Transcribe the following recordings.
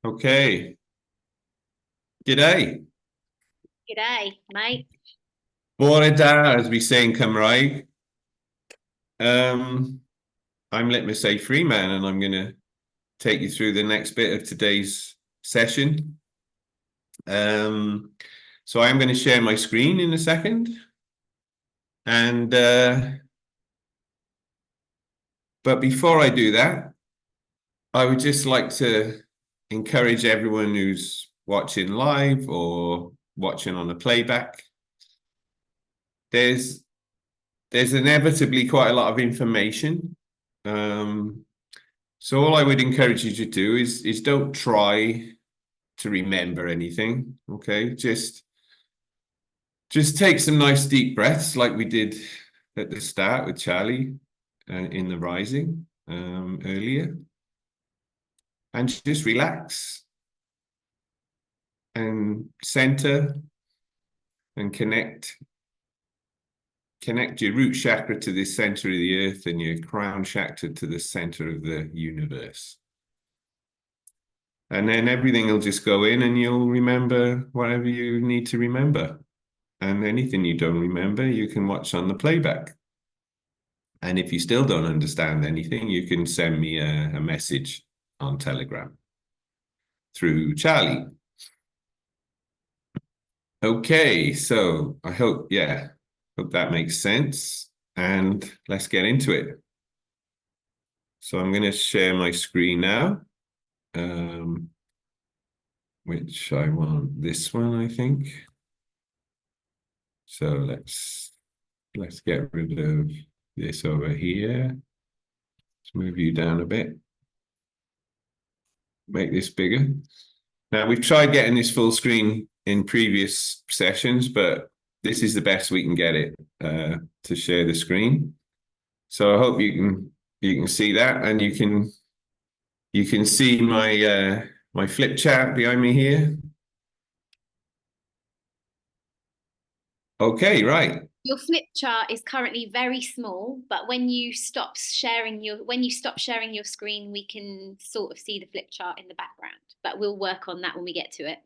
Okay. G'day. G'day, mate. Bore da, as we say in Cymraeg. Um, I'm Litmus A Freeman, and I'm going to take you through the next bit of today's session. Um, so I'm going to share my screen in a second. And but before I do that, I would just like to encourage everyone who's watching live or watching on a playback. There's inevitably quite a lot of information. Um, so all I would encourage you to do is don't try to remember anything. Okay, just take some nice deep breaths like we did at the start with Charlie in the rising earlier, and just relax and center and connect your root chakra to the center of the earth and your crown chakra to the center of the universe. And then everything will just go in and you'll remember whatever you need to remember. And anything you don't remember, you can watch on the playback. And if you still don't understand anything, you can send me a message on Telegram through Charlie. Okay, so I hope that makes sense. And let's get into it. So I'm going to share my screen now, which I want this one, I think. So let's get rid of this over here. Let's move you down a bit. Make this bigger. Now, we've tried getting this full screen in previous sessions, but this is the best we can get it to share the screen. So I hope you can see that, and you can see my my flip chart behind me here. Okay, right. Your flip chart is currently very small, but when you stop sharing your screen, we can sort of see the flip chart in the background. But we'll work on that when we get to it.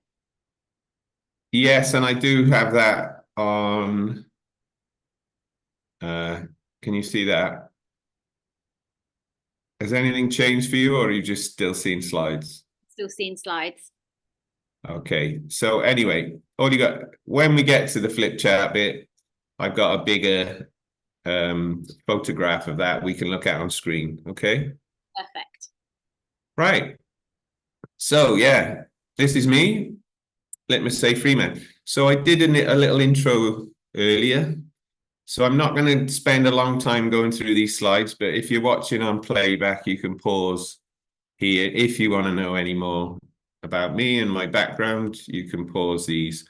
Yes, and I do have that on. Can you see that? Has anything changed for you, or are you just still seeing slides? Still seeing slides. Okay, so anyway, all you got when we get to the flip chart bit, I've got a bigger photograph of that we can look at on screen. Okay, Perfect. right. So yeah, this is me, Litmus A Freeman. So I did a little intro earlier. So I'm not going to spend a long time going through these slides, but if you're watching on playback, you can pause here. If you want to know any more about me and my background, you can pause these.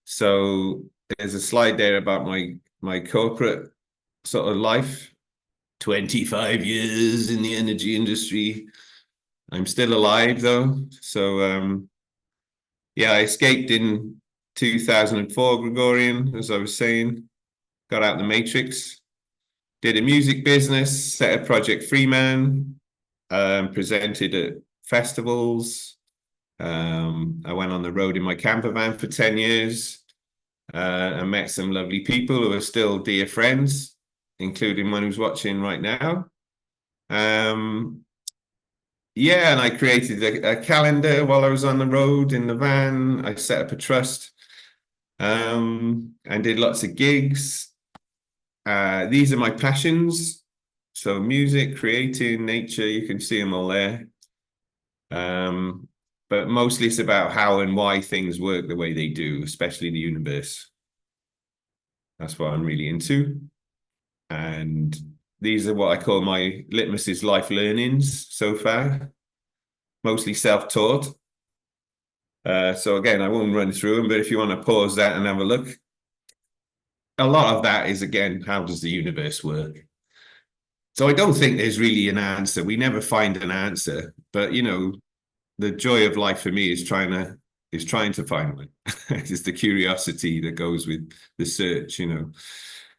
So there's a slide there about my corporate sort of life, 25 years in the energy industry. I'm still alive though. So yeah, I escaped in 2004 Gregorian, as I was saying, got out the matrix, did a music business, set a Project Freeman, presented at festivals. I went on the road in my camper van for 10 years. I met some lovely people who are still dear friends, including one who's watching right now. Yeah, and I created a calendar while I was on the road in the van. I set up a trust and did lots of gigs. These are my passions. So music, creating, nature, you can see them all there. But mostly it's about how and why things work the way they do, especially the universe. That's what I'm really into. And these are what I call my Litmus's life learnings so far, mostly self-taught. So again, I won't run through them, but if you want to pause that and have a look, a lot of that is, again, how does the universe work? So I don't think there's really an answer. We never find an answer, but the joy of life for me is trying to find one. It's the curiosity that goes with the search.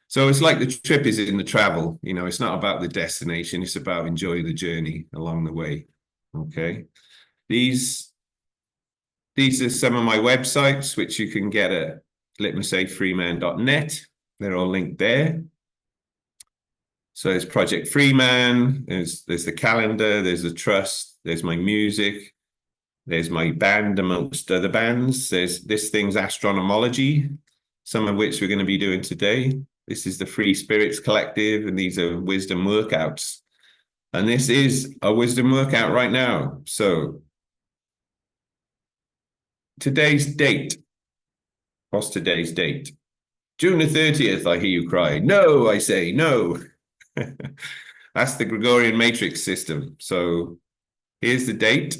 So it's like the trip is in the travel. It's not about the destination. It's about enjoying the journey along the way. Okay. These these are some of my websites, which you can get at litmusafreeman.net. They're all linked there. So there's Project Freeman, there's the calendar, there's the trust, there's my music, there's my band amongst other bands. There's this thing's astronomology, some of which we're going to be doing today. This is the Free Spirits Collective, and these are wisdom workouts. And this is a wisdom workout right now. So today's date. What's today's date? June the 30th, I hear you cry. No, I say, no. That's the Gregorian matrix system. So here's the date.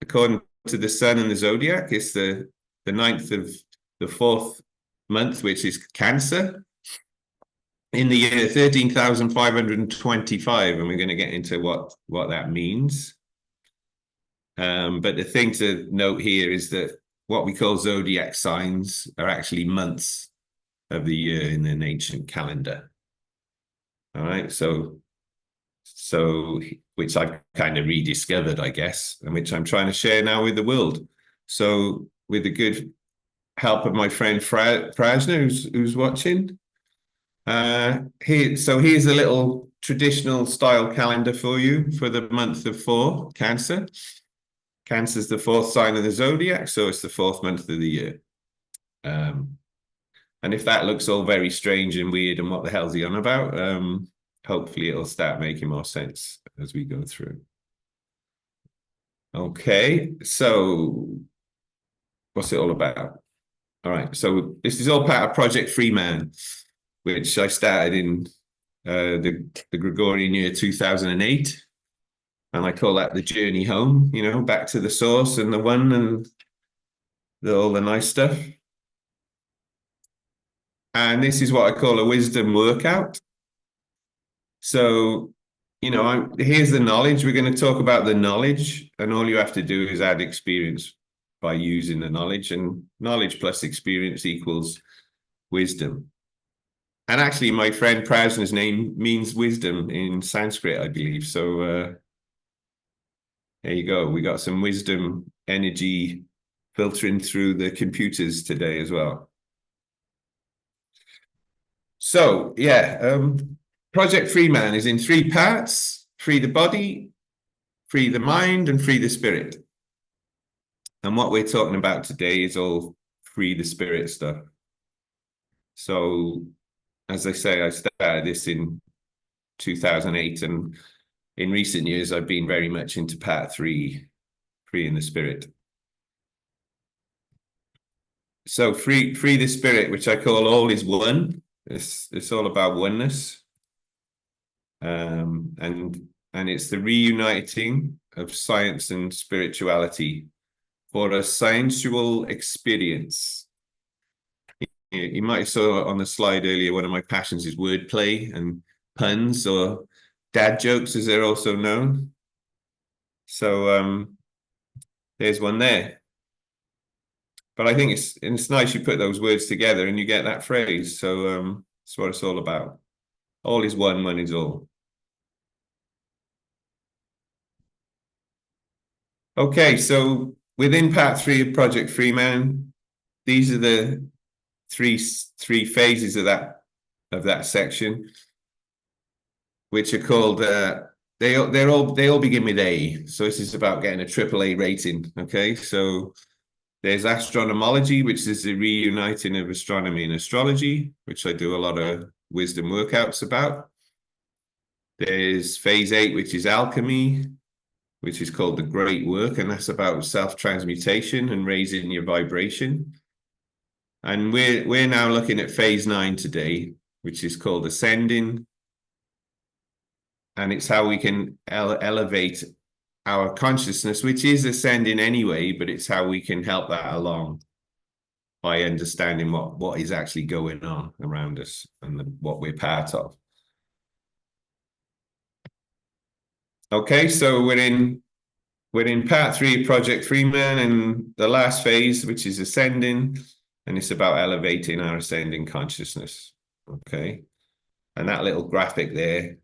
According to the sun and the zodiac, it's the 9th of the 4th month, which is Cancer, in the year 13,525. And we're going to get into what that means. But the thing to note here is that what we call zodiac signs are actually months of the year in an ancient calendar. All right, so which I've kind of rediscovered, I guess, and which I'm trying to share now with the world. So with the good help of my friend Prajna, who's watching, here's a little traditional style calendar for you for the month of 4, Cancer. Cancer's the 4th sign of the zodiac, so it's the 4th month of the year. And if that looks all very strange and weird and what the hell's he on about, hopefully it'll start making more sense as we go through. Okay, so what's it all about? All right, so this is all part of Project Freeman, which I started in the Gregorian year 2008. And I call that the journey home, you know, back to the source and the one and all the nice stuff. And this is what I call a wisdom workout. So, you know, here's the knowledge. We're going to talk about the knowledge, and all you have to do is add experience by using the knowledge, and knowledge plus experience equals wisdom. And actually, my friend Prajna's name means wisdom in Sanskrit, I believe. So there you go. We got some wisdom energy filtering through the computers today as well. So, yeah, Project Freeman is in 3 parts: free the body, free the mind, and free the spirit. And what we're talking about today is all free the spirit stuff. So, as I say, I started this in 2008, and in recent years, I've been very much into part 3, freeing the spirit. So free the spirit, which I call all is one. It's all about oneness. And it's the reuniting of science and spirituality for a sensual experience. You might have saw on the slide earlier, one of my passions is wordplay and puns, or dad jokes, as they're also known. So there's one there. But I think it's nice you put those words together and you get that phrase. So that's what it's all about. All is one, one is all. Okay, so within part 3 of Project Freeman, these are the three phases of that section, which are called they all begin with A. So this is about getting a AAA rating. Okay, so there's astronomology, which is the reuniting of astronomy and astrology, which I do a lot of wisdom workouts about. There's phase 8, which is alchemy, which is called the great work, and that's about self-transmutation and raising your vibration. And we're now looking at phase 9 today, which is called ascending. And it's how we can elevate our consciousness, which is ascending anyway, but it's how we can help that along by understanding what is actually going on around us and what we're part of. Okay, so we're in part 3 of Project Freeman, and the last phase, which is ascending, and it's about elevating our ascending consciousness. Okay, and that little graphic there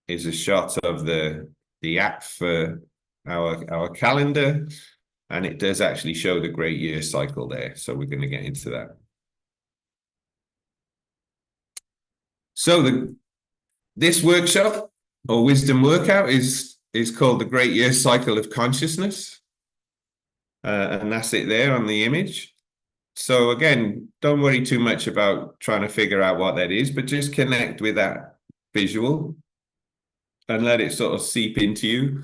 is a shot of the app for our calendar, And it does actually show the great year cycle there. So we're going to get into that. So this workshop or wisdom workout is called the Great Year Cycle of Consciousness. And that's it there on the image. So again, don't worry too much about trying to figure out what that is, but just connect with that visual and let it sort of seep into you.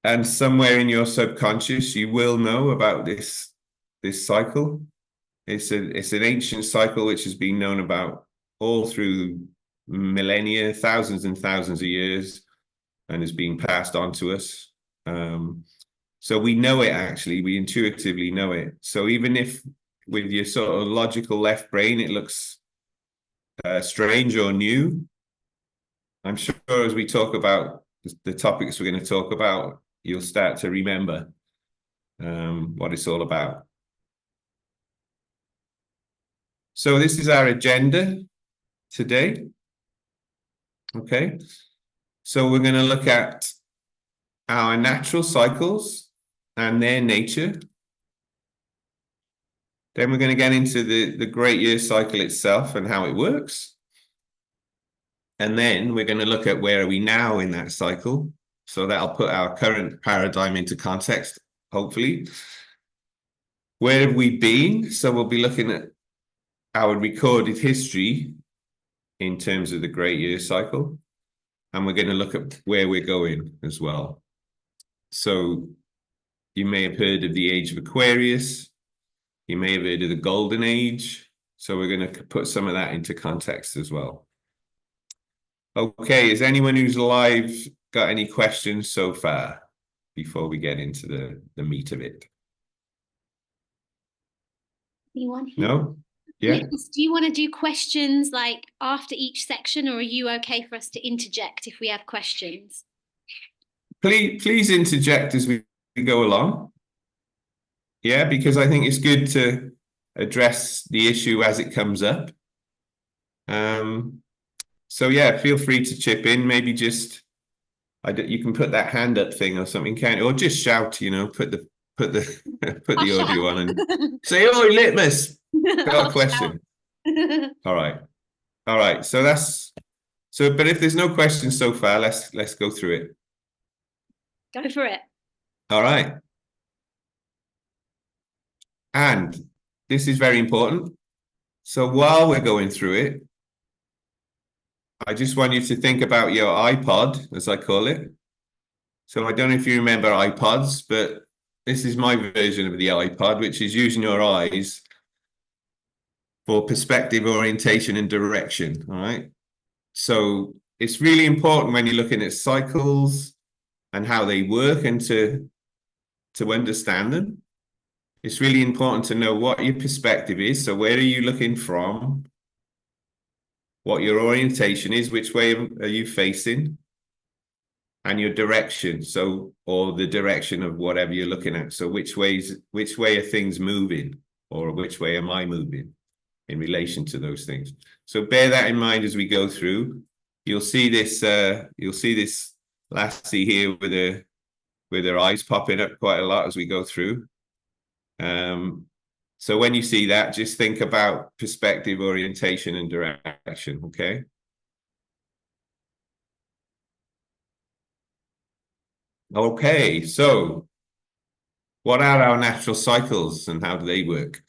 And somewhere in your subconscious, you will know about this cycle. It's an ancient cycle which has been known about all through millennia, thousands and thousands of years, and has been passed on to us. So we know it actually, we intuitively know it. So even if with your sort of logical left brain, it looks strange or new, I'm sure as we talk about the topics we're going to talk about, you'll start to remember what it's all about. So this is our agenda today. Okay, so we're going to look at our natural cycles and their nature. Then we're going to get into the great year cycle itself and how it works. And then we're going to look at where are we now in that cycle. So that'll put our current paradigm into context, hopefully. Where have we been? So we'll be looking at our recorded history in terms of the great year cycle. And we're going to look at where we're going as well. So you may have heard of the Age of Aquarius. You may have heard of the Golden Age. So we're going to put some of that into context as well. Okay, is anyone who's live got any questions so far before we get into the meat of it? Anyone? No? Yeah. Litmus, do you want to do questions like after each section, or are you okay for us to interject if we have questions? Please interject as we go along. Yeah, because I think it's good to address the issue as it comes up. So yeah, feel free to chip in. Maybe just you can put that hand up thing or something, can't you? Or just shout, you know, put the put the audio on and say, "Oh, Litmus, got a question." All right. So but if there's no questions so far, let's go through it. Go for it. All right. And this is very important. So while we're going through it, I just want you to think about your iPod, as I call it. So I don't know if you remember iPods, but this is my version of the iPod, which is using your eyes for perspective, orientation, and direction. All right. So it's really important when you're looking at cycles and how they work and to understand them. It's really important to know what your perspective is. So where are you looking from? What your orientation is, which way are you facing? And your direction, so, or the direction of whatever you're looking at. So which way are things moving, or which way am I moving in relation to those things? So bear that in mind as we go through. You'll see this lassie here with her eyes popping up quite a lot as we go through. So when you see that, just think about perspective, orientation, and direction, okay? Okay, so what are our natural cycles and how do they work?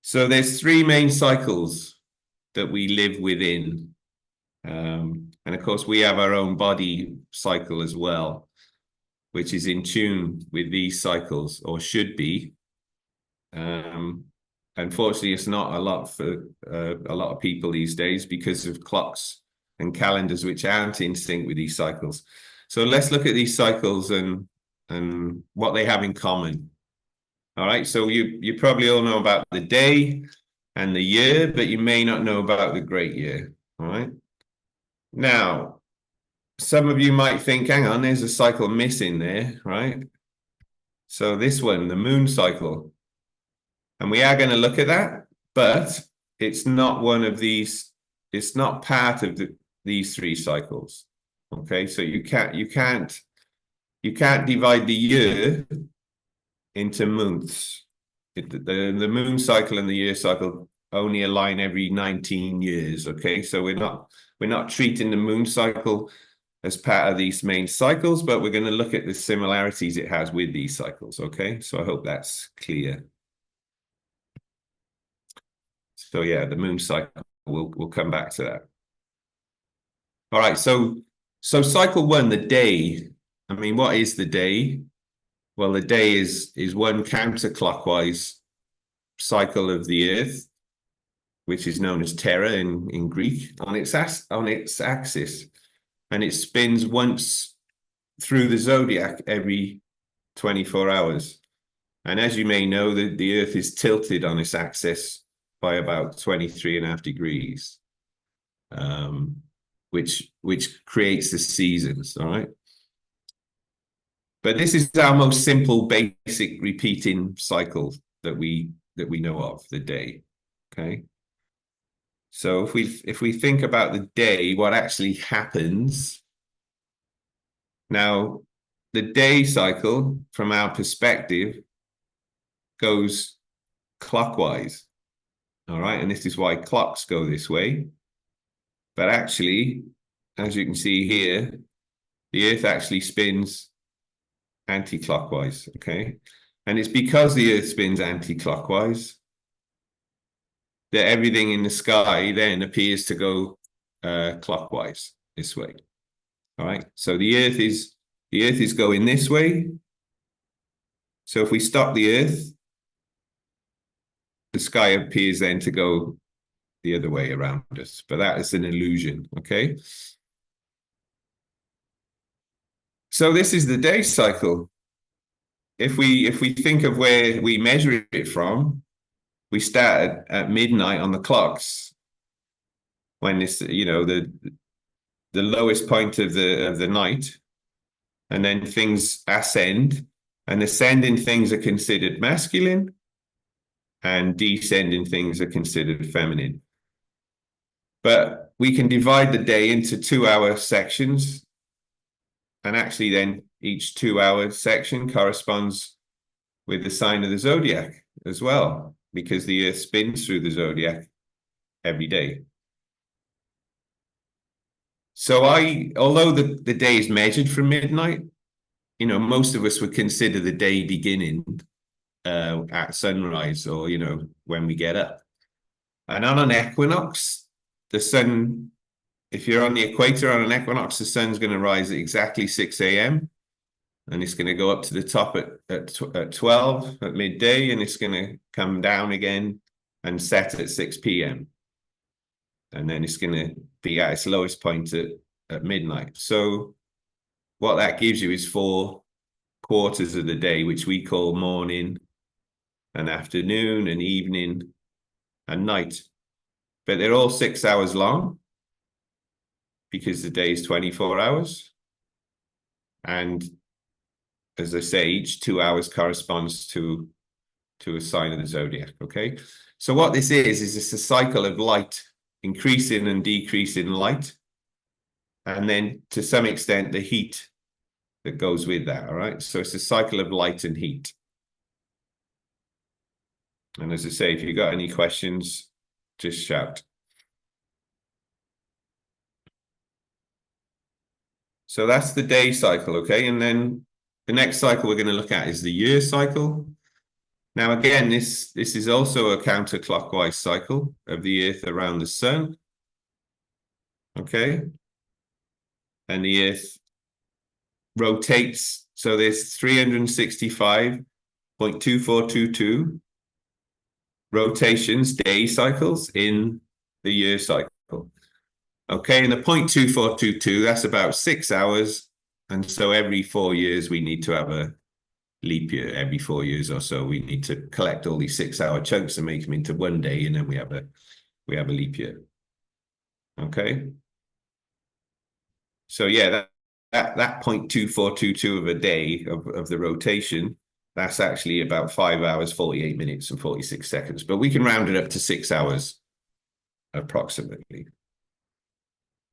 So there's three main cycles that we live within. And of course, we have our own body cycle as well, which is in tune with these cycles, or should be. Unfortunately, it's not a lot for a lot of people these days because of clocks and calendars which aren't in sync with these cycles. So let's look at these cycles and what they have in common. All right, so you probably all know about the day and the year, but you may not know about the great year. All right. Now, some of you might think, hang on, there's a cycle missing there, right? So this one, the moon cycle. And we are going to look at that, but it's not one of these, it's not part of these three cycles. Okay, so you can't you can't divide the year into months. The moon cycle and the year cycle only align every 19 years. Okay, so we're not treating the moon cycle as part of these main cycles, but we're going to look at the similarities it has with these cycles. Okay, so I hope that's clear. So yeah, the moon cycle, we'll come back to that. All right, so cycle one, the day. I mean, what is the day? Well, the day is one counterclockwise cycle of the Earth, which is known as Terra in Greek, on its axis, and it spins once through the zodiac every 24 hours. And as you may know, the Earth is tilted on its axis by about 23.5 degrees, which creates the seasons. All right. But this is our most simple, basic repeating cycle that we know of, the day. Okay. So if we think about the day, what actually happens now, the day cycle, from our perspective, goes clockwise. All right, and this is why clocks go this way. But actually, as you can see here, the Earth actually spins anti-clockwise. Okay, and it's because the Earth spins anti-clockwise that everything in the sky then appears to go clockwise this way. All right, so the Earth is going this way. So if we stop the Earth, the sky appears then to go the other way around us, but that is an illusion. Okay, so this is the day cycle. If we think of where we measure it from, we start at midnight on the clocks, when it's, you know, the lowest point of the night, and then things ascend, and ascending things are considered masculine, and descending things are considered feminine. But we can divide the day into 2-hour sections, and actually then each 2-hour section corresponds with the sign of the zodiac as well, because the Earth spins through the zodiac every day. So although the day is measured from midnight, you know, most of us would consider the day beginning at sunrise, or, you know, when we get up. And on an equinox, the sun, if you're on the equator on an equinox, the sun's going to rise at exactly 6 a.m. and it's going to go up to the top at 12 at midday, and it's going to come down again and set at 6 p.m. and then it's going to be at its lowest point at midnight. So what that gives you is 4 quarters of the day, which we call morning and afternoon and evening and night. But they're all 6 hours long, because the day is 24 hours. And as I say, each 2 hours corresponds to a sign of the zodiac. Okay, so what this is it's a cycle of light, increasing and decreasing light, and then to some extent the heat that goes with that. All right, so it's a cycle of light and heat. And as I say, if you got any questions, just shout. So that's the day cycle. Okay, and then the next cycle we're going to look at is the year cycle. Now, again, this is also a counterclockwise cycle of the Earth around the sun. Okay, and the Earth rotates. So there's 365.2422 rotations, day cycles in the year cycle. Okay, and the 0.2422, that's about 6 hours. And so every 4 years, we need to have a leap year. Every 4 years or so, we need to collect all these 6-hour chunks and make them into one day, and then we have a leap year. Okay. So yeah, that 0.2422 of a day of the rotation, that's actually about 5 hours, 48 minutes and 46 seconds. But we can round it up to 6 hours approximately.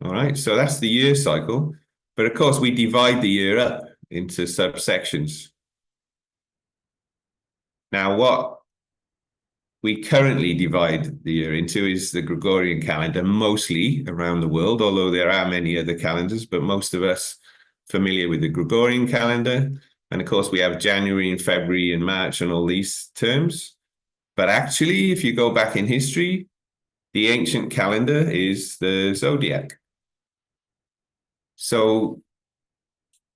All right, so that's the year cycle. But of course, we divide the year up into subsections. Now, what we currently divide the year into is the Gregorian calendar, mostly around the world, although there are many other calendars, but most of us familiar with the Gregorian calendar. And of course, we have January and February and March and all these terms. But actually, if you go back in history, the ancient calendar is the zodiac. So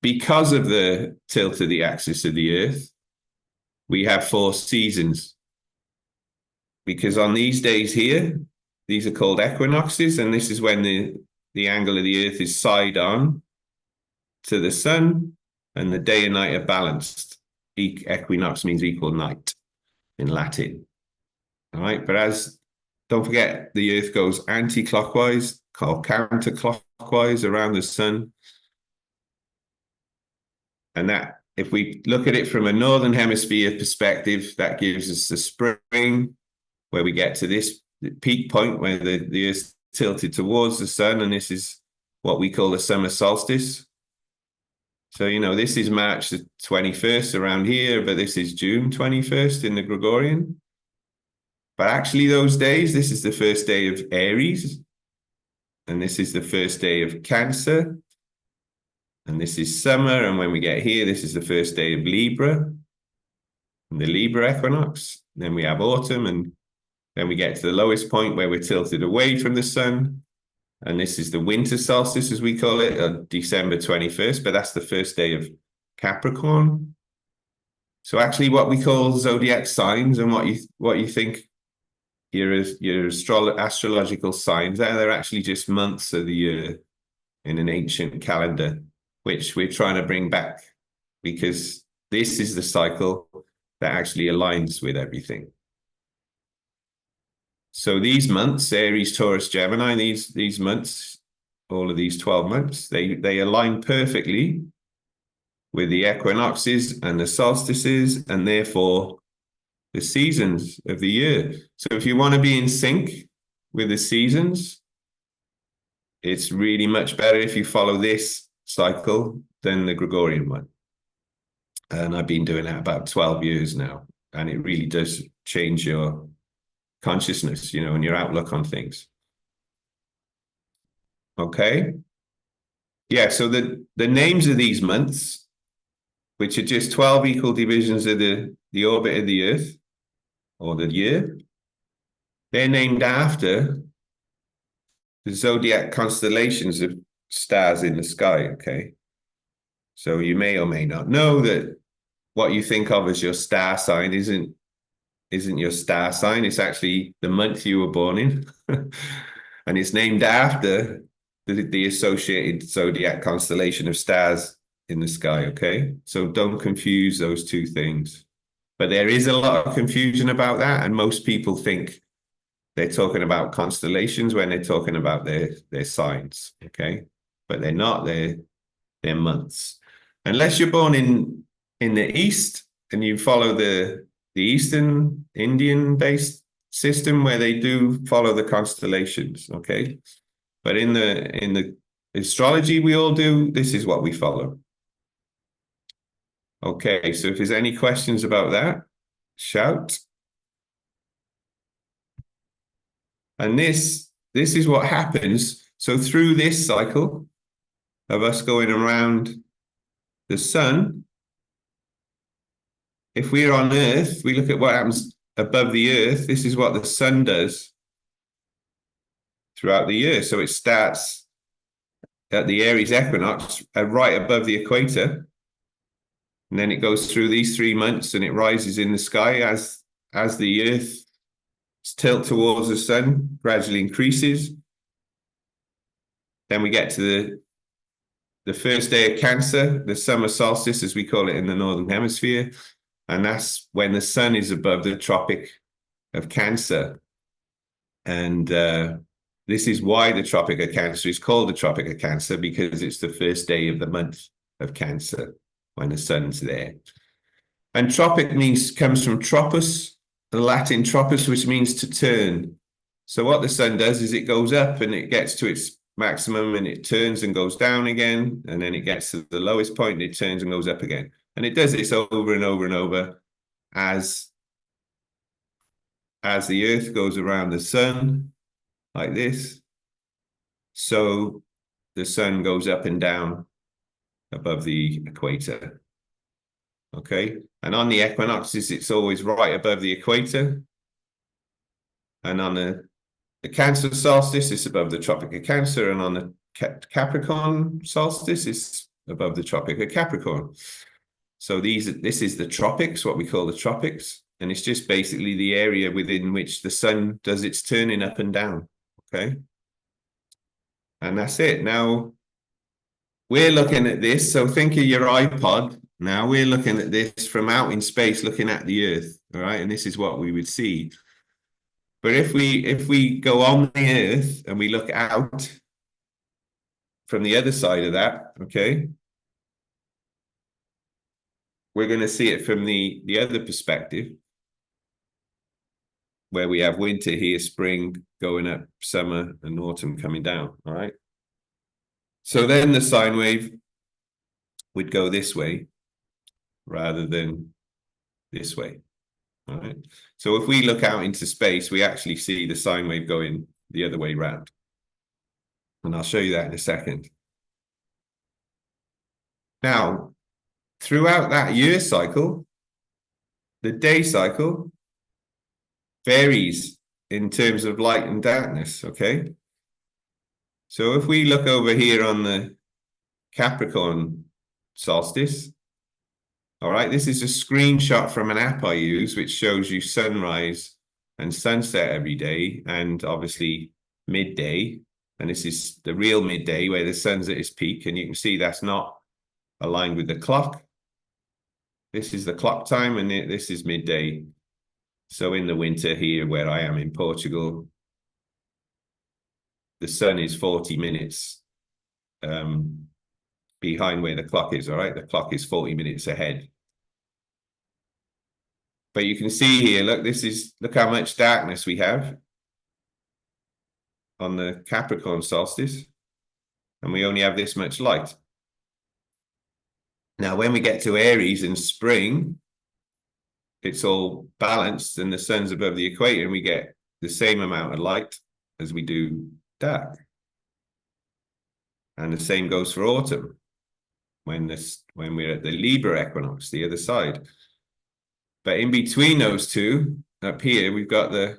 because of the tilt of the axis of the Earth, we have 4 seasons. Because on these days here, these are called equinoxes, and this is when the angle of the Earth is side on to the sun, and the day and night are balanced. Equinox means equal night in Latin. All right, but don't forget, the Earth goes anti-clockwise or counterclockwise around the sun. And that, if we look at it from a northern hemisphere perspective, that gives us the spring, where we get to this peak point where the Earth's tilted towards the sun, and this is what we call the summer solstice. So, this is March the 21st around here, but this is June 21st in the Gregorian. But actually those days, this is the first day of Aries, and this is the first day of Cancer, and this is summer, and when we get here, this is the first day of Libra, and the Libra equinox. Then we have autumn, and then we get to the lowest point where we're tilted away from the sun, and this is the winter solstice, as we call it, on December 21st, but that's the first day of Capricorn. So actually what we call zodiac signs, and what you think your astrological signs, they're actually just months of the year in an ancient calendar, which we're trying to bring back, because this is the cycle that actually aligns with everything. So these months, Aries, Taurus, Gemini, these months, all of these 12 months, they align perfectly with the equinoxes and the solstices, and therefore the seasons of the year. So if you want to be in sync with the seasons, it's really much better if you follow this cycle than the Gregorian one. And I've been doing that about 12 years now, and it really does change your consciousness, and your outlook on things. Okay. Yeah, so the names of these months, which are just 12 equal divisions of the orbit of the Earth, or the year, they're named after the zodiac constellations of stars in the sky, okay? So you may or may not know that what you think of as your star sign isn't your star sign. It's actually the month you were born in. And it's named after the associated zodiac constellation of stars in the sky, okay? So don't confuse those two things. But there is a lot of confusion about that, and most people think they're talking about constellations when they're talking about their signs, okay? But they're not, they're months. Unless you're born in the East and you follow the Eastern Indian-based system where they do follow the constellations, okay? But in the astrology we all do, this is what we follow. Okay, so if there's any questions about that, shout. And this is what happens. So through this cycle of us going around the sun, if we're on Earth, we look at what happens above the Earth. This is what the sun does throughout the year. So it starts at the Aries equinox, right above the equator. And then it goes through these 3 months, and it rises in the sky as the Earth's tilt towards the sun gradually increases. Then we get to the first day of Cancer, the summer solstice, as we call it in the Northern Hemisphere. And that's when the sun is above the Tropic of Cancer. And this is why the Tropic of Cancer is called the Tropic of Cancer, because it's the first day of the month of Cancer, when the sun's there. And tropic comes from tropus, the Latin tropus, which means to turn. So what the sun does is it goes up and it gets to its maximum, and it turns and goes down again, and then it gets to the lowest point and it turns and goes up again. And it does this over and over and over as the Earth goes around the sun, like this. So the sun goes up and down above the equator. Okay, and on the equinoxes, it's always right above the equator. And on the Cancer solstice, it's above the Tropic of Cancer, and on the Capricorn solstice, it's above the Tropic of Capricorn. So this is the tropics, what we call the tropics, and it's just basically the area within which the sun does its turning up and down. Okay, and that's it. Now we're looking at this. So think of your iPod. Now we're looking at this from out in space, looking at the Earth. All right, and this is what we would see. But if we go on the Earth and we look out from the other side of that, okay, we're going to see it from the other perspective, where we have winter here, spring going up, summer and autumn coming down. All right. So then the sine wave would go this way rather than this way. All right. So if we look out into space, we actually see the sine wave going the other way round. And I'll show you that in a second. Now, throughout that year cycle, the day cycle varies in terms of light and darkness, okay? So if we look over here on the Capricorn solstice, all right, this is a screenshot from an app I use, which shows you sunrise and sunset every day, and obviously midday. And this is the real midday where the sun's at its peak. And you can see that's not aligned with the clock. This is the clock time, and this is midday. So in the winter here, where I am in Portugal, the sun is 40 minutes behind where the clock is, all right? The clock is 40 minutes ahead. But you can see here, look how much darkness we have on the Capricorn solstice, and we only have this much light. Now, when we get to Aries in spring, it's all balanced and the sun's above the equator, and we get the same amount of light as we do dark. And the same goes for autumn, when we're at the Libra equinox, the other side. But in between those two, up here, we've got the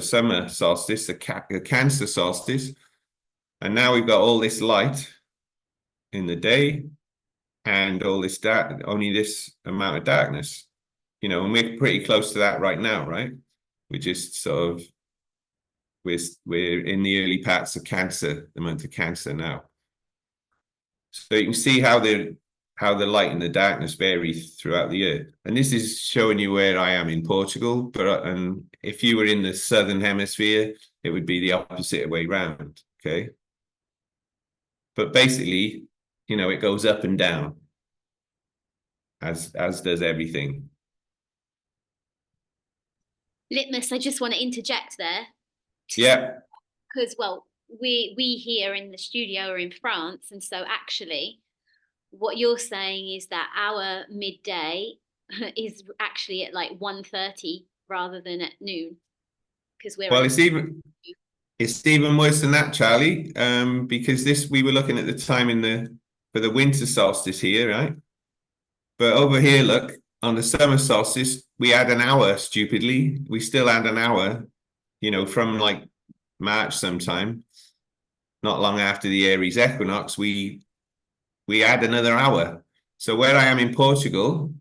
summer solstice, the Cancer solstice, and now we've got all this light in the day and all this dark, only this amount of darkness, you know, and we're pretty close to that right now, right? We're just sort of, we're in the early parts of Cancer, the month of Cancer now. So you can see how the light and the darkness vary throughout the year. And this is showing you where I am in Portugal, but if you were in the southern hemisphere, it would be the opposite way round, okay? But basically, you know, it goes up and down, as does everything. Litmus, I just want to interject there. Yeah. Because, well, we here in the studio are in France, and so actually what you're saying is that our midday is actually at like 1:30 rather than at noon, because we're it's even worse than that, Charlie, because we were looking at the time for the winter solstice here, right? But over here, look, on the summer solstice, we had an hour, stupidly. We still had an hour, you know, from like March sometime, not long after the Aries equinox, we add another hour. So where I am in Portugal,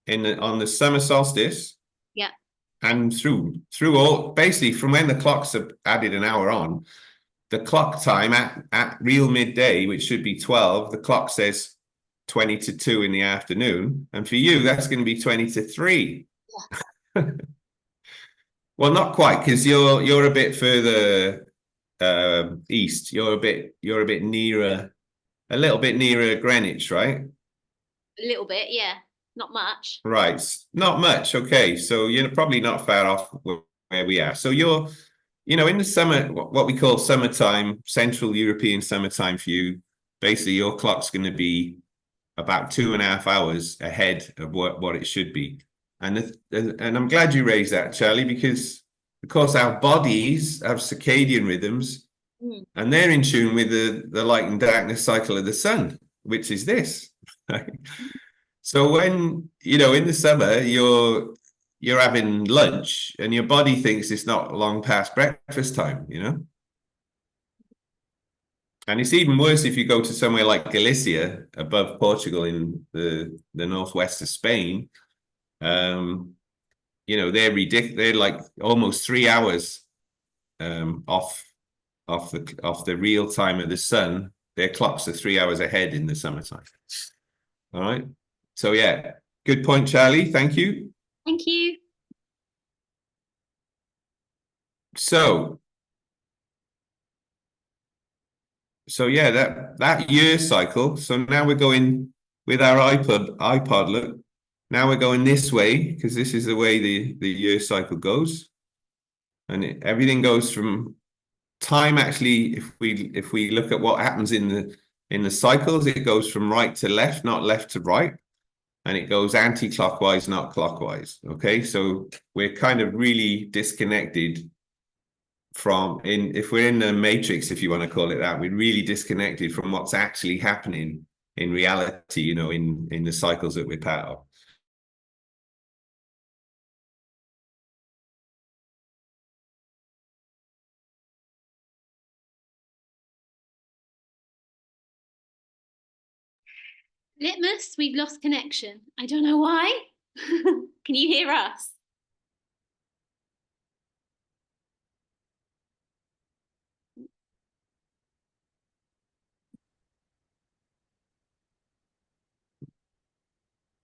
on the summer solstice, yeah, and through all, basically from when the clocks have added an hour on, the clock time at real midday, which should be 12, the clock says 20 to 2 in the afternoon, and for you that's going to be 20 to 3. Yeah. Well, not quite, because you're a bit further east. You're a bit nearer. A little bit nearer Greenwich, right? A little bit, yeah. Not much. Right, not much. Okay, so you're probably not far off where we are. So you're you know, in the summer, what we call summertime, Central European summertime for you, basically your clock's going to be about 2.5 hours ahead of what it should be. And I'm glad you raised that, Charlie, because of course our bodies have circadian rhythms, and they're in tune with the light and darkness cycle of the sun, which is this. So when, you know, in the summer you're having lunch and your body thinks it's not long past breakfast time, you know. And it's even worse if you go to somewhere like Galicia, above Portugal in the northwest of Spain. You know, they're like almost 3 hours off the real time of the sun. Their clocks are 3 hours ahead in the summertime. All right. So yeah, good point, Charlie. Thank you. Thank you. So yeah, that year cycle. So now we're going with our iPod look. Now we're going this way because this is the way the year cycle goes, and everything goes from time. Actually, if we look at what happens in the cycles, it goes from right to left, not left to right, and it goes anti-clockwise, not clockwise. Okay, so we're kind of really disconnected from if we're in the matrix, if you want to call it that, we're really disconnected from what's actually happening in reality, you know, in the cycles that we're part of. Litmus, we've lost connection. I don't know why. Can you hear us?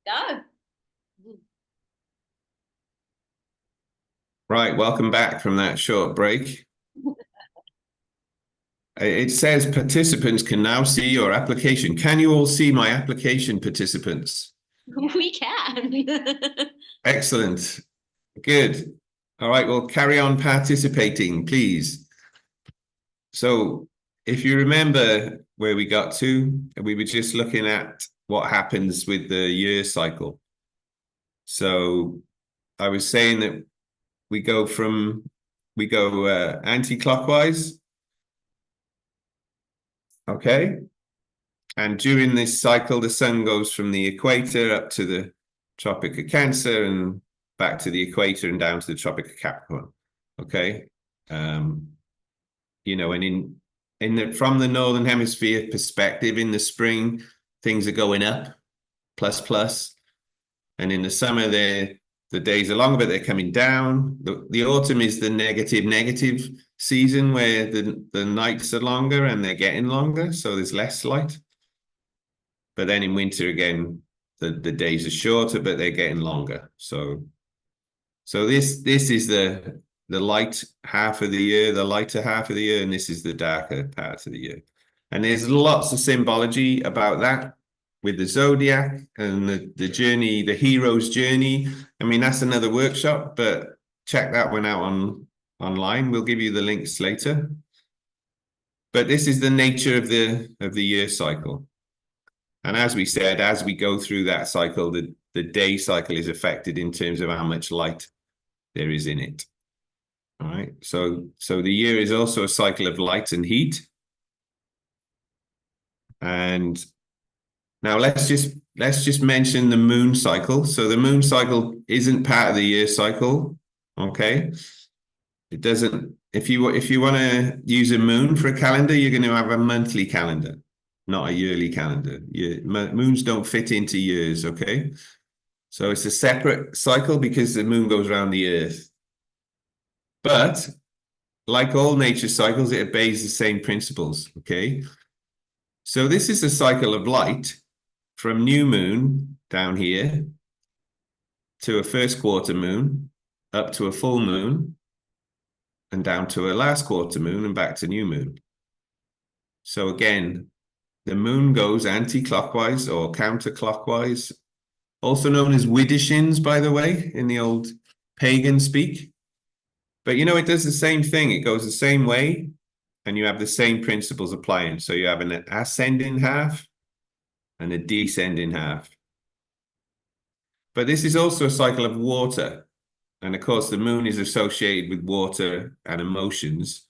Go. Right, welcome back from that short break. It says participants can now see your application. Can you all see my application, participants? We can. Excellent. Good. All right, well, carry on participating, please. So if you remember where we got to, we were just looking at what happens with the year cycle. So I was saying that we go anti-clockwise. Okay. And during this cycle, the sun goes from the equator up to the Tropic of Cancer and back to the equator and down to the Tropic of Capricorn. Okay. You know, and from the Northern Hemisphere perspective, in the spring, things are going up, plus. And in the summer, the days are longer, but they're coming down. The autumn is the negative season where the nights are longer and they're getting longer, so there's less light. But then in winter again, the days are shorter, but they're getting longer. So this is the light half of the year, the lighter half of the year, and this is the darker part of the year. And there's lots of symbology about that with the zodiac and the journey, the hero's journey. I mean, that's another workshop, but check that one out online. We'll give you the links later. But this is the nature of the year cycle. And as we said, as we go through that cycle, the day cycle is affected in terms of how much light there is in it. All right. So the year is also a cycle of light and heat. And now let's just mention the moon cycle. So the moon cycle isn't part of the year cycle. Okay. It doesn't, if you want to use a moon for a calendar, you're going to have a monthly calendar, not a yearly calendar. Moons don't fit into years, okay? So it's a separate cycle because the moon goes around the earth. But like all nature cycles, it obeys the same principles, okay? So this is the cycle of light from new moon down here to a first quarter moon, up to a full moon, and down to a last quarter moon and back to new moon. So again, the moon goes anti-clockwise or counterclockwise, also known as Widdershins, by the way, in the old pagan speak. But, you know, it does the same thing. It goes the same way, and you have the same principles applying. So you have an ascending half and a descending half. But this is also a cycle of water. And of course, the moon is associated with water and emotions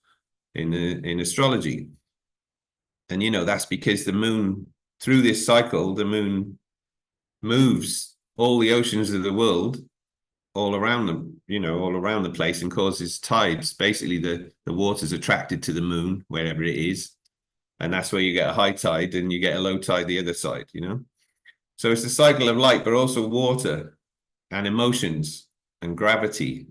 in astrology. And, you know, that's because the moon, through this cycle, the moon moves all the oceans of the world all around them, you know, all around the place, and causes tides. Basically, the water's attracted to the moon, wherever it is. And that's where you get a high tide and you get a low tide the other side, you know? So it's a cycle of light, but also water and emotions and gravity,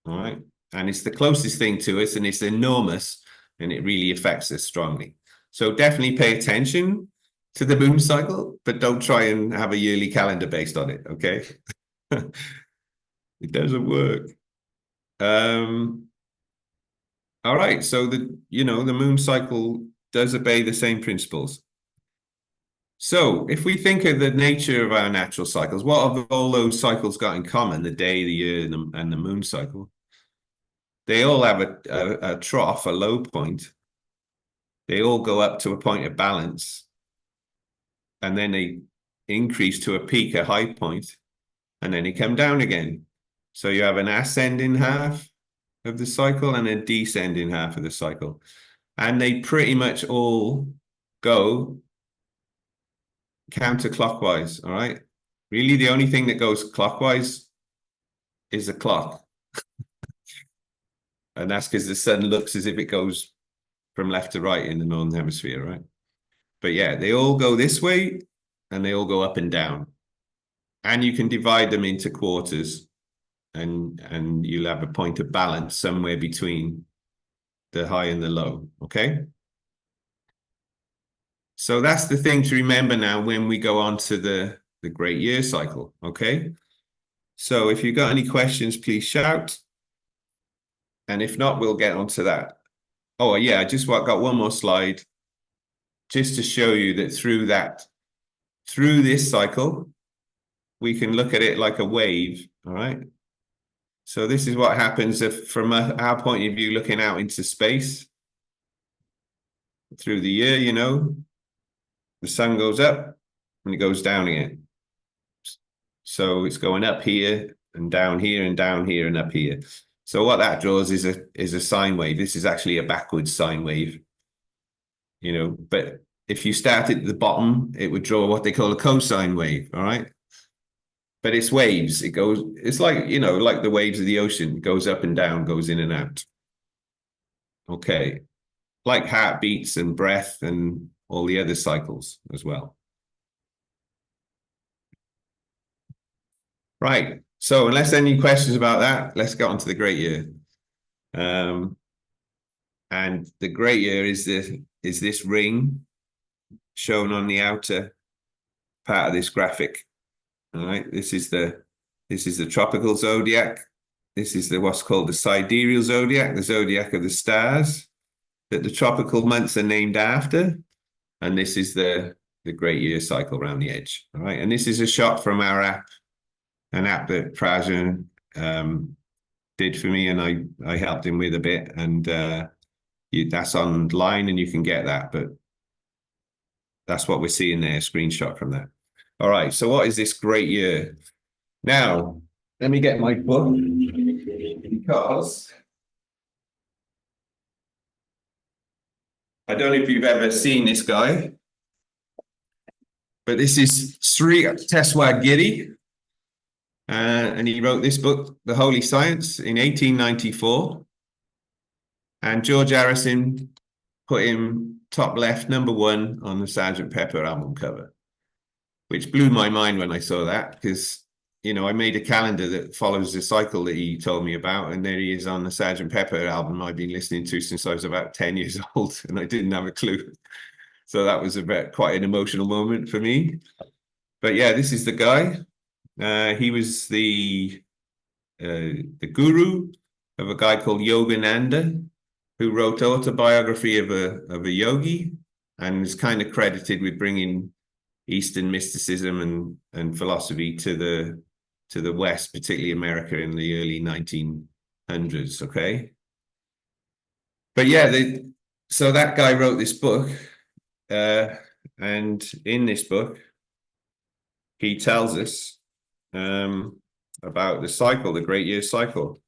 all right? And it's the closest thing to us, and it's enormous, and it really affects us strongly. So definitely pay attention to the moon cycle, but don't try and have a yearly calendar based on it, okay? It doesn't work. All right, so the moon cycle does obey the same principles. So if we think of the nature of our natural cycles, what have all those cycles got in common? The day, the year, and the moon cycle. They all have a trough, a low point. They all go up to a point of balance, and then they increase to a peak, a high point, and then they come down again. So you have an ascending half of the cycle and a descending half of the cycle. And they pretty much all go counterclockwise, all right? Really, the only thing that goes clockwise is the clock. And that's because the sun looks as if it goes from left to right in the northern hemisphere, right? But yeah, they all go this way and they all go up and down. And you can divide them into quarters, and you'll have a point of balance somewhere between the high and the low, okay? So that's the thing to remember now when we go on to the great year cycle, okay? So if you've got any questions, please shout. And if not, we'll get onto that. Oh, yeah, I just got one more slide just to show you that through this cycle, we can look at it like a wave, all right? So this is what happens if, from our point of view, looking out into space through the year, you know, the sun goes up and it goes down again. So it's going up here and down here and down here and up here. So what that draws is a sine wave. This is actually a backwards sine wave, you know, but if you start at the bottom, it would draw what they call a cosine wave, all right? But it's waves. It's like, you know, like the waves of the ocean. It goes up and down, goes in and out. Okay. Like heartbeats and breath and all the other cycles as well. Right. So unless any questions about that, let's get on to the great year. And the great year is this ring shown on the outer part of this graphic. All right, this is the tropical zodiac. This is what's called the sidereal zodiac, the zodiac of the stars that the tropical months are named after. And this is the great year cycle around the edge. All right, and this is a shot from our app, an app that Precession did for me, and I helped him with a bit. And that's online, and you can get that. But that's what we're seeing there, a screenshot from that. All right, so what is this great year? Now, let me get my book, because I don't know if you've ever seen this guy, but this is Sri Teswagiri, and he wrote this book, The Holy Science, in 1894. And George Harrison put him top left, #1 on the Sgt. Pepper album cover, which blew my mind when I saw that, because, you know, I made a calendar that follows the cycle that he told me about, and there he is on the Sgt. Pepper album I've been listening to since I was about 10 years old, and I didn't have a clue. So that was quite an emotional moment for me. But yeah, this is the guy. He was the guru of a guy called Yogananda, who wrote autobiography of a yogi, and is kind of credited with bringing Eastern mysticism and philosophy to the West, particularly America, in the early 1900s 1800s, okay? But yeah, so that guy wrote this book, and in this book, he tells us about the cycle, the great year cycle.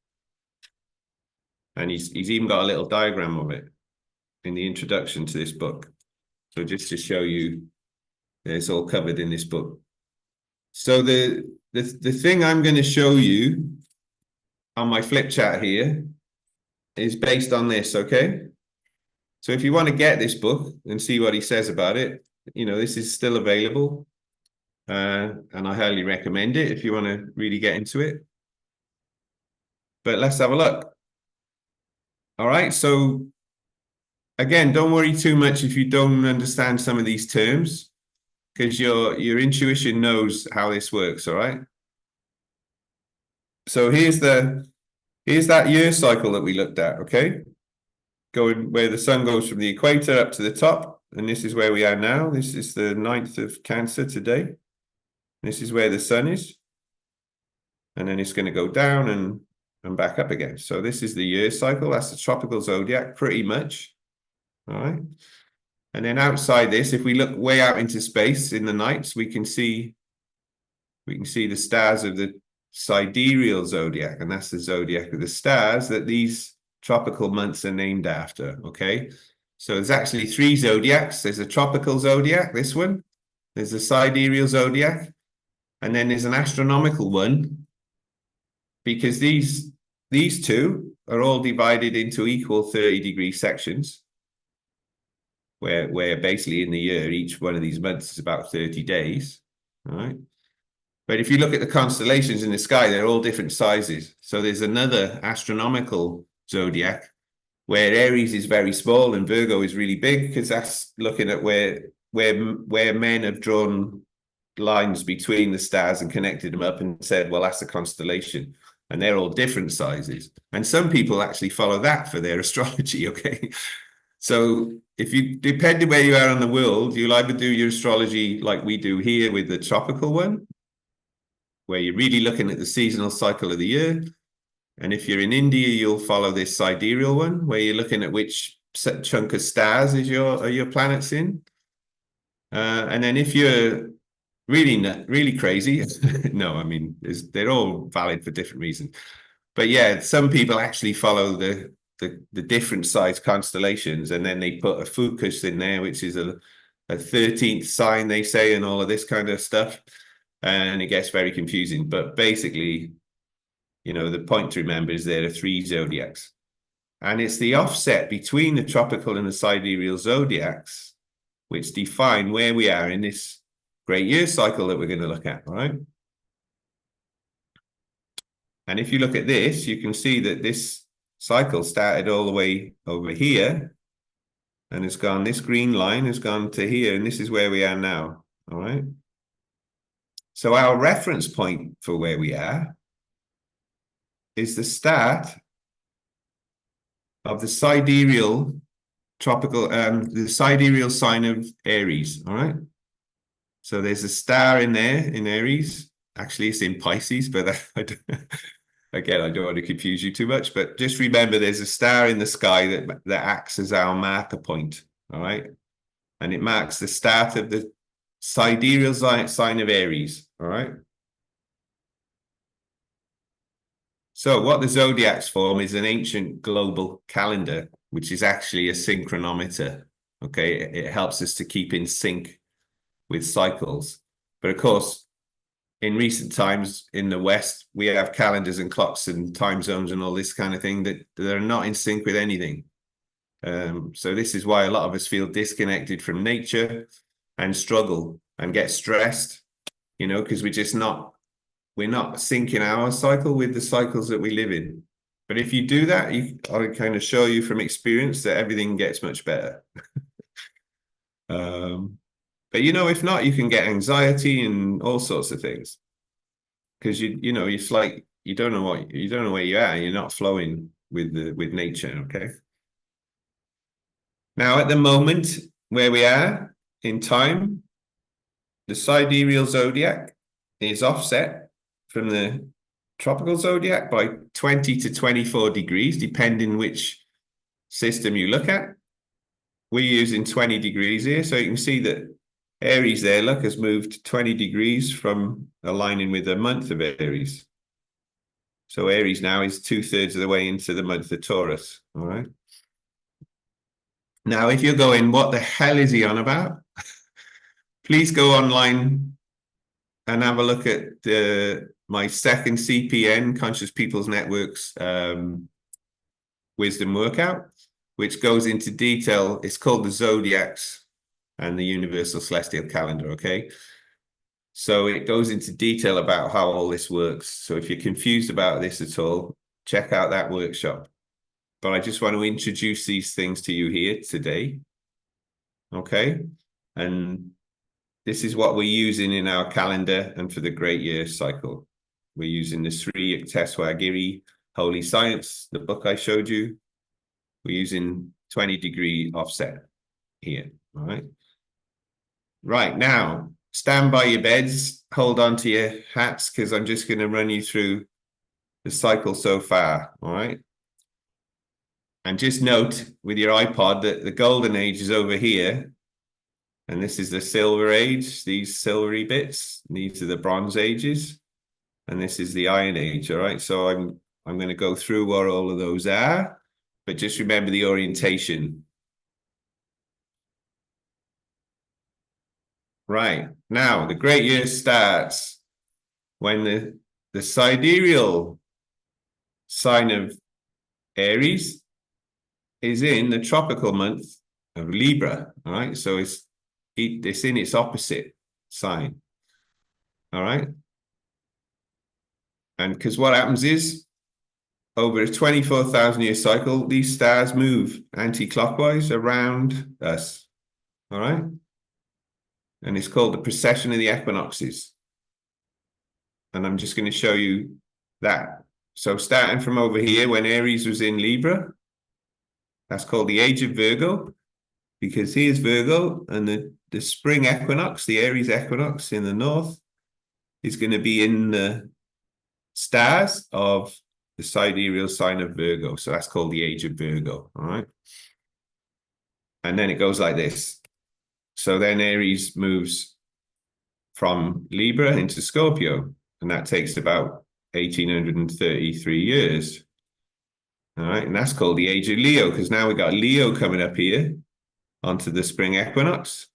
And he's even got a little diagram of it in the introduction to this book. So just to show you, it's all covered in this book. So the thing I'm going to show you on my flip chart here is based on this, okay? So if you want to get this book and see what he says about it, this is still available. And I highly recommend it if you want to really get into it. But let's have a look. All right, so again, don't worry too much if you don't understand some of these terms, because your intuition knows how this works, all right? So here's that year cycle that we looked at, okay? Going where the sun goes from the equator up to the top, and this is where we are now. This is the 9th of Cancer today. This is where the sun is. And then it's going to go down and back up again. So this is the year cycle. That's the tropical zodiac, pretty much. All right. And then outside this, if we look way out into space in the nights, we can see the stars of the sidereal zodiac, and that's the zodiac of the stars that these tropical months are named after. Okay. So there's actually 3 zodiacs. There's a tropical zodiac, this one. There's a sidereal zodiac. And then there's an astronomical one, because these 2 are all divided into equal 30-degree sections, where basically in the year, each one of these months is about 30 days. All right. But if you look at the constellations in the sky, they're all different sizes. So there's another astronomical zodiac where Aries is very small and Virgo is really big, because that's looking at where men have drawn lines between the stars and connected them up and said, well, that's a constellation. And they're all different sizes. And some people actually follow that for their astrology, okay? So depending where you are in the world, you'll either do your astrology like we do here with the tropical one, where you're really looking at the seasonal cycle of the year. And if you're in India, you'll follow this sidereal one, where you're looking at which chunk of stars are your planets in. And then if you're really crazy, no, I mean, they're all valid for different reasons. But yeah, some people actually follow the different size constellations, and then they put a focus in there, which is a 13th sign, they say, and all of this kind of stuff. And it gets very confusing. But basically, the point to remember is there are 3 zodiacs. And it's the offset between the tropical and the sidereal zodiacs which define where we are in this great year cycle that we're going to look at, all right? And if you look at this, you can see that this cycle started all the way over here, and it's gone, this green line has gone to here, and this is where we are now, all right? So our reference point for where we are is the start of the sidereal tropical, the sidereal sign of Aries, all right? So there's a star in there in Aries. Actually, it's in Pisces, but again, I don't want to confuse you too much, but just remember there's a star in the sky that acts as our marker point, all right? And it marks the start of the sidereal sign of Aries, all right? So what the zodiacs form is an ancient global calendar, which is actually a synchronometer, okay? It helps us to keep in sync with cycles. But of course, in recent times in the West, we have calendars and clocks and time zones and all this kind of thing that are not in sync with anything. So this is why a lot of us feel disconnected from nature and struggle and get stressed, because we're not syncing our cycle with the cycles that we live in. But if you do that, I kind of show you from experience that everything gets much better. But if not, you can get anxiety and all sorts of things, because it's like you don't know where you are. You're not flowing with nature. Okay. Now, at the moment where we are in time, the sidereal zodiac is offset from the tropical zodiac by 20 to 24 degrees, depending which system you look at. We're using 20 degrees here, so you can see that Aries there, look, has moved 20 degrees from aligning with the month of Aries. So Aries now is 2/3 of the way into the month of Taurus, all right? Now, if you're going, what the hell is he on about? Please go online and have a look at my second CPN, Conscious People's Networks wisdom workout, which goes into detail. It's called the Zodiacs and the Universal Celestial Calendar, okay? So it goes into detail about how all this works. So if you're confused about this at all, check out that workshop. But I just want to introduce these things to you here today, okay? And this is what we're using in our calendar and for the Great Year cycle. We're using the Sri Yukteswar Holy Science, the book I showed you. We're using 20-degree offset here, all right? Right, now, stand by your beds, hold on to your hats, because I'm just going to run you through the cycle so far, all right? And just note with your iPod that the golden age is over here, and this is the silver age, these silvery bits, these are the bronze ages, and this is the iron age, all right? So I'm going to go through what all of those are, but just remember the orientation. Right, now the great year starts when the sidereal sign of Aries is in the tropical month of Libra, all right? So it's in its opposite sign, all right? And because what happens is, over a 24,000-year cycle, these stars move anti-clockwise around us, all right? And it's called the precession of the equinoxes. And I'm just going to show you that. So starting from over here, when Aries was in Libra, that's called the Age of Virgo, because here's Virgo, and the spring equinox, the Aries equinox in the north, is going to be in the stars of the sidereal sign of Virgo. So that's called the Age of Virgo, all right? And then it goes like this. So then Aries moves from Libra into Scorpio, and that takes about 1,833 years. All right, and that's called the Age of Leo, because now we got Leo coming up here onto the spring equinox.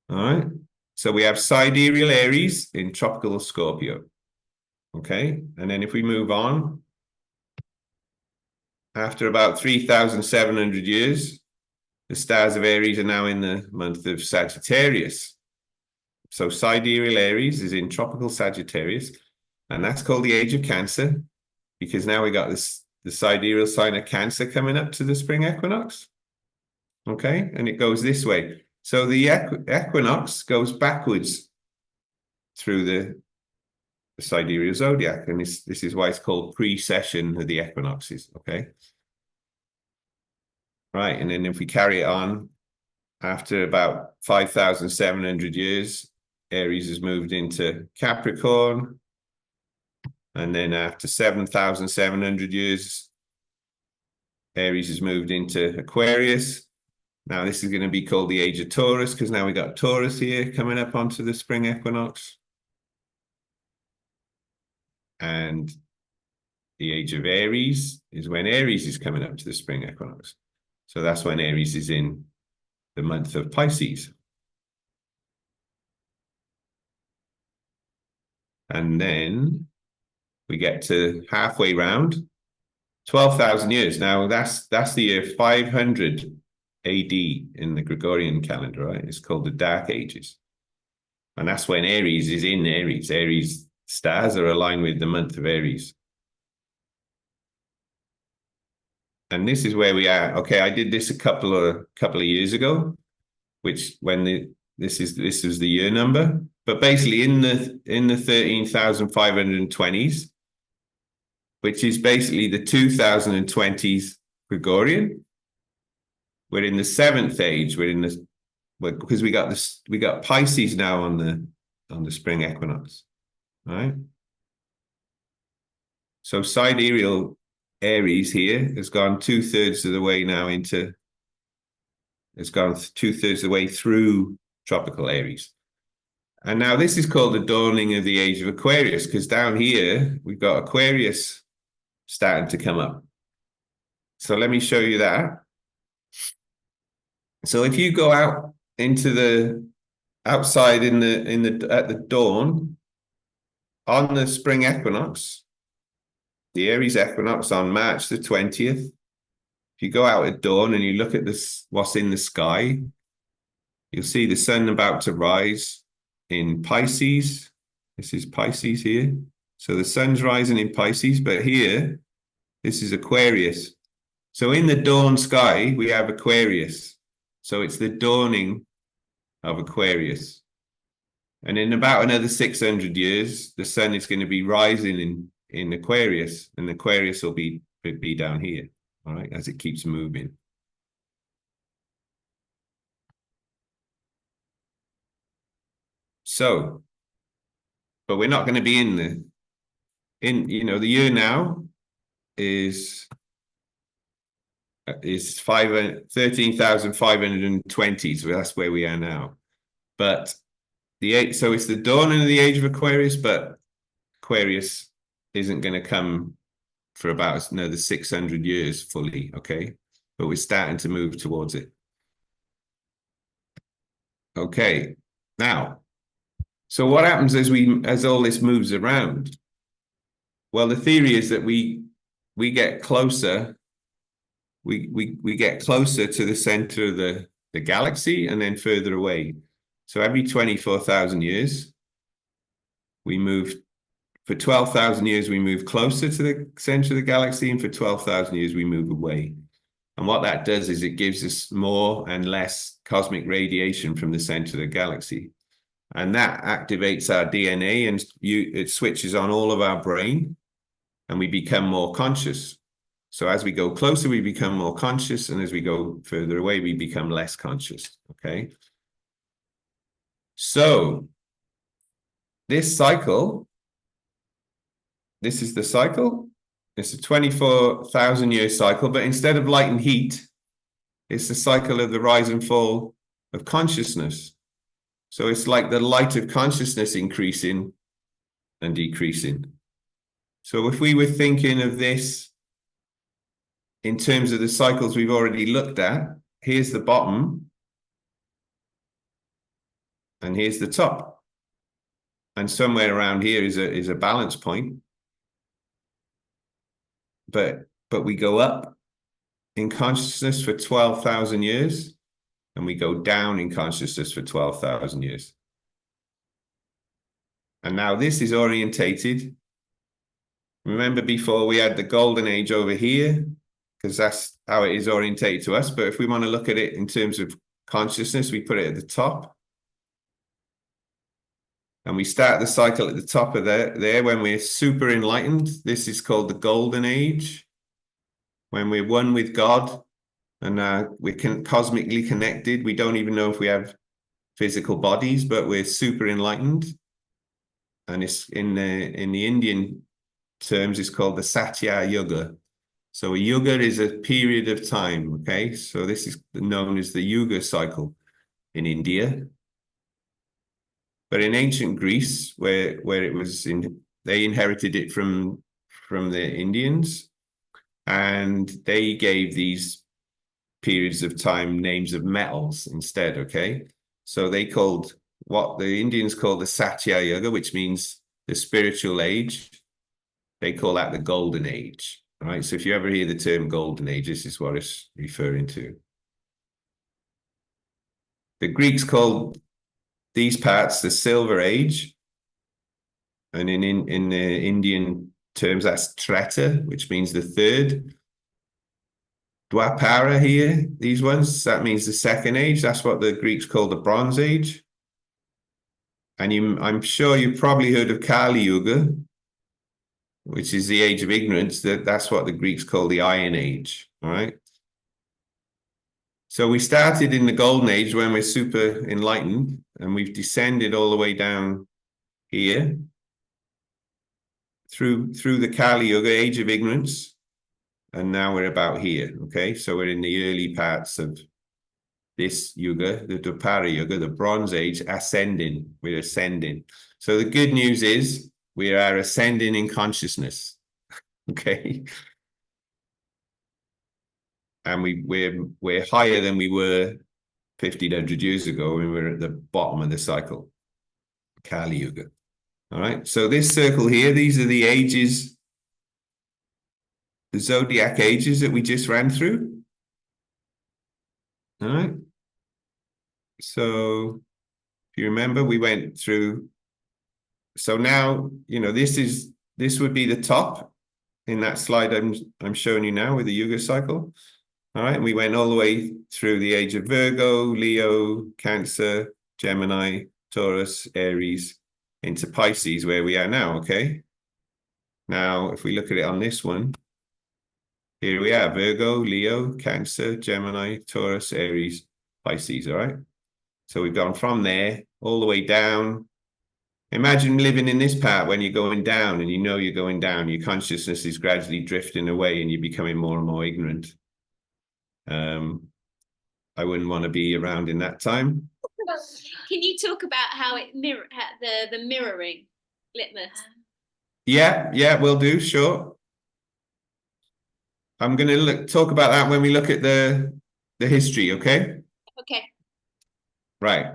All right, so we have sidereal Aries in tropical Scorpio. Okay, and then if we move on, after about 3,700 years, the stars of Aries are now in the month of Sagittarius. So sidereal Aries is in tropical Sagittarius, and that's called the Age of Cancer, because now we got the sidereal sign of Cancer coming up to the spring equinox. Okay, and it goes this way. So the equinox goes backwards through the sidereal zodiac, and this is why it's called precession of the equinoxes. Okay, right, and then if we carry it on, after about 5,700 years, Aries has moved into Capricorn, and then after 7,700 years, Aries has moved into Aquarius. Now this is going to be called the Age of Taurus, because now we got Taurus here coming up onto the spring equinox. And the Age of Aries is when Aries is coming up to the spring equinox. So that's when Aries is in the month of Pisces. And then we get to halfway round, 12,000 years. Now that's the year 500 AD in the Gregorian calendar, right? It's called the Dark Ages. And that's when Aries is in Aries. Aries stars are aligned with the month of Aries. And this is where we are. Okay, I did this a couple of years ago, which when this was the year number. But basically in the 13,520s, which is basically the 2020s Gregorian, we're in the seventh age. Because we got Pisces now on the spring equinox, right? So sidereal Aries here has gone 2/3 of the way now into, it's gone 2/3 of the way through tropical Aries. And now this is called the dawning of the age of Aquarius, because down here we've got Aquarius starting to come up. So let me show you that. So if you go out into the outside at the dawn on the spring equinox, the Aries equinox on March the 20th, if you go out at dawn and you look at this, what's in the sky, you'll see the sun about to rise in Pisces. This is Pisces here. So the sun's rising in Pisces, but here, this is Aquarius. So in the dawn sky, we have Aquarius. So it's the dawning of Aquarius. And in about another 600 years, the sun is going to be rising in Aquarius, and Aquarius will be down here, all right, as it keeps moving. So, but we're not going to be the year now is 13,520, so that's where we are now. But so it's the dawning of the age of Aquarius, but Aquarius isn't going to come for about another 600 years fully, okay? But we're starting to move towards it. Okay, now, so what happens as all this moves around? Well, the theory is that we get closer. We get closer to the center of the galaxy and then further away. So every 24,000 years, we move, for 12,000 years, we move closer to the center of the galaxy, and for 12,000 years, we move away. And what that does is it gives us more and less cosmic radiation from the center of the galaxy. And that activates our DNA, and it switches on all of our brain, and we become more conscious. So as we go closer, we become more conscious, and as we go further away, we become less conscious, okay? So this cycle, this is the cycle. It's a 24,000-year cycle, but instead of light and heat, it's the cycle of the rise and fall of consciousness. So it's like the light of consciousness increasing and decreasing. So if we were thinking of this in terms of the cycles we've already looked at, here's the bottom and here's the top. And somewhere around here is a balance point. But we go up in consciousness for 12,000 years, and we go down in consciousness for 12,000 years. And now this is orientated. Remember before we had the golden age over here, because that's how it is orientated to us. But if we want to look at it in terms of consciousness, we put it at the top. And we start the cycle at the top of there when we're super enlightened. This is called the golden age. When we're one with God and we're cosmically connected. We don't even know if we have physical bodies, but we're super enlightened. And it's in the Indian terms, it's called the Satya Yuga. So a yuga is a period of time, okay? So this is known as the Yuga cycle in India. But in ancient Greece, where it was they inherited it from the Indians, and they gave these periods of time names of metals instead, okay? So they called what the Indians call the Satya Yuga, which means the spiritual age. They call that the golden age, right? So if you ever hear the term golden age, this is what it's referring to. The Greeks called these parts the silver age. And in the Indian terms, that's Treta, which means the third. Dwapara here, these ones, that means the second age. That's what the Greeks call the Bronze Age. And I'm sure you've probably heard of Kali Yuga, which is the age of ignorance. That's what the Greeks call the Iron Age, all right? So we started in the Golden Age when we're super enlightened, and we've descended all the way down here through the Kali Yuga, Age of Ignorance, and now we're about here. Okay, so we're in the early parts of this Yuga, the Dwapara Yuga, the Bronze Age, ascending. We're ascending. So the good news is we are ascending in consciousness. Okay, and we're higher than we were 1,500 years ago when we were at the bottom of the cycle, Kali Yuga. All right, so this circle here, these are the ages, the zodiac ages that we just ran through. All right, so if you remember, we went through, so now, you know, this would be the top in that slide I'm showing you now with the Yuga cycle. All right, and we went all the way through the age of Virgo, Leo, Cancer, Gemini, Taurus, Aries, into Pisces, where we are now, okay? Now, if we look at it on this one, here we are, Virgo, Leo, Cancer, Gemini, Taurus, Aries, Pisces, all right? So we've gone from there all the way down. Imagine living in this part when you're going down and you know you're going down, your consciousness is gradually drifting away and you're becoming more and more ignorant. I wouldn't want to be around in that time. Can you talk about how it the mirroring, Litmus? Yeah, we'll do, sure. I'm going to talk about that when we look at the history, okay? Okay. Right.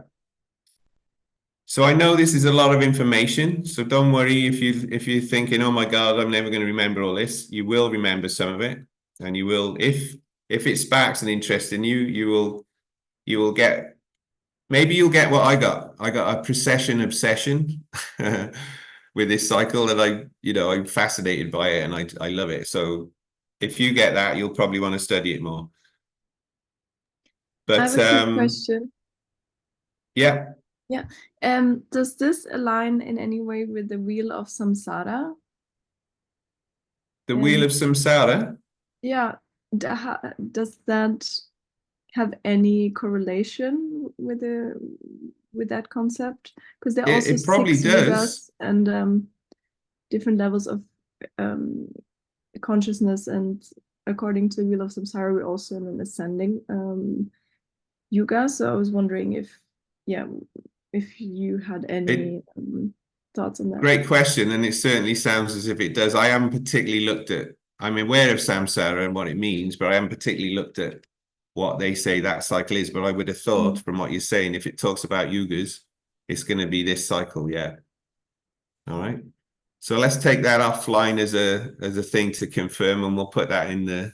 So I know this is a lot of information, so don't worry if you're thinking, oh my God, I'm never going to remember all this. You will remember some of it, and you will, if it sparks an interest in you, you will get, maybe you'll get what I got. I got a precession obsession with this cycle that I'm fascinated by it and I love it. So if you get that, you'll probably want to study it more. But I have a quick question. Yeah. Yeah. Does this align in any way with the Wheel of Samsara? The Wheel of Samsara? Yeah. Does that have any correlation with that concept? Because there are also it probably 6 does. yugas and different levels of consciousness, and according to the Wheel of Samsara, we're also in an ascending yuga. So I was wondering if you had any thoughts on that. Great question, and it certainly sounds as if it does. I haven't particularly looked at, I'm aware of samsara and what it means, but I haven't particularly looked at what they say that cycle is. But I would have thought from what you're saying, if it talks about yugas, it's going to be this cycle, yeah. All right. So let's take that offline as a thing to confirm, and we'll put that in the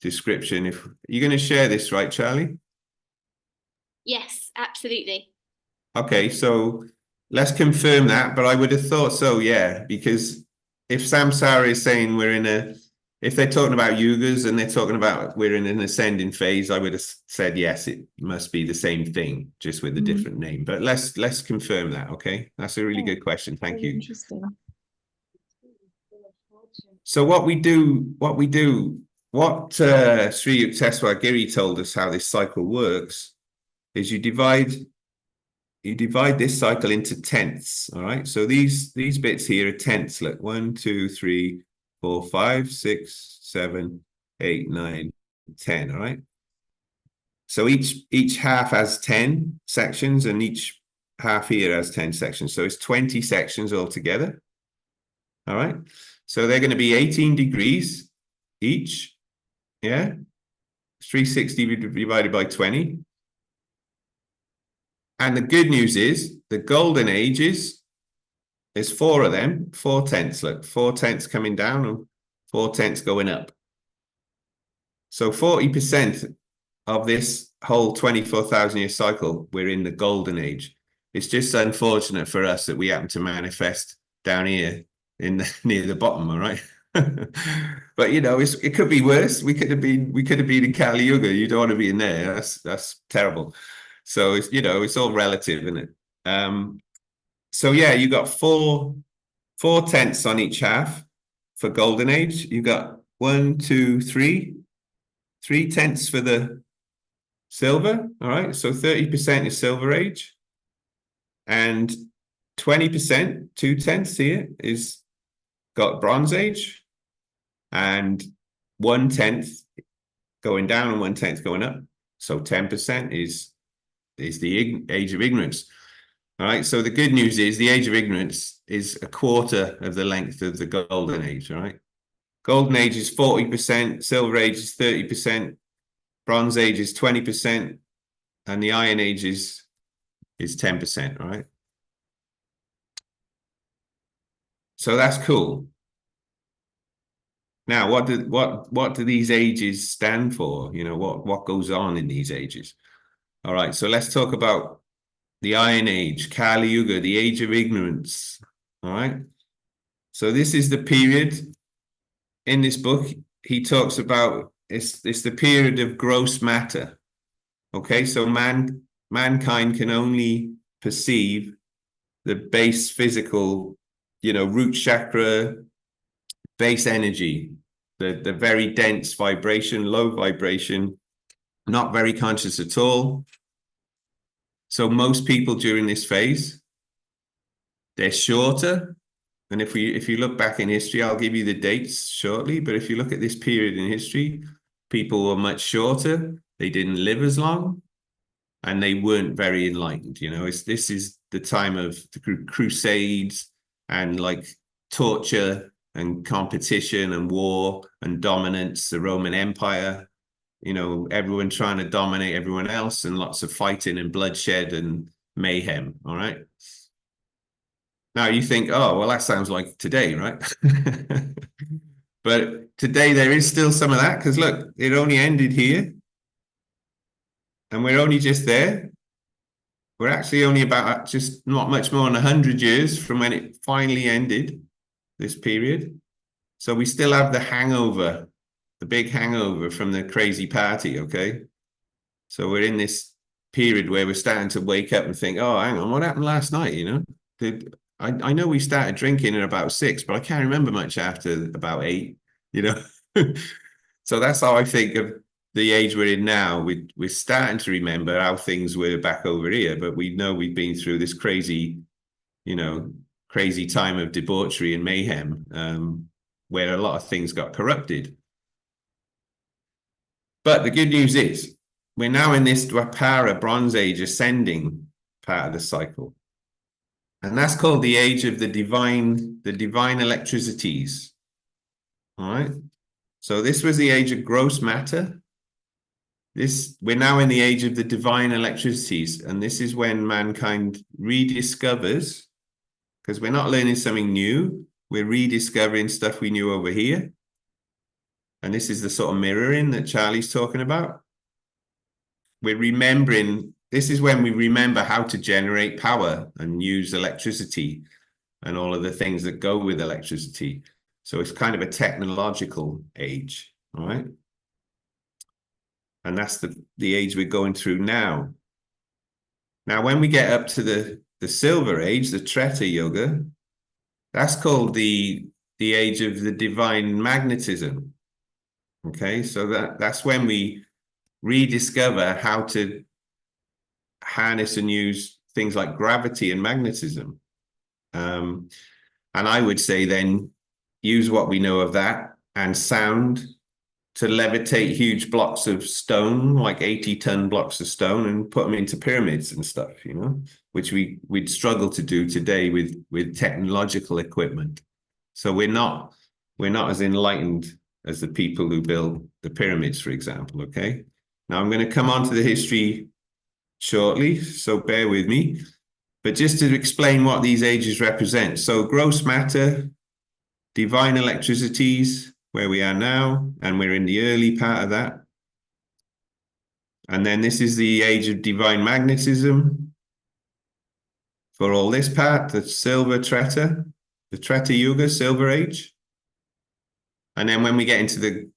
description. If you're going to share this, right, Charlie? Yes, absolutely. Okay, so let's confirm that, but I would have thought so, yeah, because if samsara is saying if they're talking about yugas and they're talking about we're in an ascending phase, I would have said yes, it must be the same thing, just with a different name. But let's confirm that, okay? That's a really good question. Thank you. Interesting. So what Sri Yukteswar Giri told us how this cycle works is you divide this cycle into tenths, all right? So these bits here are tenths. Look, 1, 2, 3, 4, 5, 6, 7, 8, 9, 10, all right? So each half has 10 sections, and each half here has 10 sections. So it's 20 sections altogether, all right? So they're going to be 18 degrees each, yeah? 360 divided by 20. And the good news is the golden ages, there's 4 of them, 4 tenths, look, 4 tenths coming down and 4 tenths going up. So 40% of this whole 24,000 year cycle, we're in the golden age. It's just unfortunate for us that we happen to manifest down here near the bottom, all right? But you know, it could be worse. We could have been in Kali Yuga. You don't want to be in there. That's terrible. So it's, you know, it's all relative, isn't it? So yeah, you got 4 tenths on each half for golden age. You got 1, 2, 3 tenths for the silver. All right, so 30% is silver age, and 20%, 2 tenths here, is got Bronze Age, and 1/10 going down and 1/10 going up. So 10% is the Age of Ignorance. All right. So the good news is the Age of Ignorance is a quarter of the length of the Golden Age. All right. Golden Age is 40%, Silver Age is 30%, Bronze Age is 20%, and the Iron Age is 10%. All right. So that's cool. Now, what do these ages stand for? You know, what goes on in these ages? All right, so let's talk about the Iron Age, Kali Yuga, the Age of Ignorance. All right. So this is the period in this book he talks about. It's the period of gross matter. Okay, so mankind can only perceive the base physical, you know, root chakra, base energy, the very dense vibration, low vibration, not very conscious at all. So most people during this phase, they're shorter. And if you look back in history, I'll give you the dates shortly, but if you look at this period in history, people were much shorter, they didn't live as long, and they weren't very enlightened. You know, this is the time of the Crusades and like torture and competition and war and dominance, the Roman Empire, you know, everyone trying to dominate everyone else, and lots of fighting and bloodshed and mayhem. All right. Now you think, oh, well, that sounds like today, right? But today there is still some of that, because look, it only ended here. And we're only just there. We're actually only about just not much more than 100 years from when it finally ended, this period. So we still have the hangover, the big hangover from the crazy party, okay? So we're in this period where we're starting to wake up and think, oh, hang on, what happened last night, you know? I know we started drinking at about 6, but I can't remember much after about 8, you know? So that's how I think of the age we're in now. We're starting to remember how things were back over here, but we know we've been through this crazy, you know, crazy time of debauchery and mayhem, where a lot of things got corrupted. But the good news is we're now in this Dwapara Bronze Age ascending part of the cycle. And that's called the age of the divine electricities. All right. So this was the age of gross matter. We're now in the age of the divine electricities, and this is when mankind rediscovers, because we're not learning something new, we're rediscovering stuff we knew over here. And this is the sort of mirroring that Charlie's talking about. We're remembering, this is when we remember how to generate power and use electricity and all of the things that go with electricity. So it's kind of a technological age, all right? And that's the age we're going through now. Now, when we get up to the Silver Age, the Treta Yuga, that's called the age of the divine magnetism. Okay, so that's when we rediscover how to harness and use things like gravity and magnetism. And I would say then use what we know of that and sound to levitate huge blocks of stone, like 80-ton blocks of stone, and put them into pyramids and stuff, you know, which we'd struggle to do today with technological equipment. So we're not as enlightened as the people who build the pyramids, for example, okay? Now I'm going to come on to the history shortly, so bear with me. But just to explain what these ages represent. So gross matter, divine electricities, where we are now, and we're in the early part of that. And then this is the age of divine magnetism. For all this part, the Silver Treta, the Treta Yuga, Silver Age. And then when we get into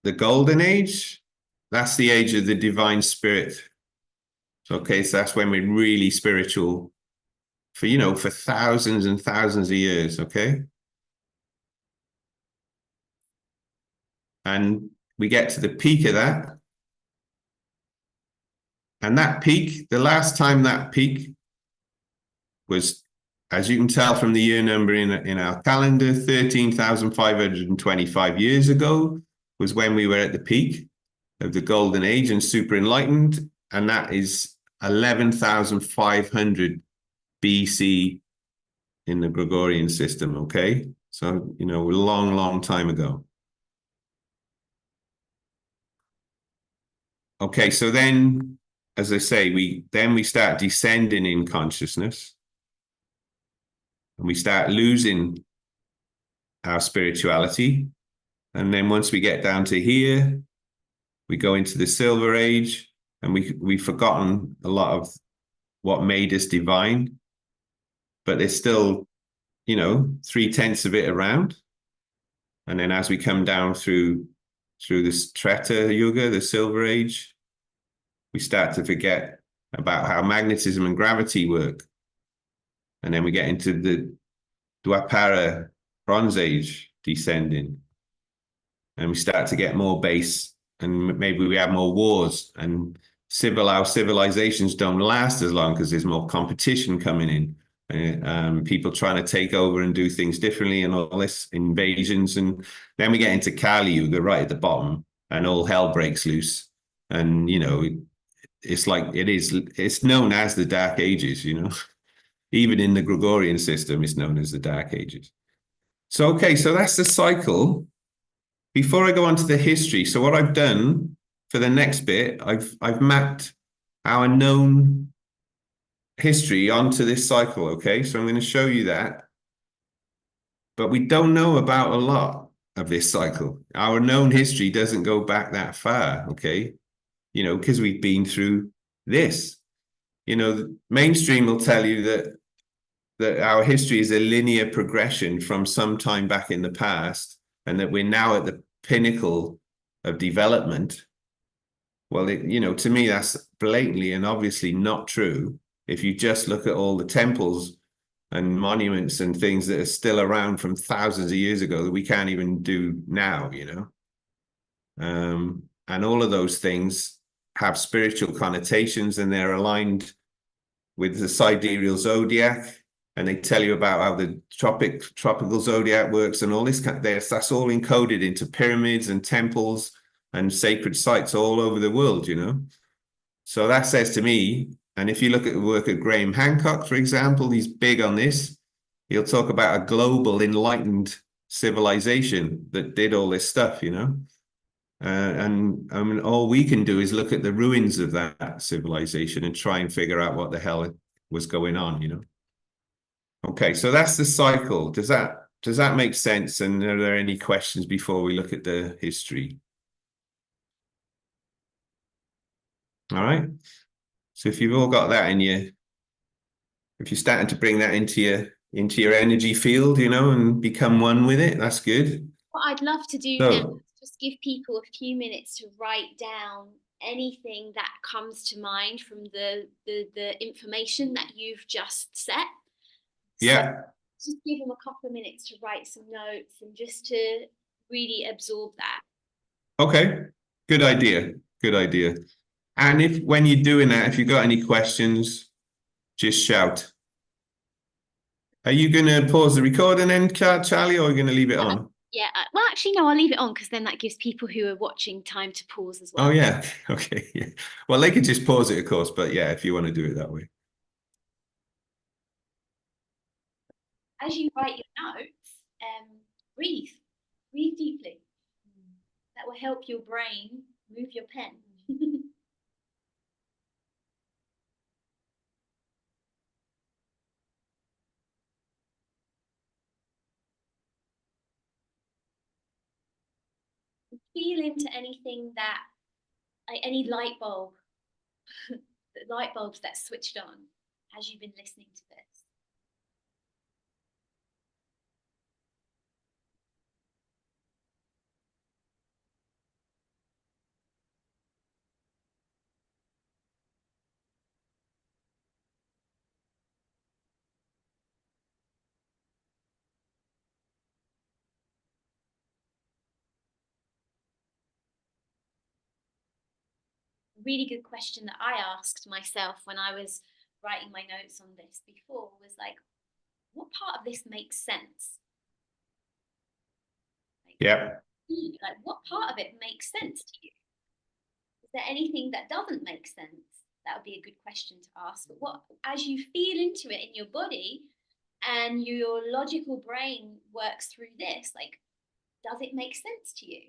the Golden Age, that's the age of the divine spirit. Okay, so that's when we're really spiritual for, you know, for thousands and thousands of years, okay? And we get to the peak of that. And that peak, the last time that peak was as you can tell from the year number in our calendar, 13,525 years ago was when we were at the peak of the golden age and super enlightened, and that is 11,500 BC in the Gregorian system, okay? So, you know, a long, long time ago. Okay, so then, as I say, we start descending in consciousness, and we start losing our spirituality. And then once we get down to here, we go into the Silver Age, and we've forgotten a lot of what made us divine, but there's still, you know, 3/10 of it around. And then as we come down through this Treta Yuga, the Silver Age, we start to forget about how magnetism and gravity work. And then we get into the Dwapara Bronze Age descending. And we start to get more base, and maybe we have more wars, and our civilizations don't last as long because there's more competition coming in. People trying to take over and do things differently, and all this invasions. And then we get into Kali Yuga right at the bottom, and all hell breaks loose. And, you know, it's like it's known as the Dark Ages, you know. Even in the Gregorian system, it's known as the Dark Ages. So, okay, so that's the cycle. Before I go on to the history, so what I've done for the next bit, I've mapped our known history onto this cycle, okay? So I'm going to show you that. But we don't know about a lot of this cycle. Our known history doesn't go back that far, okay? You know, because we've been through this. You know, the mainstream will tell you that our history is a linear progression from some time back in the past, and that we're now at the pinnacle of development. Well, you know, to me, that's blatantly and obviously not true. If you just look at all the temples and monuments and things that are still around from thousands of years ago that we can't even do now, you know. And all of those things have spiritual connotations, and they're aligned with the sidereal zodiac. And they tell you about how the tropical zodiac works, and all this. That's all encoded into pyramids and temples and sacred sites all over the world, you know. So that says to me, and if you look at the work of Graham Hancock, for example, he's big on this. He'll talk about a global enlightened civilization that did all this stuff, you know. And I mean, all we can do is look at the ruins of that civilization and try and figure out what the hell was going on, you know. Okay, so that's the cycle. Does that make sense? And are there any questions before we look at the history? All right. So if you've all got that in you, if you're starting to bring that into your energy field, you know, and become one with it, that's good. What I'd love to do now is just give people a few minutes to write down anything that comes to mind from the information that you've just set. Yeah. So just give them a couple of minutes to write some notes and just to really absorb that. Okay. Good idea. Good idea. And when you're doing that, if you've got any questions, just shout. Are you going to pause the recording then, Charlie, or are you going to leave it on? Yeah, well, actually, no, I'll leave it on because then that gives people who are watching time to pause as well. Oh, yeah. Okay. Yeah. Well, they could just pause it, of course, but yeah, if you want to do it that way. As you write your notes, breathe deeply. That will help your brain move your pen. Feel into anything that, like any light bulb, the light bulbs that switched on as you've been listening to this. Really good question that I asked myself when I was writing my notes on this before was like, what part of this makes sense? Yeah. Like, what part of it makes sense to you? Is there anything that doesn't make sense? That would be a good question to ask. But what, as you feel into it in your body and your logical brain works through this, like, does it make sense to you?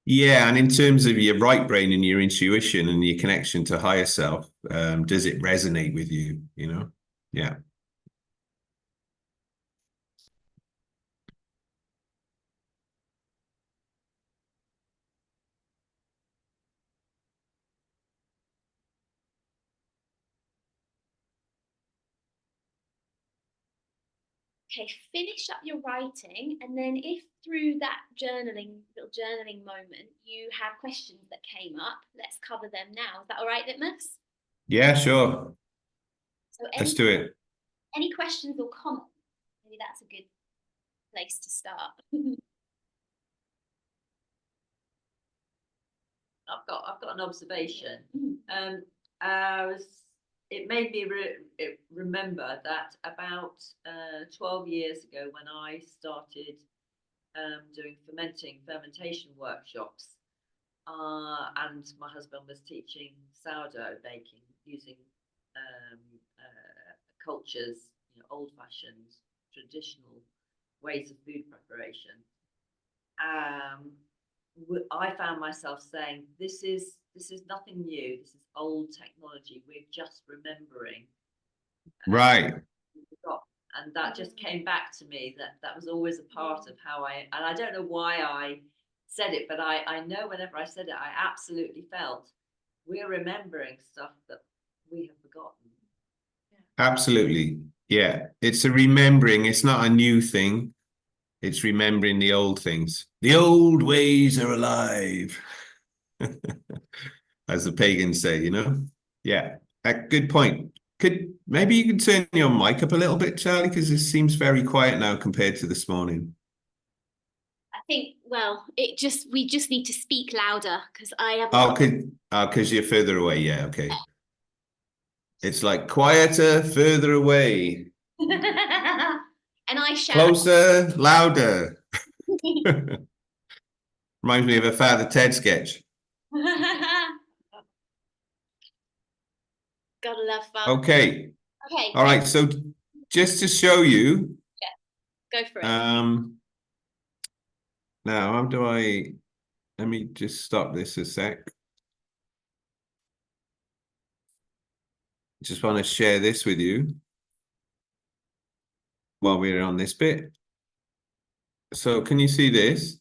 Yeah, and in terms of your right brain and your intuition and your connection to higher self, does it resonate with you? You know? Yeah. Okay, finish up your writing, and then if through that little journaling moment, you have questions that came up, let's cover them now. Is that all right, Litmus? Yeah, sure. So Let's do it. any questions or comments? Maybe that's a good place to start. I've got an observation. It made me remember that about 12 years ago, when I started doing fermentation workshops, and my husband was teaching sourdough baking using cultures, old-fashioned, traditional ways of food preparation. I found myself saying, this is nothing new. This is old technology. We're just remembering. Right. And that just came back to me, that was always a part of how and I don't know why I said it, but I know whenever I said it, I absolutely felt we're remembering stuff that we have forgotten. Absolutely. Yeah. It's a remembering. It's not a new thing. It's remembering the old things. The old ways are alive, as the pagans say, you know? Yeah. Good point. Maybe you could turn your mic up a little bit, Charlie, because it seems very quiet now compared to this morning. I think, well, we just need to speak louder, because I have. Because you're further away. Yeah, okay. It's like quieter, further away. And I shout. Closer, louder. Reminds me of a Father Ted sketch. Gotta love fun. Okay. Okay. All right. So just to show you. Yeah. Go for it. Now, let me just stop this a sec. Just want to share this with you while we're on this bit. So can you see this?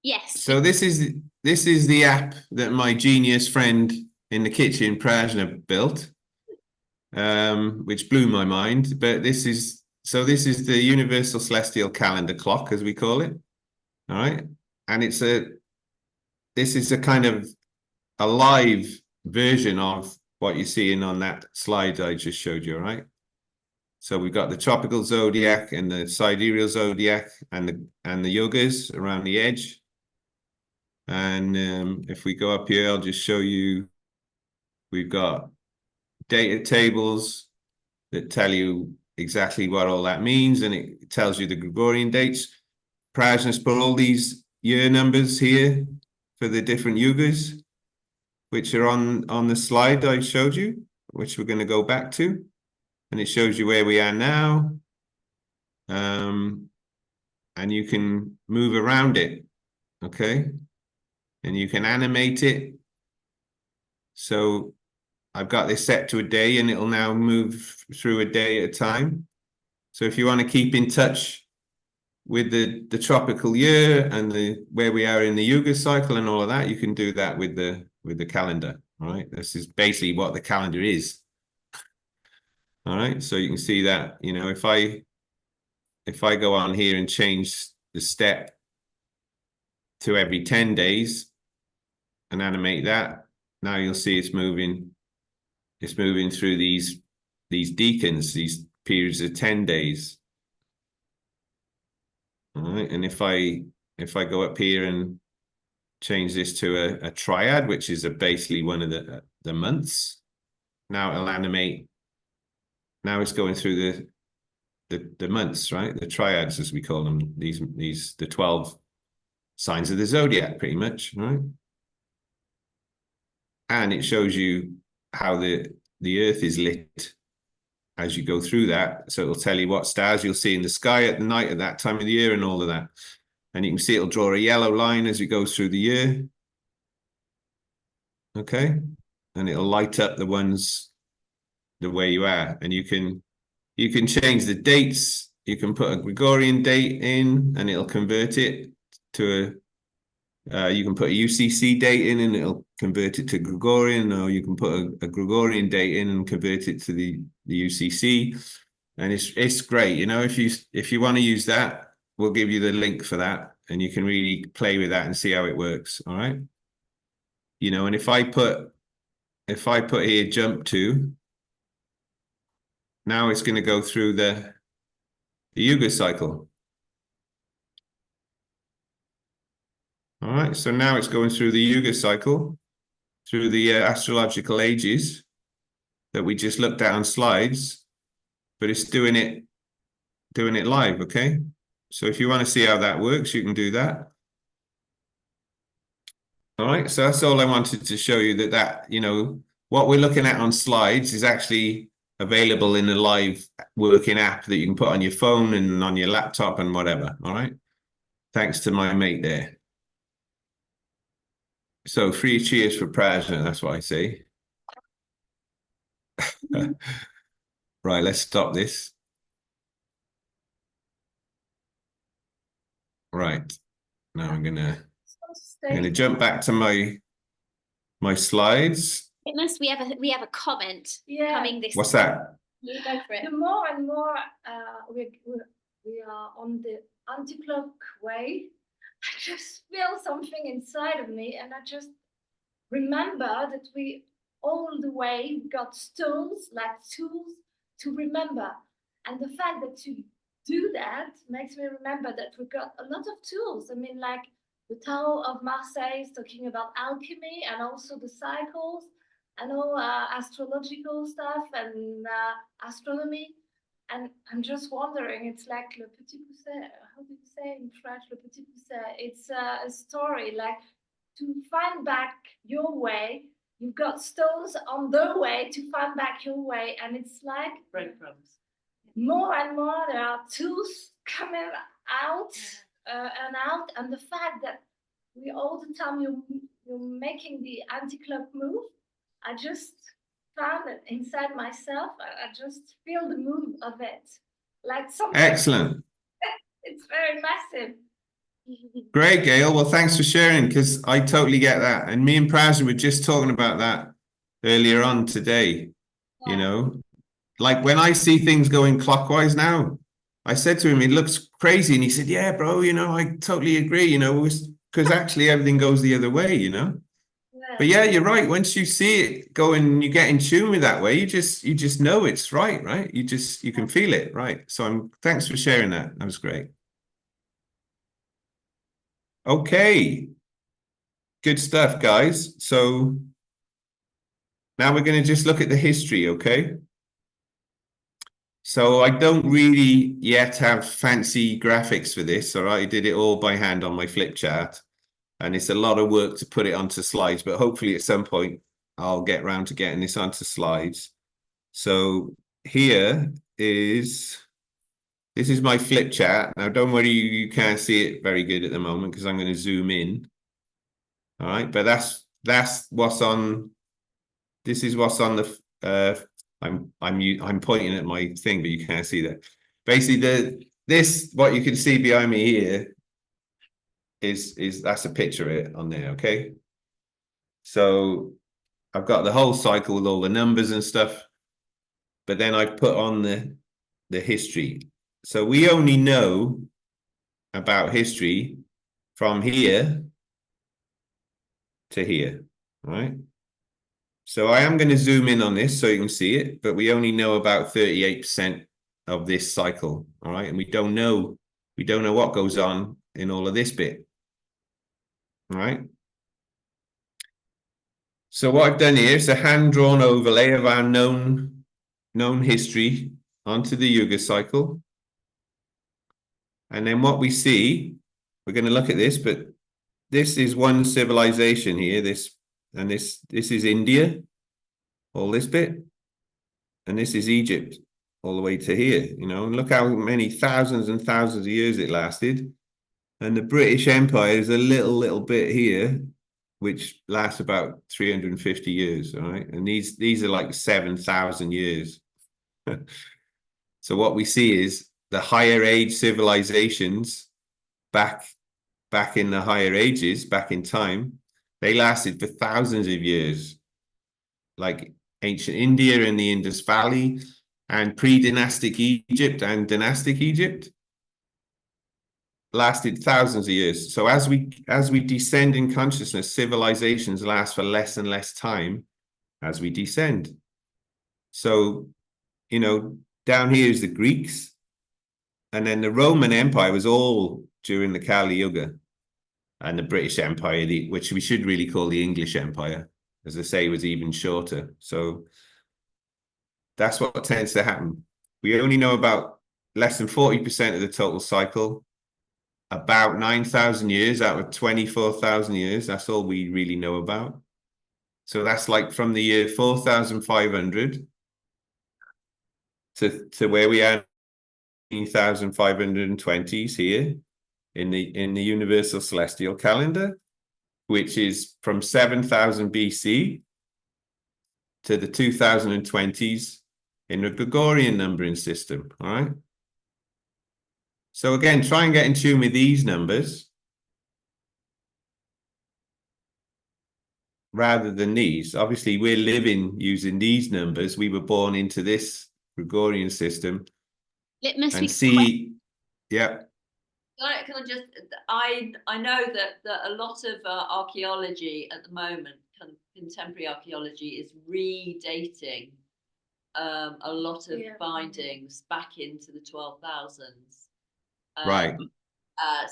Yes. So this is the app that my genius friend in the kitchen, Prajna, built, which blew my mind. But this is the Universal Celestial Calendar Clock, as we call it. All right, and this is a kind of a live version of what you're seeing on that slide I just showed you. All right. So we've got the tropical zodiac and the sidereal zodiac and the yogas around the edge. And if we go up here, I'll just show you, we've got data tables that tell you exactly what all that means, and it tells you the Gregorian dates. Prajna's put all these year numbers here for the different yugas, which are on the slide I showed you, which we're going to go back to. And it shows you where we are now. And you can move around it, okay? And you can animate it. So I've got this set to a day, and it'll now move through a day at a time. So if you want to keep in touch with the tropical year and where we are in the Yuga cycle and all of that, you can do that with the calendar. All right. This is basically what the calendar is. All right. So you can see that, if I go on here and change the step to every 10 days and animate that, now you'll see it's moving through these decans, these periods of 10 days. All right, and if I go up here and change this to a triad, which is basically one of the months. Now it'll animate. Now it's going through the months, right? The triads, as we call them, the 12 signs of the zodiac, pretty much, right? And it shows you how the earth is lit as you go through that. So it'll tell you what stars you'll see in the sky at the night at that time of the year and all of that. And you can see it'll draw a yellow line as it goes through the year. Okay. And it'll light up the ones the way you are. And you can change the dates. You can put a Gregorian date in and it'll convert it to you can put a UCC date in and it'll convert it to Gregorian, or you can put a Gregorian date in and convert it to the UCC. And it's great. You know, if you want to use that, we'll give you the link for that and you can really play with that and see how it works. All right. You know, and if I put here jump to, now it's going to go through the Yuga cycle. All right, so now it's going through the Yuga cycle, through the astrological ages that we just looked at on slides, but it's doing it live, okay? So if you want to see how that works, you can do that. All right, so that's all I wanted to show you, that you know, what we're looking at on slides is actually available in a live working app that you can put on your phone and on your laptop and whatever, all right? Thanks to my mate there. So 3 cheers for Precession, that's what I say. Right, let's stop this. Right, now I'm gonna jump back to my slides. We have a comment coming this. What's that? You go for it. The more and more we are on the anti-clock way, I just feel something inside of me, and I just remember that we all the way got stones like tools to remember, and the fact that you do that makes me remember that we got a lot of tools. I mean, like the Tower of Marseille is talking about alchemy and also the cycles and all astrological stuff and astronomy. And I'm just wondering, it's like Le Petit Pousset. How do you say in French, Le Petit Pousset? It's a story, like to find back your way. You've got stones on the way to find back your way. And it's like Breadcrumbs. more and more there are tools coming out and out. And the fact that we all the time you're making the anti-clock move, I just found it inside myself. I just feel the move of it, like something. Excellent. It's very massive. Great, Gail. Well, thanks for sharing, because I totally get that. And me and Precession were just talking about that earlier on today. Yeah. You know, like when I see things going clockwise now, I said to him, it looks crazy. And he said, yeah, bro, you know, I totally agree, you know, because actually everything goes the other way, you know. But yeah, you're right. Once you see it going and you get in tune with that way, you just know it's right? You can feel it, right? So thanks for sharing that. That was great. Okay. Good stuff, guys. So now we're going to just look at the history, okay? So I don't really yet have fancy graphics for this, all right? I did it all by hand on my flip chart. And it's a lot of work to put it onto slides, but hopefully at some point I'll get around to getting this onto slides. So this is my flip chart. Now, don't worry, you can't see it very good at the moment because I'm going to zoom in. All right, but that's what's on. This is what's on the. I'm pointing at my thing, but you can't see that. Basically, what you can see behind me here is that's a picture of it on there, okay? So I've got the whole cycle with all the numbers and stuff, but then I've put on the history. So we only know about history from here to here, right? So I am going to zoom in on this so you can see it, but we only know about 38% of this cycle, all right? And we don't know what goes on in all of this bit. All right, So what I've done here is a hand-drawn overlay of our known history onto the Yuga cycle. And then what we see, we're going to look at this, but this is one civilization here, this is India, all this bit, and this is Egypt, all the way to here, you know, and look how many thousands and thousands of years it lasted. And the British Empire is a little bit here, which lasts about 350 years, all right? And these are like 7,000 years. So what we see is the higher age civilizations back in the higher ages, back in time, they lasted for thousands of years, like ancient India in the Indus Valley, and pre-dynastic Egypt and dynastic Egypt lasted thousands of years. So as we descend in consciousness, civilizations last for less and less time as we descend. So, you know, down here is the Greeks, and then the Roman Empire was all during the Kali Yuga, and the British Empire, which we should really call the English Empire, as I say, was even shorter. So that's what tends to happen. We only know about less than 40% of the total cycle, about 9,000 years out of 24,000 years. That's all we really know about. So that's like from the year 4,500 to where we are in 1520s here in the universal celestial calendar, which is from 7,000 BC to the 2020s in the Gregorian numbering system. All right. So again, try and get in tune with these numbers rather than these. Obviously, we're living using these numbers. We were born into this Gregorian system. Litmus, And see, yeah. Can I just, I know that a lot of archaeology at the moment, contemporary archaeology, is redating a lot of findings back into the 12,000s. Right.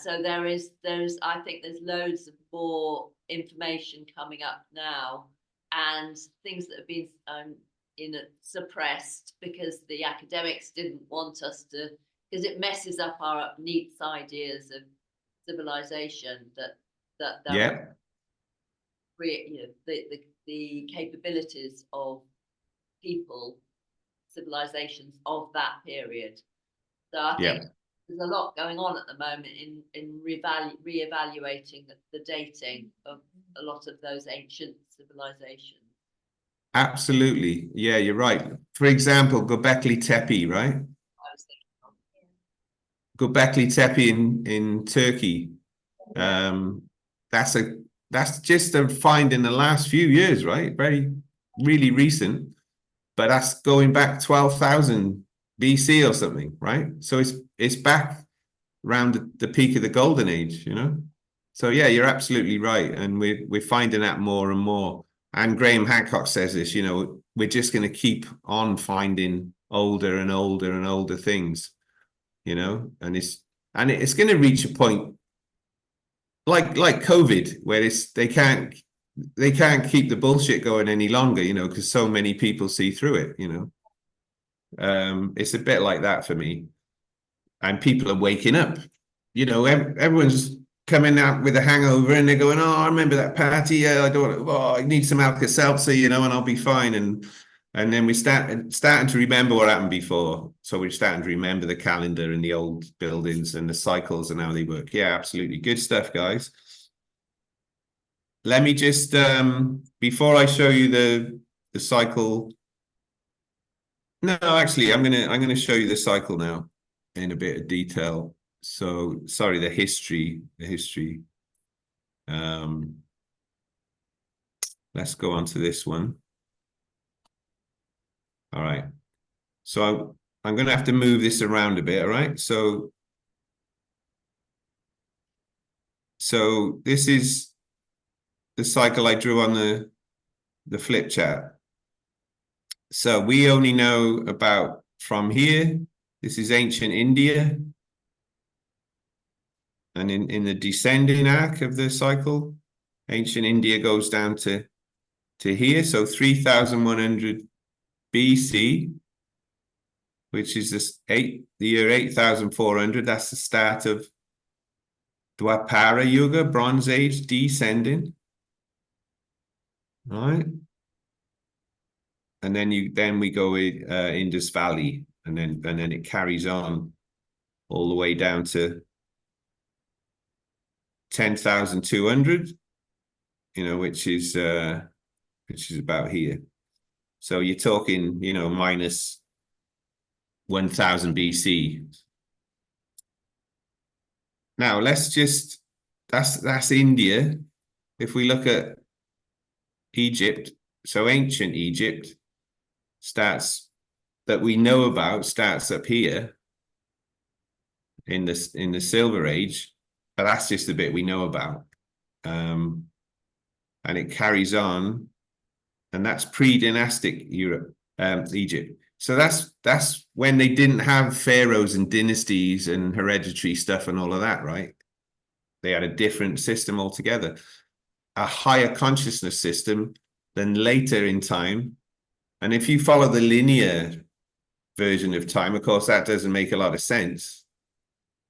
So there's I think there's loads of more information coming up now, and things that have been suppressed because the academics didn't want us to, because it messes up our neat ideas of civilization that Yeah. You know, the capabilities of people, civilizations of that period. So I think there's a lot going on at the moment in reevaluating the dating of a lot of those ancient civilizations. Absolutely. Yeah, you're right. For example, Göbekli Tepe, right? I was thinking of, Göbekli Tepe in Turkey. That's just a find in the last few years, right? Really recent, but that's going back 12,000 BC or something, right? So it's back around the peak of the golden age, you know? So yeah, you're absolutely right. And we're finding that more and more. And Graham Hancock says this, you know, we're just going to keep on finding older and older and older things, you know, and it's going to reach a point like COVID, where they can't keep the bullshit going any longer, you know, because so many people see through it, you know. It's a bit like that for me. And people are waking up, you know, everyone's coming out with a hangover and they're going, oh, I remember that party. I need some Alka-Seltzer, you know, and I'll be fine. And then we starting to remember what happened before. So we're starting to remember the calendar and the old buildings and the cycles and how they work. Yeah, absolutely. Good stuff, guys. Let me just, before I show you the cycle. No, actually, I'm gonna show you the cycle now in a bit of detail. So sorry, the history. Let's go on to this one. All right. So I'm going to have to move this around a bit. All right. So this is the cycle I drew on the flip chart. So we only know about from here. This is ancient India. And in the descending arc of the cycle, ancient India goes down to to here, so 3100 BC, which is the year 8400. That's the start of Dwapara Yuga, Bronze Age, descending. All right. And then we go with Indus Valley, and then it carries on all the way down to 10,200, which is about here. So you're talking, minus 1000 BC. Now let's just, that's India. If we look at Egypt, so ancient Egypt that we know about starts up here in the Silver Age, but that's just the bit we know about. And it carries on, and that's pre-dynastic Europe, Egypt. So that's when they didn't have pharaohs and dynasties and hereditary stuff and all of that, right? They had a different system altogether, a higher consciousness system than later in time. And if you follow the linear version of time, of course, that doesn't make a lot of sense.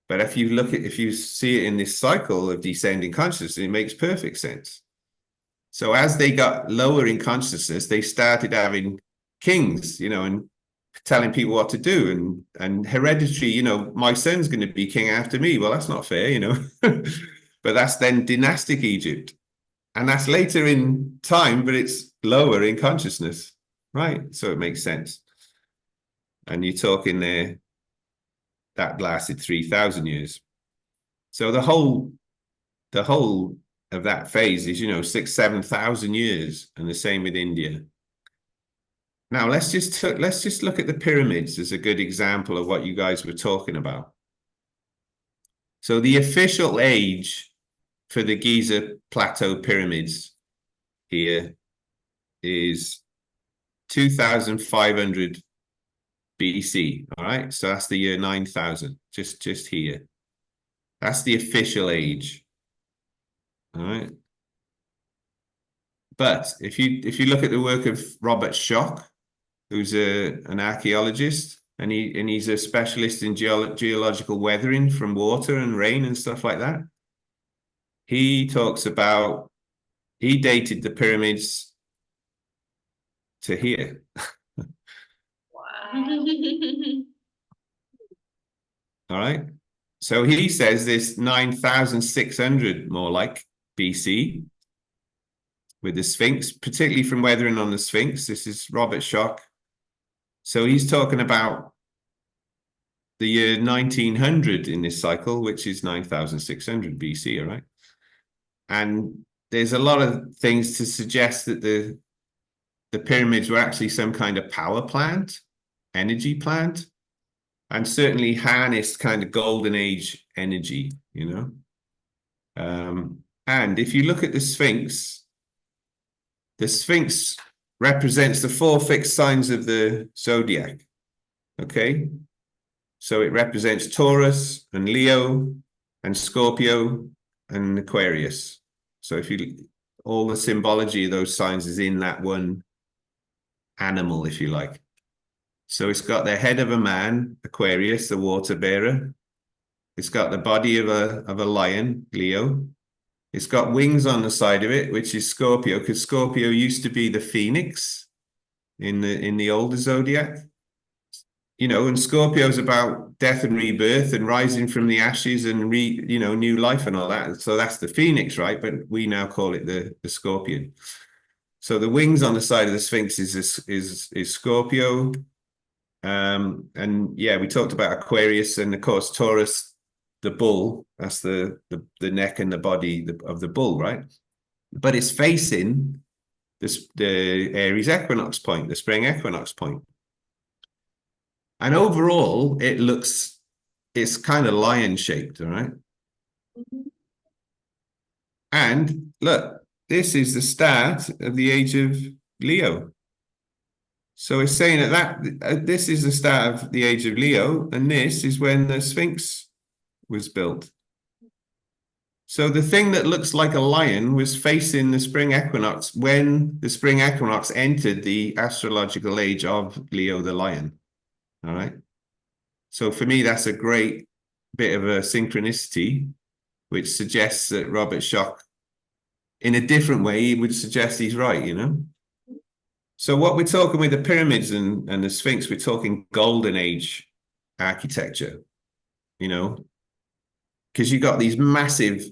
But if you see it in this cycle of descending consciousness, it makes perfect sense. So as they got lower in consciousness, they started having kings, and telling people what to do, and hereditary, my son's going to be king after me. Well, that's not fair, but that's then dynastic Egypt. And that's later in time, but it's lower in consciousness, right? So it makes sense. And you're talking there, that lasted 3,000 years. So the whole of that phase is, 6,000-7,000 years, and the same with India. Now let's just look at the pyramids as a good example of what you guys were talking about. So the official age for the Giza Plateau pyramids here is 2,500 BC. All right, so that's the year 9,000. Just here. That's the official age. All right. But if you look at the work of Robert Schoch, who's an archaeologist, and he's a specialist in geological weathering from water and rain and stuff like that. He talks about, he dated the pyramids to here. Wow. All right. So he says this 9,600 more like BC with the Sphinx, particularly from weathering on the Sphinx. This is Robert Schoch. So he's talking about the year 1900 in this cycle, which is 9,600 BC, all right? And there's a lot of things to suggest that the pyramids were actually some kind of power plant, energy plant, and certainly harnessed kind of golden age energy, And if you look at the Sphinx represents the 4 fixed signs of the zodiac. Okay, so it represents Taurus and Leo and Scorpio and Aquarius. So all the symbology of those signs is in that one animal, if you like. So it's got the head of a man, Aquarius, the water bearer. It's got the body of a lion, Leo. It's got wings on the side of it, which is Scorpio, because Scorpio used to be the phoenix in the older zodiac. And Scorpio's about death and rebirth and rising from the ashes and new life and all that. So that's the phoenix, right? But we now call it the scorpion. So the wings on the side of the Sphinx is Scorpio. And yeah, we talked about Aquarius, and of course Taurus, the bull. That's the neck and the body of the bull, right? But it's facing the Aries equinox point, the spring equinox point. And overall, it's kind of lion shaped, all right? And look, this is the start of the age of Leo. So it's saying that this is the start of the age of Leo, and this is when the Sphinx was built. So the thing that looks like a lion was facing the spring equinox when the spring equinox entered the astrological age of Leo the Lion. All right. So for me, that's a great bit of a synchronicity, which suggests that Robert Schoch, in a different way, he would suggest he's right, you know? So what we're talking with the pyramids and the Sphinx, we're talking golden age architecture, you know, because you got these massive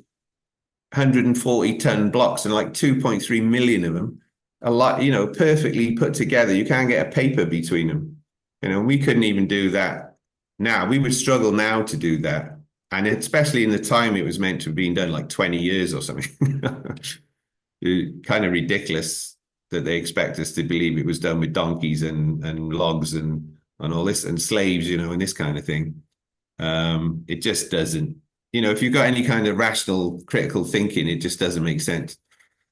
140-ton blocks and like 2.3 million of them, a lot, you know, perfectly put together. You can't get a paper between them. You know, we couldn't even do that now. We would struggle now to do that. And especially in the time it was meant to have been done, like 20 years or something. Kind of ridiculous that they expect us to believe it was done with donkeys and logs and all this and slaves, you know, and this kind of thing. It just doesn't, you know, if you've got any kind of rational critical thinking, it just doesn't make sense.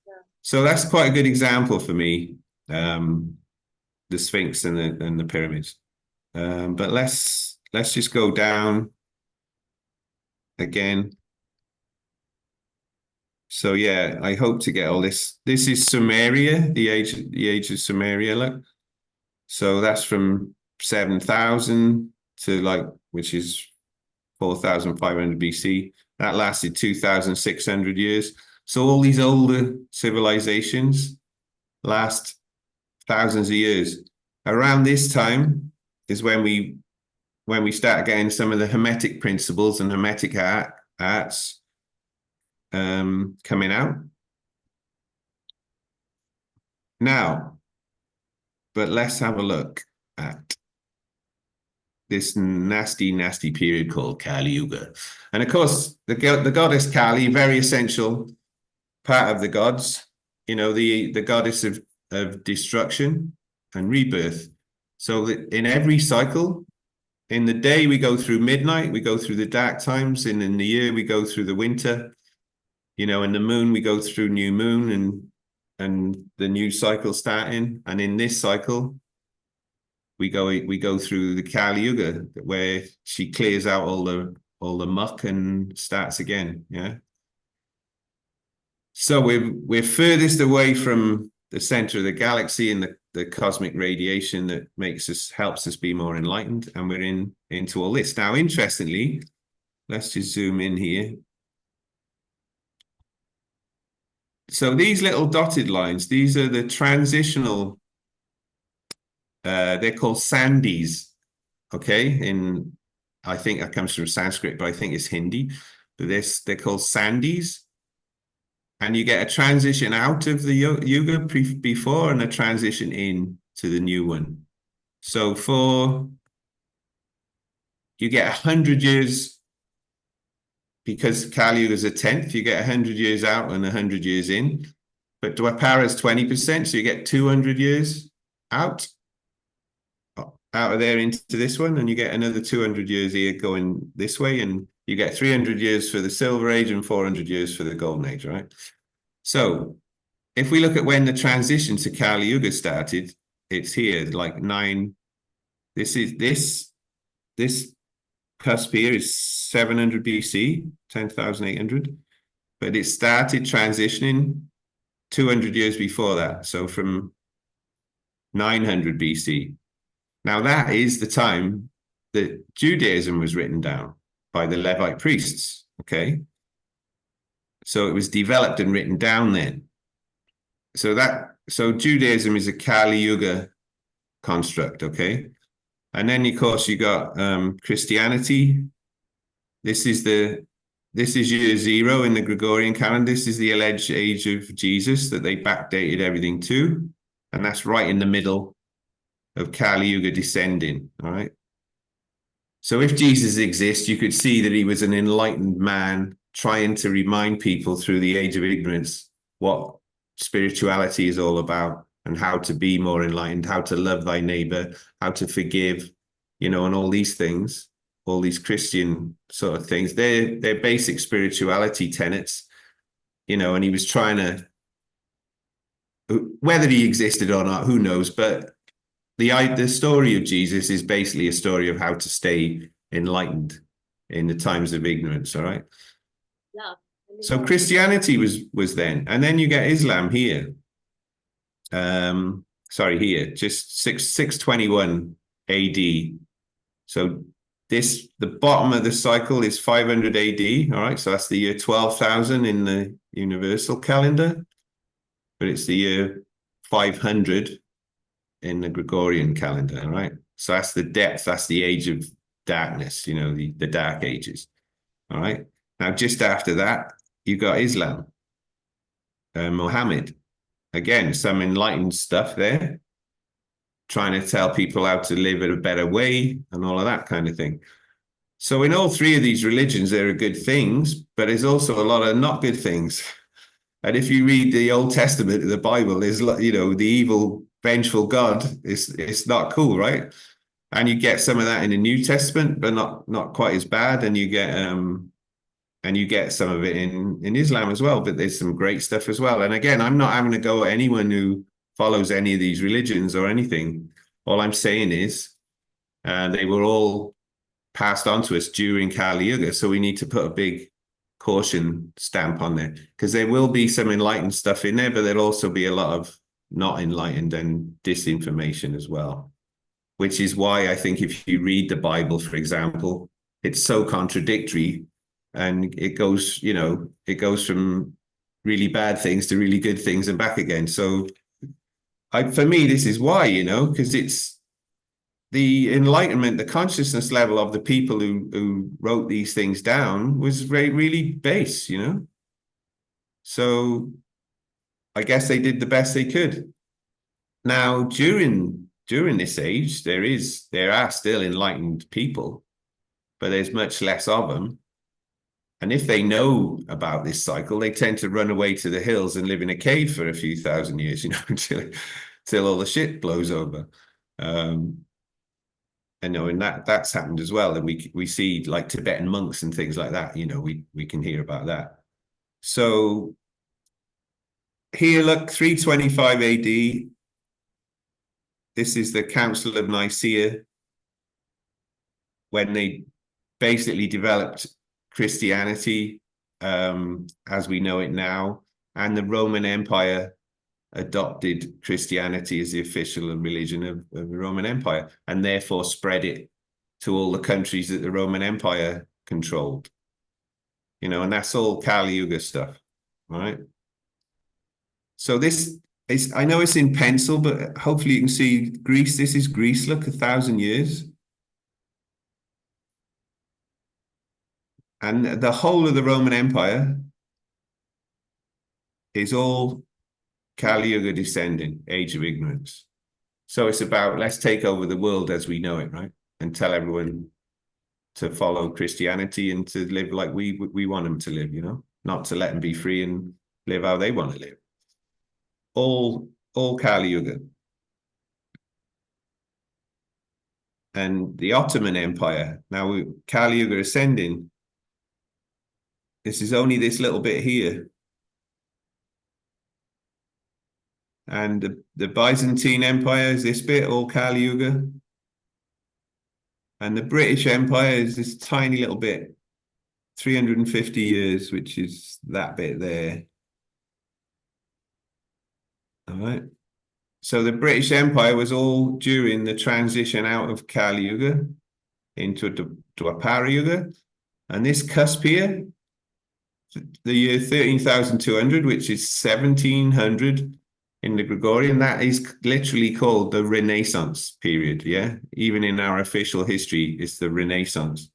Yeah. So that's quite a good example for me, the Sphinx and the pyramids. But let's just go down again. So yeah, I hope to get all this. This is Sumeria, the age of Sumeria. Look, so that's from 7,000 to like, which is 4,500 BC. That lasted 2,600 years. So all these older civilizations last thousands of years. Around this time is when we start getting some of the Hermetic principles and Hermetic arts coming out. Now, but let's have a look at this nasty period called Kali Yuga. And of course, the goddess Kali, very essential part of the gods, you know, the goddess of destruction and rebirth. So that in every cycle, in the day we go through midnight, we go through the dark times, and in the year we go through the winter. You know, in the moon, we go through new moon and the new cycle starting. And in this cycle, we go through the Kali Yuga, where she clears out all the muck and starts again. Yeah. So we're furthest away from the center of the galaxy and the cosmic radiation that helps us be more enlightened. And we're into all this. Now, interestingly, let's just zoom in here. So these little dotted lines, these are the transitional, they're called sandhis, okay? I think that comes from Sanskrit, but I think it's Hindi. But they're called sandhis. And you get a transition out of the Yuga before and a transition in to the new one. So you get 100 years, because Kali Yuga is a 10th, you get 100 years out and 100 years in. But Dwapara is 20%, so you get 200 years out of there into this one, and you get another 200 years here going this way, and you get 300 years for the Silver Age and 400 years for the Golden Age, right? So if we look at when the transition to Kali Yuga started, it's here, like 9. This cusp here is 700 BC, 10,800, but it started transitioning 200 years before that, so from 900 BC. Now that is the time that Judaism was written down by the Levite priests, okay? So it was developed and written down then. So Judaism is a Kali Yuga construct, okay? And then, of course, you got Christianity. This is year 0 in the Gregorian calendar. This is the alleged age of Jesus that they backdated everything to. And that's right in the middle of Kali Yuga descending, all right? So if Jesus exists, you could see that he was an enlightened man trying to remind people through the age of ignorance what spirituality is all about, and how to be more enlightened, how to love thy neighbor, how to forgive, you know, and all these things, all these Christian sort of things. They're basic spirituality tenets, you know, and he was trying to, whether he existed or not, who knows, but the story of Jesus is basically a story of how to stay enlightened in the times of ignorance, all right? Love. So Christianity was then, and then you get Islam here. Sorry, here, just 621 AD. So the bottom of the cycle is 500 AD, all right? So that's the year 12,000 in the universal calendar, but it's the year 500 in the Gregorian calendar, all right? So that's the depth, that's the age of darkness, you know, the dark ages, all right? Now, just after that, you got Islam, Muhammad. Again, some enlightened stuff there, trying to tell people how to live in a better way and all of that kind of thing. So in all three of these religions, there are good things, but there's also a lot of not good things. And if you read the Old Testament of the Bible, there's, you know, the evil, vengeful God, it's not cool, right? And you get some of that in the New Testament, but not quite as bad. And you get some of it in Islam as well, but there's some great stuff as well. And again, I'm not having to go at anyone who follows any of these religions or anything. All I'm saying is they were all passed on to us during Kali Yuga. So we need to put a big caution stamp on there, because there will be some enlightened stuff in there, but there'll also be a lot of not enlightened and disinformation as well, which is why I think if you read the Bible, for example, it's so contradictory. And it goes, you know, it goes from really bad things to really good things and back again. So for me, this is why, you know, because it's the enlightenment, the consciousness level of the people who wrote these things down was really base, you know. So I guess they did the best they could. Now, during this age, there are still enlightened people, but there's much less of them. And if they know about this cycle, they tend to run away to the hills and live in a cave for a few thousand years, you know, until all the shit blows over. I know, and that's happened as well. And we see like Tibetan monks and things like that, you know, we can hear about that. So here, look, 325 AD. This is the Council of Nicaea, when they basically developed Christianity as we know it now, and the Roman Empire adopted Christianity as the official religion of the Roman Empire, and therefore spread it to all the countries that the Roman Empire controlled. You know, and that's all Kali Yuga stuff, right? So this is, I know it's in pencil, but hopefully you can see Greece. This is Greece, look, 1,000 years. And the whole of the Roman Empire is all Kali Yuga descending, age of ignorance. So it's about, let's take over the world as we know it, right? And tell everyone to follow Christianity and to live like we want them to live, you know, not to let them be free and live how they want to live. All Kali Yuga. And the Ottoman Empire, now Kali Yuga ascending, this is only this little bit here. And the Byzantine Empire is this bit, all Kali Yuga. And the British Empire is this tiny little bit, 350 years, which is that bit there. All right. So the British Empire was all during the transition out of Kali Yuga into Dwapara Yuga. And this cusp here, the year 13,200, which is 1700 in the Gregorian, that is literally called the Renaissance period, yeah? Even in our official history, it's the Renaissance.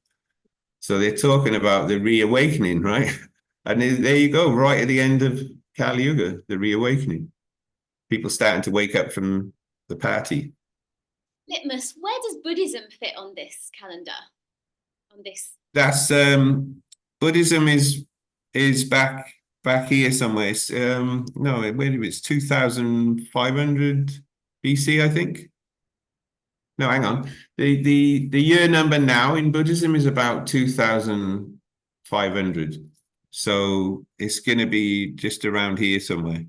So they're talking about the reawakening, right? And there you go, right at the end of Kali Yuga, the reawakening. People starting to wake up from the party. Litmus, where does Buddhism fit on this calendar? On this? That's Buddhism is back here somewhere. It's, no, it's 2,500 BC, I think. No, hang on. The year number now in Buddhism is about 2,500. So it's going to be just around here somewhere.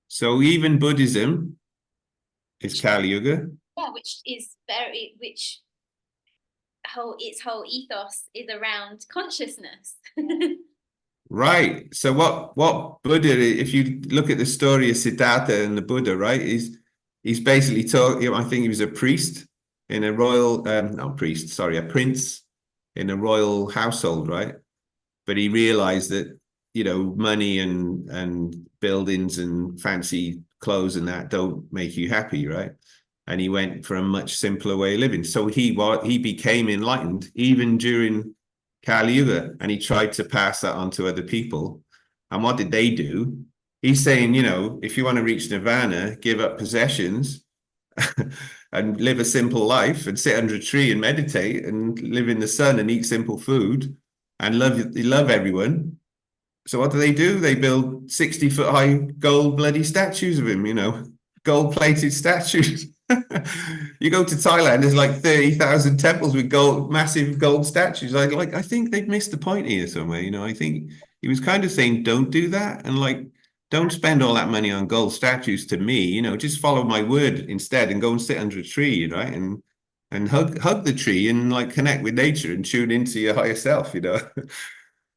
So even Buddhism is Kali Yuga. Yeah, which its whole ethos is around consciousness. Right. So what Buddha, if you look at the story of Siddhartha and the Buddha, right, he's basically talking, I think he was a priest in a royal, not priest, sorry, a prince in a royal household, right? But he realized that, you know, money and buildings and fancy clothes and that don't make you happy, right? And he went for a much simpler way of living. So he became enlightened even during Kali Yuga, and he tried to pass that on to other people. And what did they do? He's saying, you know, if you want to reach nirvana, give up possessions and live a simple life and sit under a tree and meditate and live in the sun and eat simple food and love everyone. So what do? They build 60-foot high gold bloody statues of him, you know, gold plated statues. You go to Thailand, there's like 30,000 temples with massive gold statues. I think they've missed the point here somewhere. You know, I think he was kind of saying, don't do that. And like, don't spend all that money on gold statues to me, you know, just follow my word instead and go and sit under a tree, right? And hug the tree and like connect with nature and tune into your higher self, you know?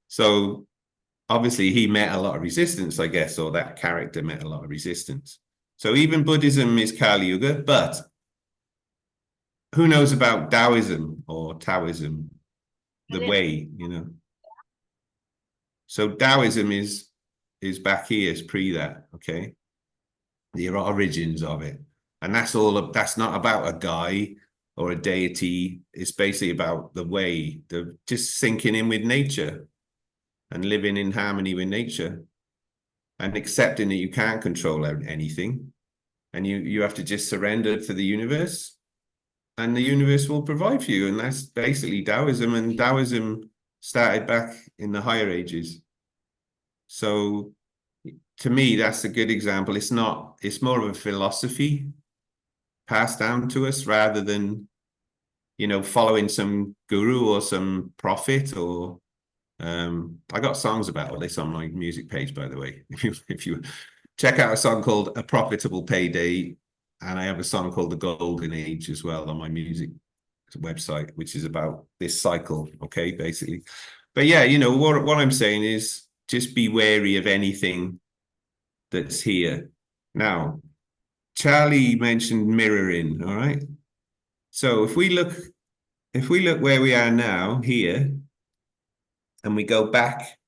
So obviously he met a lot of resistance, I guess, or that character met a lot of resistance. So even Buddhism is Kali Yuga, but who knows about Taoism or Taoism, the way, you know? So Taoism is back here, is pre that, okay? The origins of it. And that's not about a guy or a deity. It's basically about the way, just sinking in with nature and living in harmony with nature. And accepting that you can't control anything, and you have to just surrender to the universe, and the universe will provide for you. And that's basically Taoism, and Taoism started back in the higher ages. So to me, that's a good example. It's more of a philosophy passed down to us rather than, you know, following some guru or some prophet or I got songs about this on my music page, by the way. If you check out a song called A Profitable Payday, and I have a song called The Golden Age as well on my music website, which is about this cycle, okay, basically. But yeah, you know, what I'm saying is just be wary of anything that's here. Now, Charlie mentioned mirroring, all right? So if we look where we are now, here, and we go back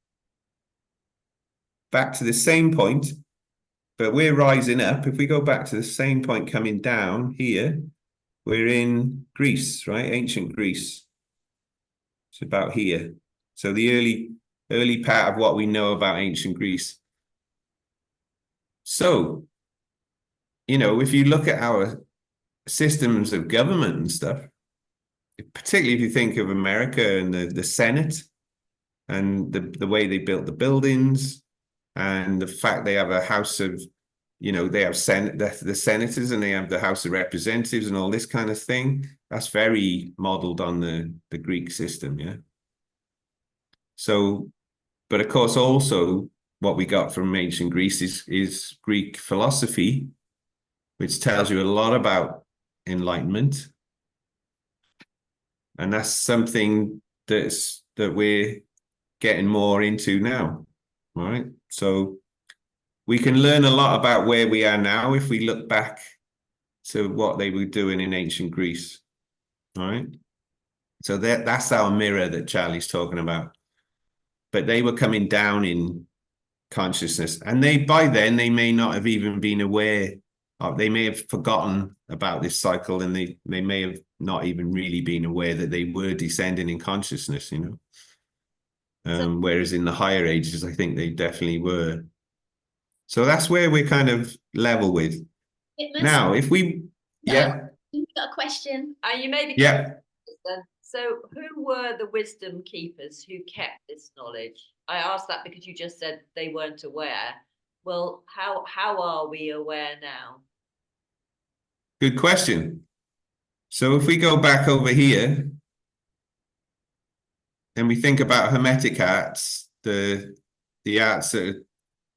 to the same point, but we're rising up. If we go back to the same point coming down here, we're in Greece, right? Ancient Greece. It's about here. So the early part of what we know about ancient Greece. So, you know, if you look at our systems of government and stuff, particularly if you think of America and the Senate, and the way they built the buildings, and the fact they have a house of, you know, they have the senators and they have the House of Representatives and all this kind of thing. That's very modeled on the Greek system, yeah. So, but of course, also what we got from ancient Greece is Greek philosophy, which tells you a lot about enlightenment, and that's something that we're getting more into now, right? So we can learn a lot about where we are now if we look back to what they were doing in ancient Greece, all right? So that's our mirror that Charlie's talking about. But they were coming down in consciousness, and by then they may not have even been aware of, they may have forgotten about this cycle, and they may have not even really been aware that they were descending in consciousness, you know? Whereas in the higher ages, I think they definitely were. So that's where we're kind of level with. Now, if we, yeah. You've got a question. You may be. Yeah. So who were the wisdom keepers who kept this knowledge? I asked that because you just said they weren't aware. Well, how are we aware now? Good question. So if we go back over here, and we think about Hermetic arts, the arts that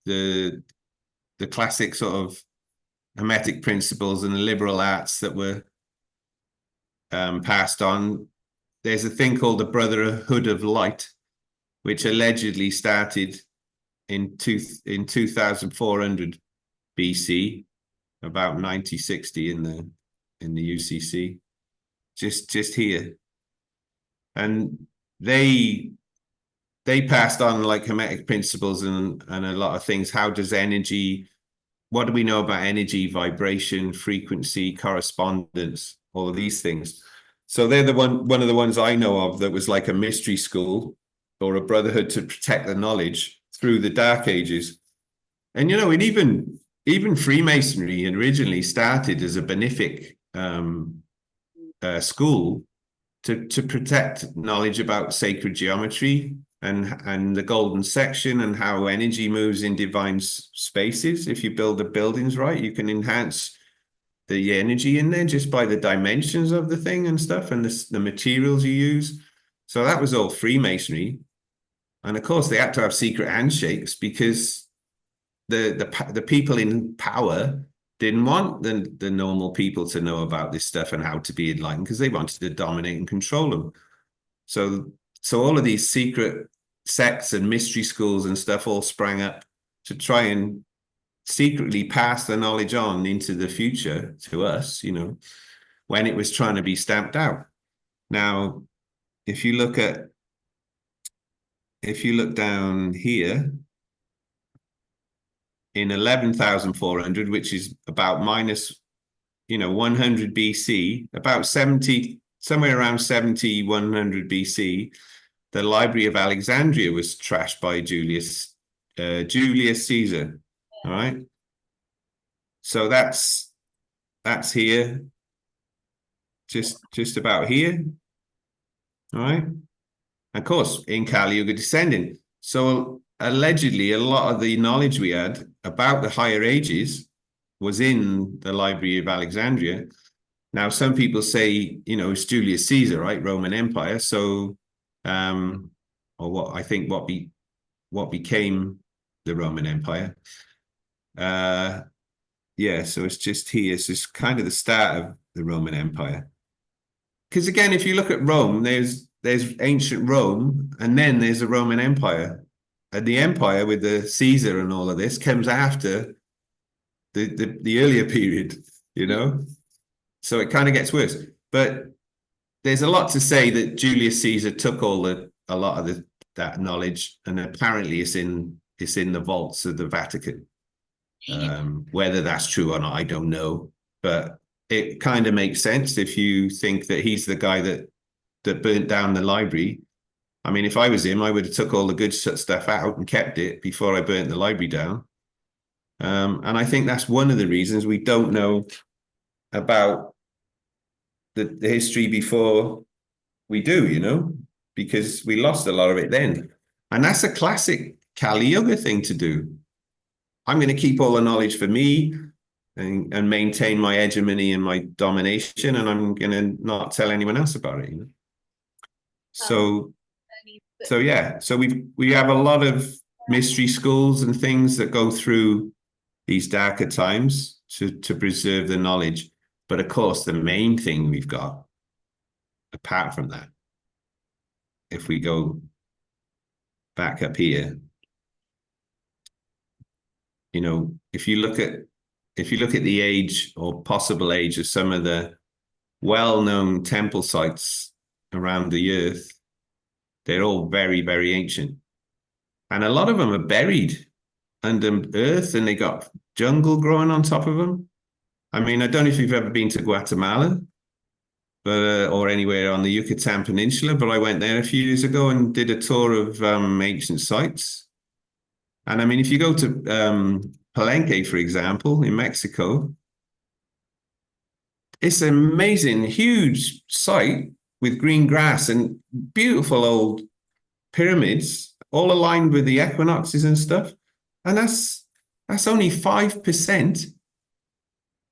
the classic sort of Hermetic principles and the liberal arts that were passed on, there's a thing called the Brotherhood of Light, which allegedly started in 2400 BC, about 9060 in the UCC, just here, and they passed on like Hermetic principles and a lot of things. How does energy? What do we know about energy, vibration, frequency, correspondence, all of these things? So they're one of the ones I know of that was like a mystery school or a brotherhood to protect the knowledge through the Dark Ages. And, you know, and even Freemasonry originally started as a benefic school to protect knowledge about sacred geometry and the golden section and how energy moves in divine spaces. If you build the buildings right, you can enhance the energy in there just by the dimensions of the thing and stuff and the materials you use. So that was all Freemasonry. And of course, they had to have secret handshakes because the people in power didn't want the normal people to know about this stuff and how to be enlightened because they wanted to dominate and control them. So all of these secret sects and mystery schools and stuff all sprang up to try and secretly pass the knowledge on into the future to us, you know, when it was trying to be stamped out. Now, if you look down here in 11,400, which is about minus, 100 BC, about 70, somewhere around 70, 100 BC, the Library of Alexandria was trashed by Julius Caesar. All right. So that's here, just about here. All right. Of course, in Kali Yuga descending. So allegedly, a lot of the knowledge we had about the higher ages was in the Library of Alexandria. Now, some people say, it's Julius Caesar, right? Roman Empire. So, or what became the Roman Empire. Yeah, so it's just here. So it's kind of the start of the Roman Empire. Because again, if you look at Rome, there's ancient Rome, and then there's the Roman Empire. And the empire with the Caesar and all of this comes after the earlier period, So it kind of gets worse. But there's a lot to say that Julius Caesar took a lot of that knowledge, and apparently it's in the vaults of the Vatican. Whether that's true or not, I don't know. But it kind of makes sense if you think that he's the guy that burnt down the library. I mean, if I was him, I would have took all the good stuff out and kept it before I burnt the library down. And I think that's one of the reasons we don't know about the history before we do, because we lost a lot of it then. And that's a classic Kali Yuga thing to do. I'm going to keep all the knowledge for me and maintain my hegemony and my domination, and I'm going to not tell anyone else about it. So yeah, so we have a lot of mystery schools and things that go through these darker times to preserve the knowledge. But of course, the main thing we've got, apart from that, if we go back up here, if you look at the age or possible age of some of the well-known temple sites around the earth, they're all very, very ancient. And a lot of them are buried under earth, and they got jungle growing on top of them. I mean, I don't know if you've ever been to Guatemala, but or anywhere on the Yucatan Peninsula, but I went there a few years ago and did a tour of ancient sites. And I mean, if you go to Palenque, for example, in Mexico, it's an amazing, huge site with green grass and beautiful old pyramids, all aligned with the equinoxes and stuff. And that's only 5%.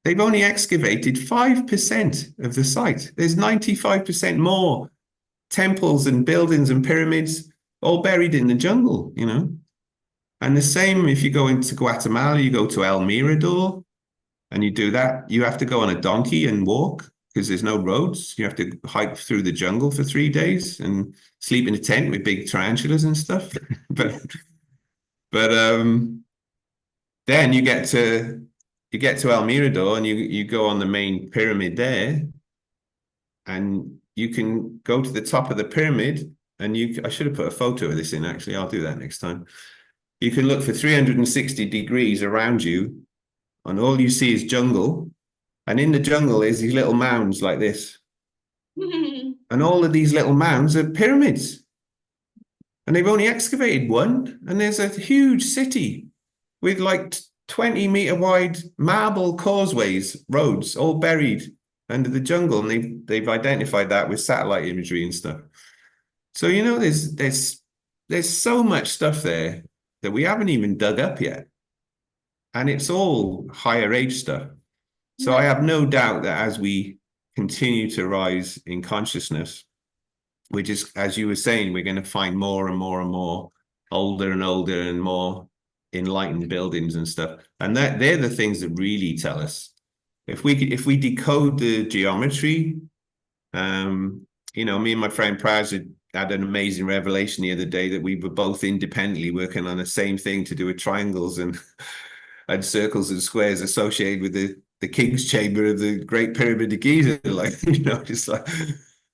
They've only excavated 5% of the site. There's 95% more temples and buildings and pyramids all buried in the jungle, And the same if you go into Guatemala, you go to El Mirador and you do that, you have to go on a donkey and walk because there's no roads. You have to hike through the jungle for 3 days and sleep in a tent with big tarantulas and stuff. but then you get to El Mirador, and you go on the main pyramid there, and you can go to the top of the pyramid, and I should have put a photo of this in, actually. I'll do that next time. You can look for 360 degrees around you, and all you see is jungle. And in the jungle is these little mounds like this. And all of these little mounds are pyramids. And they've only excavated one. And there's a huge city with like 20-meter wide marble causeways, roads, all buried under the jungle. And they've identified that with satellite imagery and stuff. So, you know, there's so much stuff there that we haven't even dug up yet. And it's all higher age stuff. So I have no doubt that as we continue to rise in consciousness, which is, as you were saying, we're going to find more and more and more older and older and more enlightened buildings and stuff. And they're the things that really tell us. If we decode the geometry, you know, me and my friend Praz had an amazing revelation the other day that we were both independently working on the same thing to do with triangles and circles and squares associated with the king's chamber of the Great Pyramid of Giza. Like, you know, just like,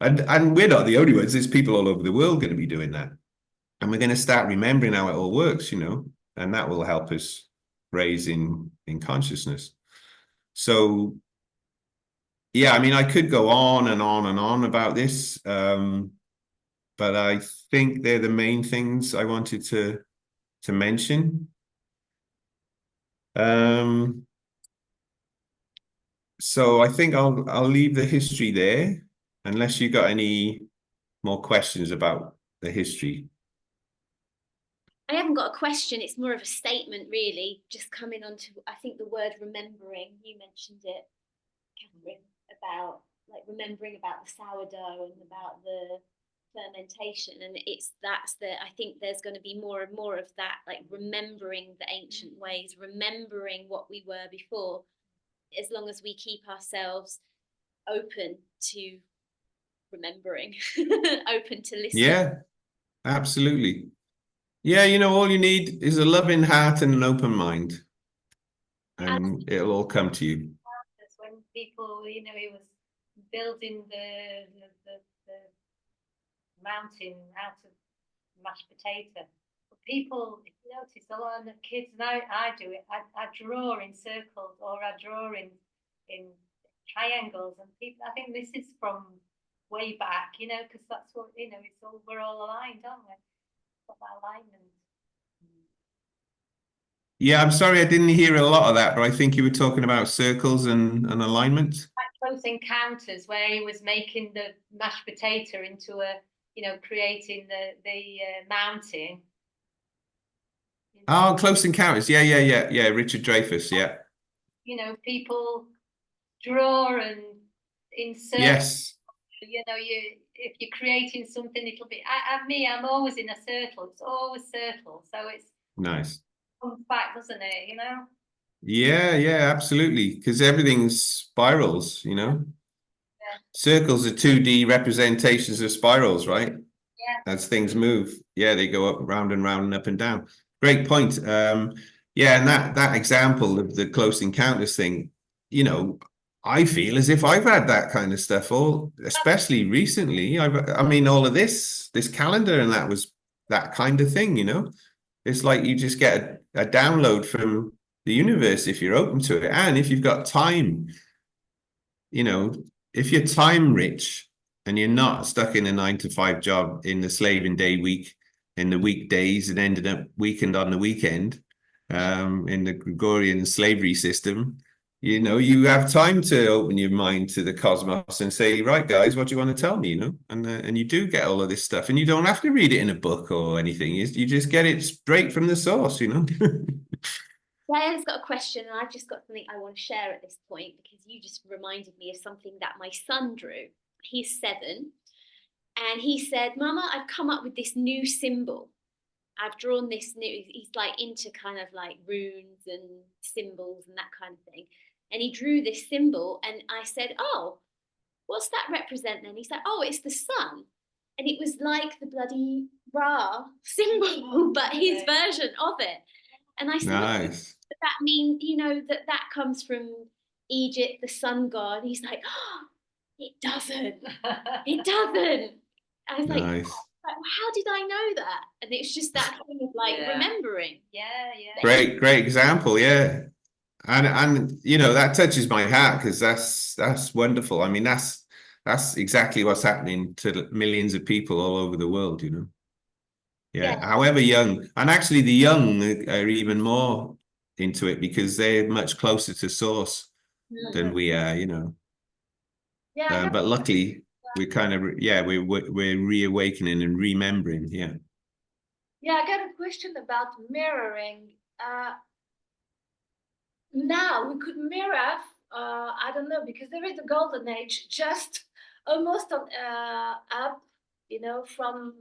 and we're not the only ones. There's people all over the world going to be doing that, and we're going to start remembering how it all works, you know, and that will help us raise in consciousness. So yeah, I mean, I could go on and on and on about this, but I think they're the main things I wanted to mention. So I think I'll leave the history there, unless you got any more questions about the history. I haven't got a question. It's more of a statement, really. Just coming on to, I think, the word remembering. You mentioned it, Catherine, about like remembering about the sourdough and about the fermentation, and I think there's going to be more and more of that, like remembering the ancient ways, remembering what we were before, as long as we keep ourselves open to remembering, open to listening. Yeah, absolutely. Yeah, you know, all you need is a loving heart and an open mind, and it'll all come to you. That's when people, you know, he was building the mountain out of mashed potato. But people, if you notice, a lot of the kids now, I do it, I draw in circles, or I draw in triangles, and people, I think this is from way back, you know, because that's what, you know, it's all, we're all aligned, aren't we? Got that alignment. Yeah, I'm sorry I didn't hear a lot of that, but I think you were talking about circles and alignment. Like Close Encounters, where he was making the mashed potato into a, you know, creating the mountain. Oh, Close Encounters. Yeah. Richard Dreyfuss. Yeah. You know, people draw and insert. Yes. You know, if you're creating something, it'll be. I'm always in a circle. It's always circle. So it's Nice. Comes back, doesn't it? You know. Yeah, absolutely. Because everything's spirals, you know. Yeah. Circles are 2D representations of spirals, right? Yeah. As things move, yeah, they go up, round and round and up and down. Great point. Yeah, and that example of the Close Encounters thing, you know, I feel as if I've had that kind of stuff, especially recently. I mean, all of this calendar and that was that kind of thing, you know. It's like you just get a download from the universe if you're open to it, and if you've got time, you know, if you're time rich and you're not stuck in a 9-to-5 job in the slaving day week, in the weekdays and ended up weekend on the weekend, in the Gregorian slavery system, you know, you have time to open your mind to the cosmos and say, right, guys, what do you want to tell me, you know? And you do get all of this stuff, and you don't have to read it in a book or anything. You just get it straight from the source, you know? Diane's got a question, and I've just got something I want to share at this point, because you just reminded me of something that my son drew. He's 7, and he said, Mama, I've come up with this new symbol. I've drawn this new, he's like into kind of like runes and symbols and that kind of thing. And he drew this symbol, and I said, oh, what's that represent then? He's like, oh, it's the sun. And it was like the bloody Ra symbol, but his version of it. And I said, Nice. does that mean, you know, that comes from Egypt, the sun god? And he's like, oh, it doesn't. It doesn't. I was like, Nice. how did I know that? And it's just that kind of like remembering. Yeah. Great example, yeah. And you know, that touches my heart, because that's wonderful. I mean, that's exactly what's happening to millions of people all over the world, you know. Yeah. However young, and actually the young are even more into it because they're much closer to source than we are, you know. Yeah, But luckily we're kind of we're reawakening and remembering. Yeah. Yeah, I got a question about mirroring. Now we could mirror, I don't know, because there is a golden age just almost on, up, you know, from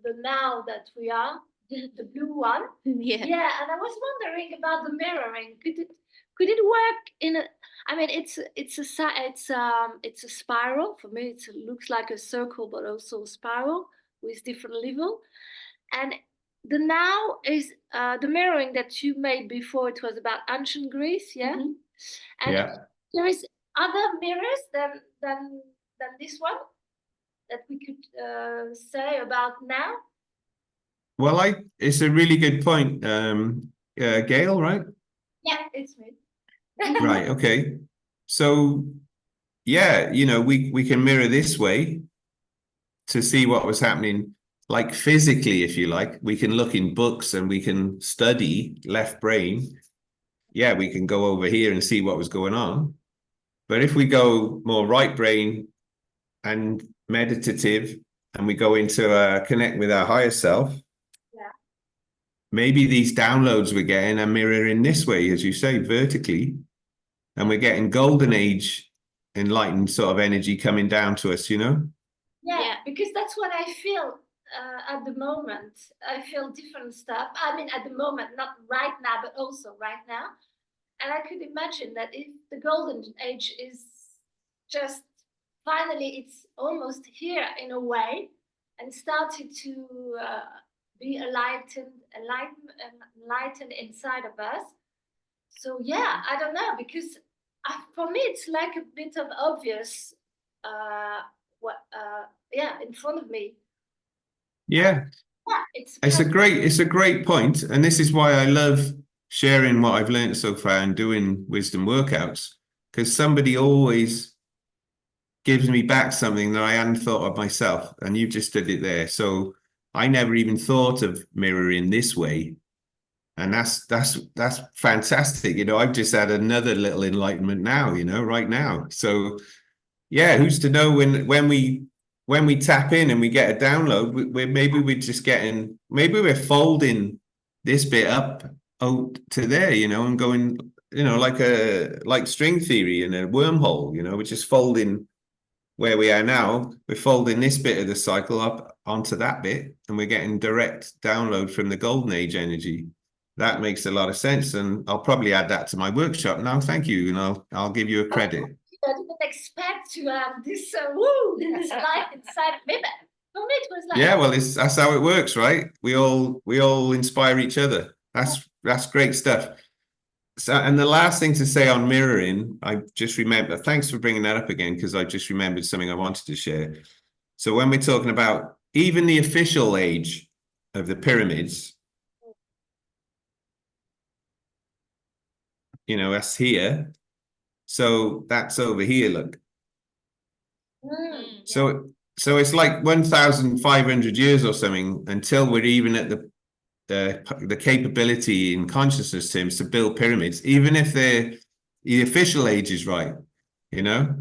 the now that we are, the blue one. Yeah. Yeah, and I was wondering about the mirroring. Could it work in a? I mean, it's a spiral. For me, it looks like a circle, but also a spiral with different level. And the now is the mirroring that you made before. It was about ancient Greece, yeah. Mhm. And Yeah. there is other mirrors than this one that we could say about now. Well, it's a really good point, Gail, right? Yeah, it's me. Right. Okay. So, yeah, you know, we can mirror this way to see what was happening, like physically, if you like. We can look in books and we can study left brain. Yeah, we can go over here and see what was going on. But if we go more right brain and meditative, and we go into connect with our higher self, maybe these downloads we're getting are mirroring this way, as you say, vertically, and we're getting golden age enlightened sort of energy coming down to us, you know? Yeah, because that's what I feel at the moment. I feel different stuff. I mean, at the moment, not right now, but also right now. And I could imagine that if the golden age is just finally, it's almost here in a way, and started to be enlightened inside of us. So yeah, I don't know, because for me it's like a bit of obvious in front of me. Yeah. It's a great point. And this is why I love sharing what I've learned so far and doing wisdom workouts, because somebody always gives me back something that I hadn't thought of myself. And you've just did it there. So I never even thought of mirroring this way. And that's fantastic. You know, I've just had another little enlightenment now, you know, right now. So yeah, who's to know when we tap in and we get a download, maybe we're folding this bit up out to there, you know, and going, you know, like string theory in a wormhole, you know, we're just folding where we are now. We're folding this bit of the cycle up onto that bit, and we're getting direct download from the golden age energy. That makes a lot of sense, and I'll probably add that to my workshop now. Thank you, and I'll give you a credit. I didn't expect to have this this life inside of me, but for me it was like, yeah, well, that's how it works, right? We all inspire each other. That's great stuff. So, and the last thing to say on mirroring, I just remember, thanks for bringing that up again, because I just remembered something I wanted to share. So when we're talking about even the official age of the pyramids, you know, that's here. So that's over here, look. So it's like 1,500 years or something until we're even at the capability in consciousness terms to build pyramids, even if the official age is right, you know.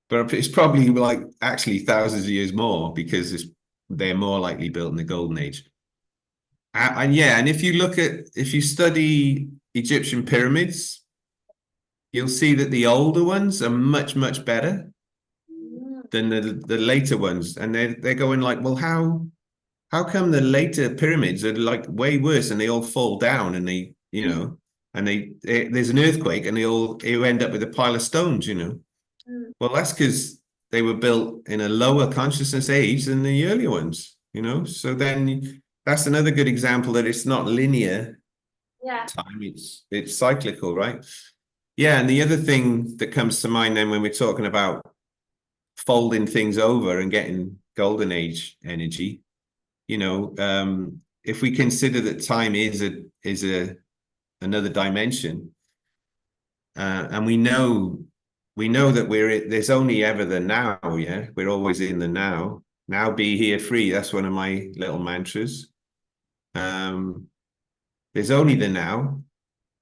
But it's probably like actually thousands of years more, because they're more likely built in the golden age. And yeah, and if you study Egyptian pyramids, you'll see that the older ones are much, much better than the later ones. And they're going like, well, how come the later pyramids are like way worse, and they all fall down, and they, you know, and there's an earthquake and you end up with a pile of stones, you know? Well, that's because they were built in a lower consciousness age than the earlier ones, you know? So then that's another good example that it's not linear Yeah. time, it's cyclical, right? Yeah, and the other thing that comes to mind then when we're talking about folding things over and getting golden age energy, you know, if we consider that time is another dimension, and we know that there's only ever the now. Yeah, we're always in the now. Now be here free. That's one of my little mantras. There's only the now,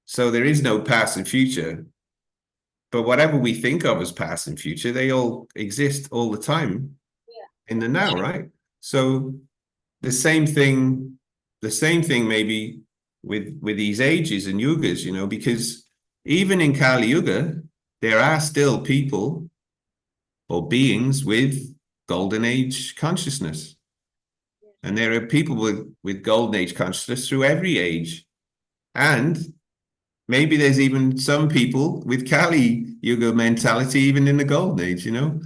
so there is no past and future. But whatever we think of as past and future, they all exist all the time in the now, right? So the same thing maybe with these ages and yugas, you know, because even in Kali Yuga, there are still people or beings with golden age consciousness. And there are people with golden age consciousness through every age. And maybe there's even some people with Kali Yuga mentality even in the golden age, you know?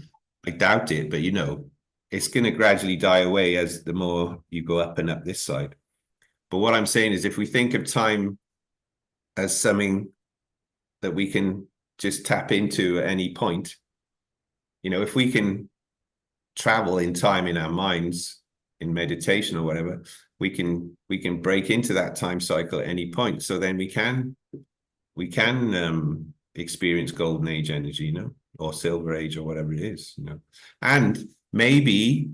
I doubt it, but you know, it's going to gradually die away as the more you go up and up this side. But what I'm saying is if we think of time as something that we can just tap into at any point, you know, if we can travel in time in our minds in meditation or whatever, we can break into that time cycle at any point. So then we can experience golden age energy, you know, or silver age or whatever it is, you know. And maybe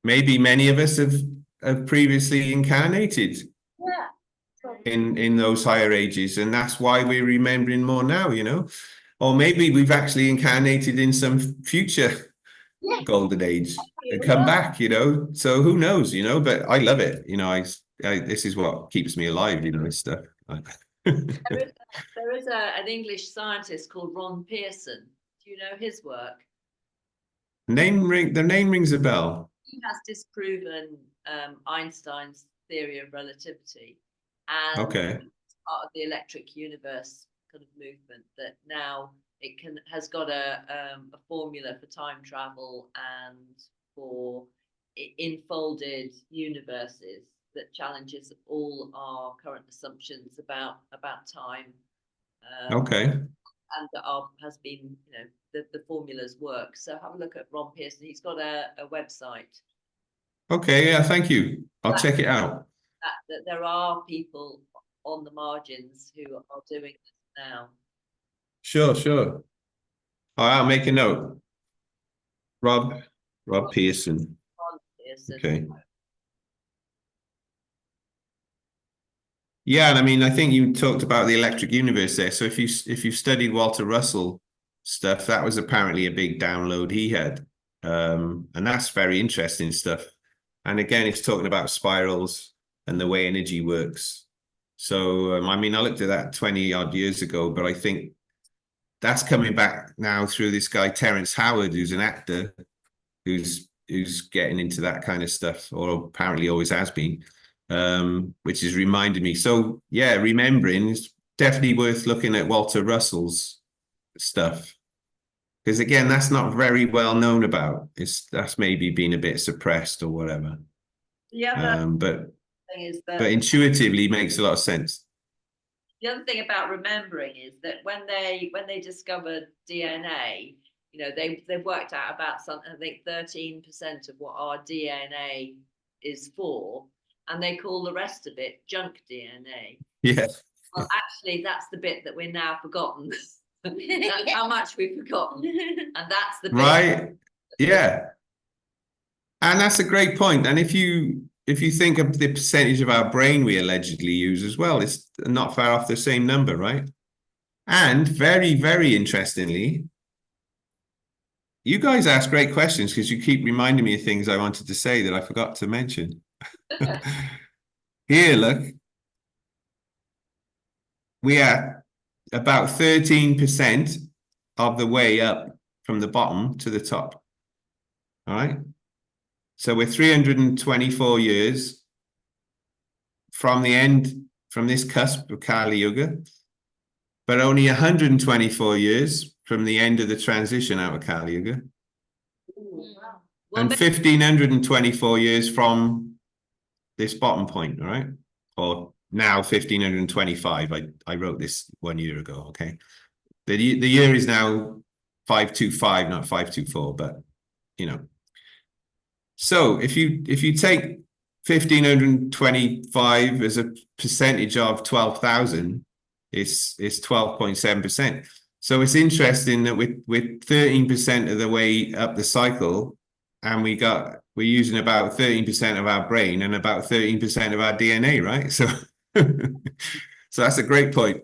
many of us have previously incarnated in those higher ages, and that's why we're remembering more now, you know. Or maybe we've actually incarnated in some future golden age and come back, you know. So who knows, you know, but I love it, you know. I this is what keeps me alive, you know, this stuff. There is an English scientist called Ron Pearson. Do you know his work? The name rings a bell. He has disproven Einstein's theory of relativity, and Okay. part of the electric universe kind of movement that now it has got a formula for time travel and for enfolded universes that challenges all our current assumptions about time. Okay. And that has been, you know, the formulas work. So have a look at Ron Pearson. He's got a website. Okay, yeah, thank you. I'll check it out. That there are people on the margins who are doing this now. Sure. All right, I'll make a note. Rob Pearson. Ron Pearson. Okay. Yeah, and I mean, I think you talked about the electric universe there. So if you've studied Walter Russell stuff, that was apparently a big download he had. And that's very interesting stuff. And again, it's talking about spirals and the way energy works. So, I mean, I looked at that 20 odd years ago, but I think that's coming back now through this guy, Terrence Howard, who's an actor, who's getting into that kind of stuff, or apparently always has been, which is reminding me. So yeah, remembering is definitely worth looking at Walter Russell's stuff. Because again, that's not very well known about. That's maybe been a bit suppressed or whatever. Yeah, but thing is that, but intuitively makes a lot of sense. the other thing about remembering is that when they discovered DNA, you know, they worked out about something, I think 13% of what our DNA is for, and they call the rest of it junk DNA. Yeah. Well, actually, that's the bit that we're now forgotten. That's how much we've forgotten, and that's the bit. Right. Yeah. And that's a great point. And if you think of the percentage of our brain we allegedly use as well, it's not far off the same number, right? And very, very interestingly, you guys ask great questions because you keep reminding me of things I wanted to say that I forgot to mention. Here, look. We are about 13% of the way up from the bottom to the top. All right. So we're 324 years from the end, from this cusp of Kali Yuga, but only 124 years from the end of the transition out of Kali Yuga. And 1524 years from this bottom point, all right? Or now 1525. I wrote this 1 year ago, okay? The year is now 525, not 524, but you know. So if you take 1525 as a percentage of 12,000, it's 12.7%. So it's interesting that we're 13% of the way up the cycle, and we're using about 13% of our brain and about 13% of our DNA, right? So so that's a great point.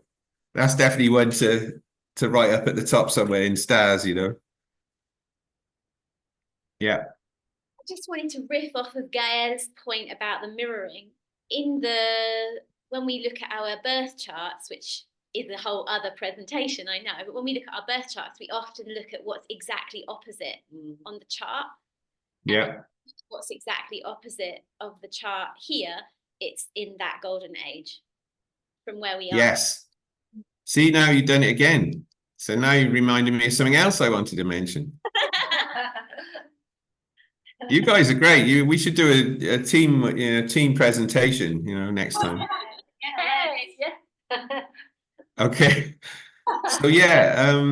That's definitely one to write up at the top somewhere in stars, you know. Yeah. I just wanted to riff off of Gael's point about the mirroring. When we look at our birth charts, which is a whole other presentation, I know, but when we look at our birth charts, we often look at what's exactly opposite on the chart. Yeah. What's exactly opposite of the chart here, it's in that golden age from where we are. Yes. See, now you've done it again. So now you reminded me of something else I wanted to mention. You guys are great. We should do a team presentation, next time. Yeah. Okay. So yeah,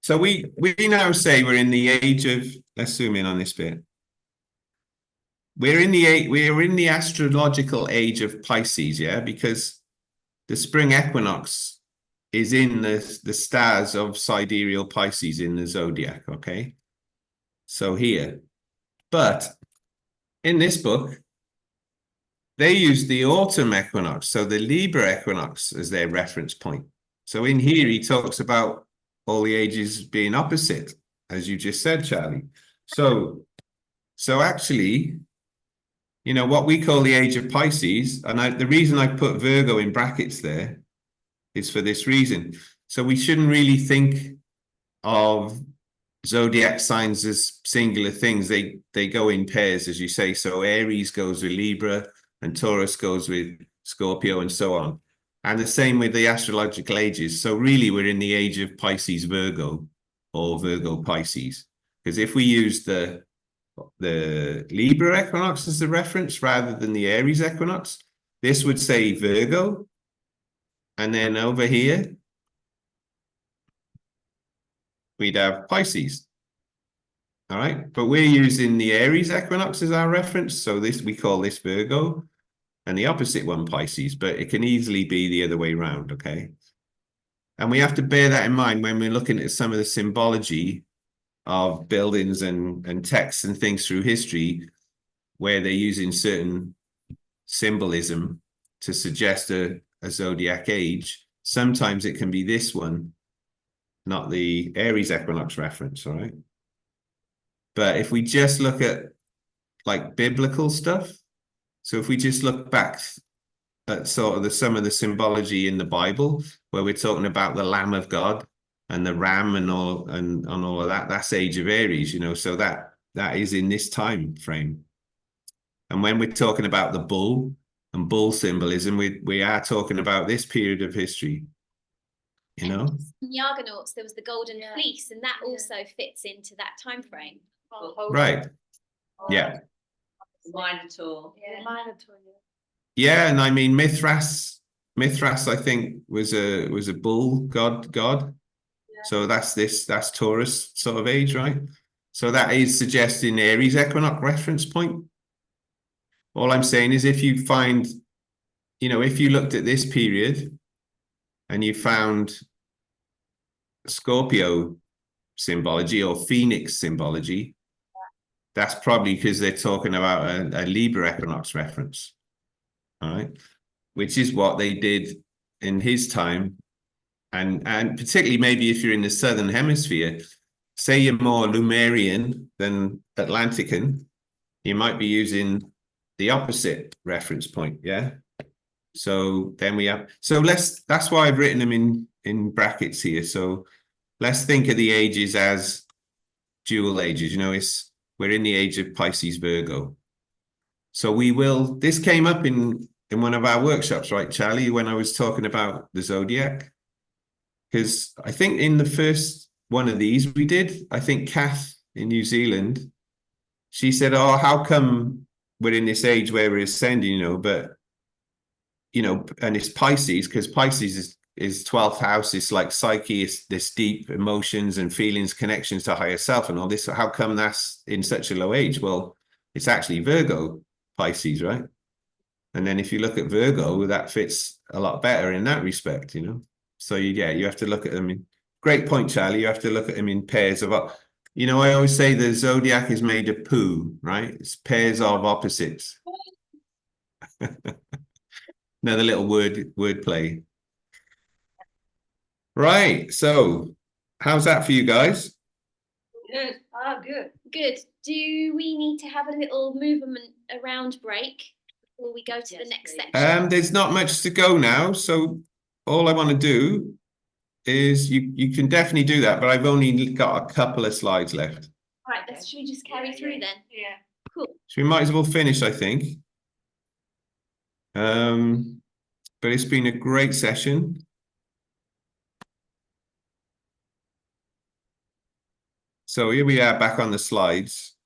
so we now say we're in the age of, let's zoom in on this bit. We're in the astrological age of Pisces, yeah, because the spring equinox is in the stars of sidereal Pisces in the zodiac, okay? So here, but in this book, they use the autumn equinox, so the Libra equinox, as their reference point. So in here, he talks about all the ages being opposite, as you just said, Charlie. So actually, what we call the age of Pisces, and the reason I put Virgo in brackets there is for this reason. So we shouldn't really think of zodiac signs as singular things. They go in pairs, as you say. So Aries goes with Libra, and Taurus goes with Scorpio, and so on. And the same with the astrological ages. So really, we're in the age of Pisces Virgo, or Virgo Pisces. Because if we use the Libra equinox as the reference rather than the Aries equinox, this would say Virgo. And then over here, we'd have Pisces. All right, but we're using the Aries equinox as our reference. So we call this Virgo, and the opposite one Pisces, but it can easily be the other way around, okay? And we have to bear that in mind when we're looking at some of the symbology of buildings and texts and things through history, where they're using certain symbolism to suggest a zodiac age. Sometimes it can be this one, not the Aries equinox reference, all right? But if we just look at like biblical stuff, so if we just look back at sort of some of the symbology in the Bible, where we're talking about the Lamb of God and the ram and all of that, that's age of Aries, so that is in this time frame. And when we're talking about the bull and bull symbolism, we are talking about this period of history, In the Argonauts, there was the golden fleece, and that also fits into that time frame. Right. Yeah. Minotaur. Yeah, Minotaur. Yeah, and I mean Mithras, I think, was a bull god. Yeah. So that's Taurus sort of age, right? So that is suggesting Aries equinox reference point. All I'm saying is if you find, if you looked at this period and you found Scorpio symbology or Phoenix symbology, that's probably because they're talking about a Libra equinox reference. All right, which is what they did in his time, and particularly maybe if you're in the southern hemisphere, say you're more Lemurian than Atlantican, you might be using the opposite reference point. Yeah. So then that's why I've written them in brackets here. So let's think of the ages as dual ages. We're in the age of Pisces Virgo. So this came up in one of our workshops, right, Charlie, when I was talking about the zodiac? Because I think in the one of these we did. I think Kath in New Zealand, she said, oh, how come we're in this age where we're ascending, but, and it's Pisces, because Pisces is 12th house. It's like psyche, it's this deep emotions and feelings, connections to higher self and all this. So how come that's in such a low age? Well, it's actually Virgo, Pisces, right? And then if you look at Virgo, that fits a lot better in that respect, So you have to look at them in, great point, Charlie. You have to look at them in pairs of, I always say the zodiac is made of poo, right? It's pairs of opposites. Another little word play. Right. So how's that for you guys? Good. Ah, good. Good. Do we need to have a little movement around break before we go to the Yes, next please. section? There's not much to go now. So all I want to do is you can definitely do that, but I've only got a couple of slides left. Right, should we just carry through then? Yeah. Cool. So we might as well finish, I think. But it's been a great session. So here we are back on the slides.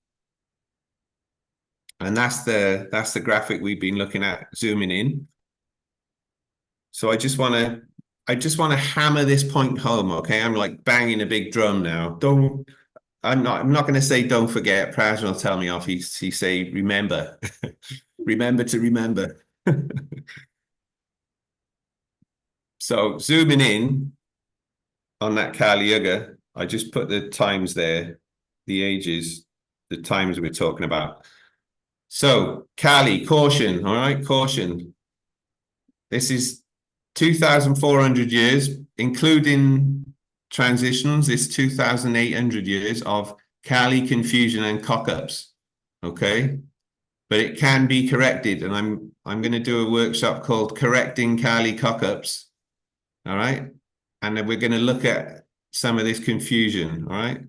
And that's the graphic we've been looking at, zooming in. So I just want to hammer this point home, okay? I'm like banging a big drum now. I'm not going to say don't forget. Praz will tell me off. He say remember. Remember to remember. So zooming in on that Kali Yuga, I just put the times there, the ages, the times we're talking about. So Kali, caution, all right, caution. This is 2,400 years, including transitions. It's 2,800 years of Kali confusion and cock-ups, okay? But it can be corrected, and I'm going to do a workshop called Correcting Kali Cock-ups, all right? And then we're going to look at some of this confusion, all right?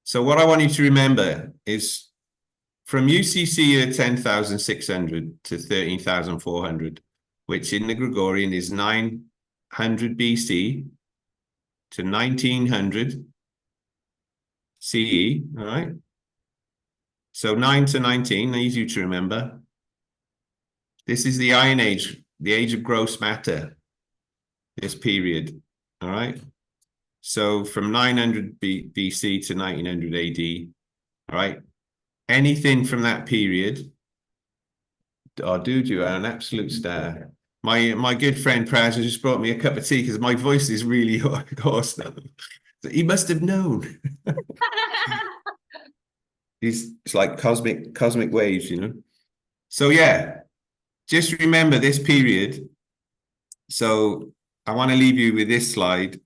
So what I want you to remember is from UCC year 10,600 to 13,400, which in the Gregorian is 900 BC to 1900 CE, all right? So 9 to 19, easy to remember. This is the Iron Age, the age of gross matter, this period, all right? So from 900 BC to 1900 AD, all right? Anything from that period, oh, dude, you are an absolute star. My good friend Praz just brought me a cup of tea because my voice is really hoarse now. So he must have known. It's like cosmic waves, So yeah, just remember this period. So I want to leave you with this slide.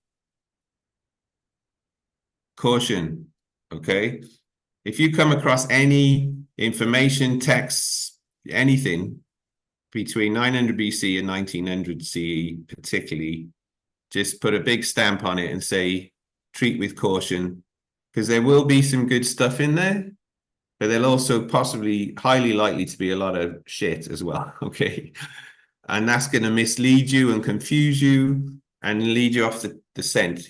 Caution, okay? If you come across any information, texts, anything between 900 BC and 1900 CE, particularly, just put a big stamp on it and say, treat with caution, because there will be some good stuff in there, but there'll also possibly highly likely to be a lot of shit as well, okay? And that's going to mislead you and confuse you and lead you off the scent,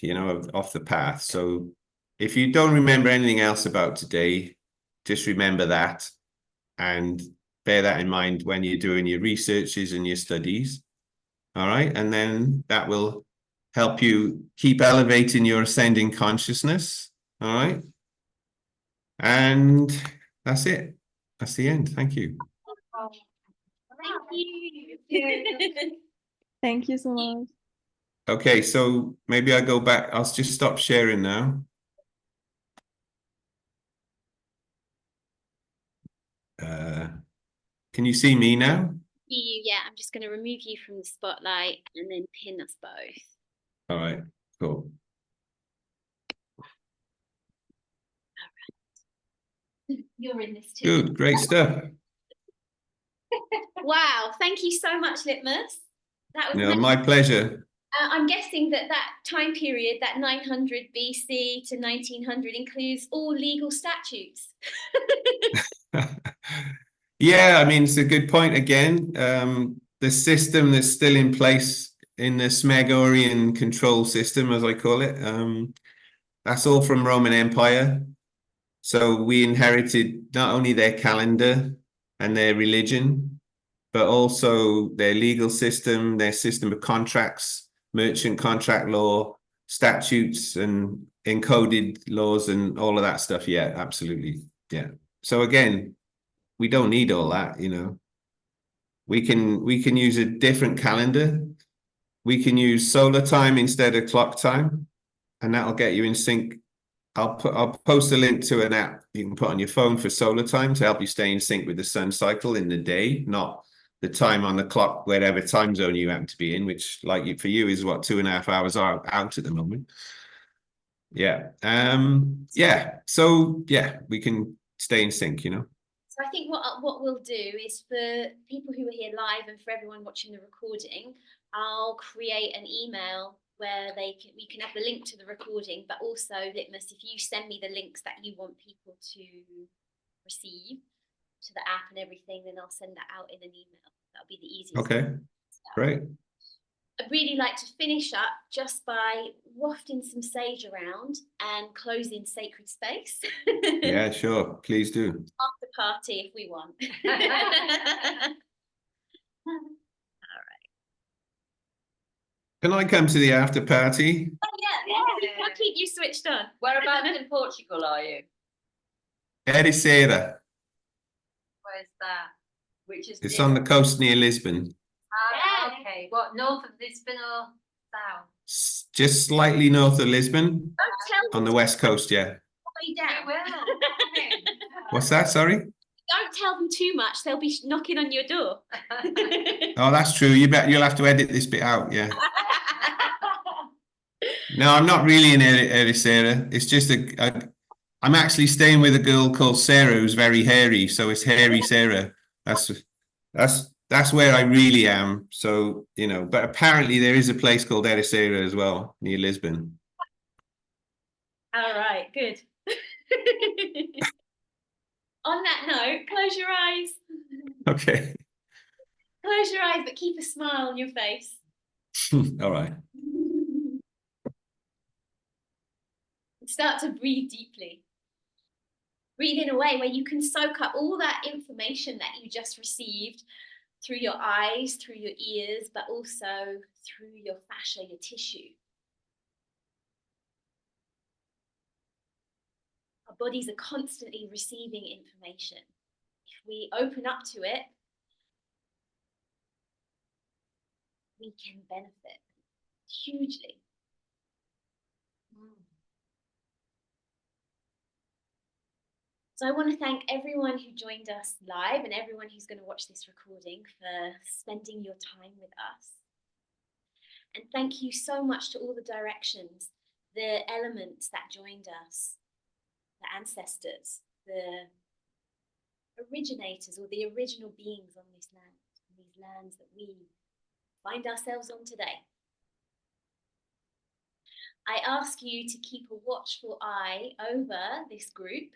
off the path. So if you don't remember anything else about today, just remember that and bear that in mind when you're doing your researches and your studies. All right. And then that will help you keep elevating your ascending consciousness. All right. And that's it. That's the end. Thank you. Thank you. Thank you so much. Okay, so maybe I go back. I'll just stop sharing now. Can you see me now? Yeah, I'm just going to remove you from the spotlight and then pin us both. All right, cool. You're in this too. Good, great stuff. Wow, thank you so much, Litmus. That was No, amazing. my pleasure. I'm guessing that time period, that 900 BC to 1900, includes all legal statutes. Yeah, I mean, it's a good point again. The system that's still in place in the Smegorian control system, as I call it, That's all from Roman Empire. So we inherited not only their calendar and their religion, but also their legal system, their system of contracts, merchant contract law, statutes and encoded laws and all of that stuff. Yeah, absolutely. Yeah. So again, we don't need all that, you know. We can use a different calendar. We can use solar time instead of clock time, and that'll get you in sync. I'll post a link to an app you can put on your phone for solar time to help you stay in sync with the sun cycle in the day, not the time on the clock, wherever time zone you happen to be in, which for you is what, 2.5 hours out at the moment. Yeah. Yeah. So yeah, we can stay in sync, you know. So I think what we'll do is, for people who are here live and for everyone watching the recording, I'll create an email where we can have the link to the recording, but also, Litmus, if you send me the links that you want people to receive to the app and everything, then I'll send that out in an email. That'll be the easiest. Okay, great. I'd really like to finish up just by wafting some sage around and closing sacred space. Yeah, sure. Please do. After party if we want. Can I come to the after party? Oh, yeah. I'll keep you switched on. Whereabouts in Portugal are you? Ericeira. Where's that? Which is It's on the coast near Lisbon. Ah, Yeah. okay. What, north of Lisbon or south? Just slightly north of Lisbon, Don't tell on the them west coast, yeah. way down. We will. What's that, sorry? Don't tell them too much. They'll be knocking on your door. Oh, that's true. You'll have to edit this bit out, yeah. No, I'm not really in Ericeira. It's just I'm actually staying with a girl called Sarah who's very hairy, so it's Hairy Sarah. That's where I really am. So, you know, but apparently there is a place called Ericeira as well, near Lisbon. All right, good. On that note, close your eyes. Okay. Close your eyes, but keep a smile on your face. All right. Start to breathe deeply. Breathe in a way where you can soak up all that information that you just received through your eyes, through your ears, but also through your fascia, your tissue. Our bodies are constantly receiving information. If we open up to it, we can benefit hugely. So I want to thank everyone who joined us live and everyone who's going to watch this recording for spending your time with us. And thank you so much to all the directions, the elements that joined us, the ancestors, the originators or the original beings on this land, these lands that we find ourselves on today. I ask you to keep a watchful eye over this group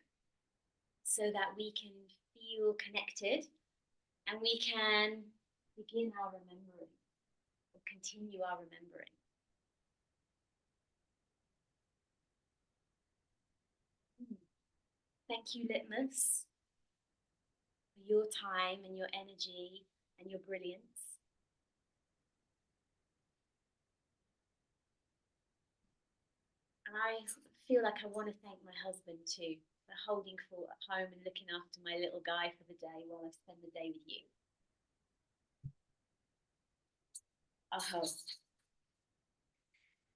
so that we can feel connected and we can begin our remembering or continue our remembering. Thank you, Litmus, for your time and your energy and your brilliance. And I feel like I want to thank my husband too, for holding fort at home and looking after my little guy for the day while I spend the day with you.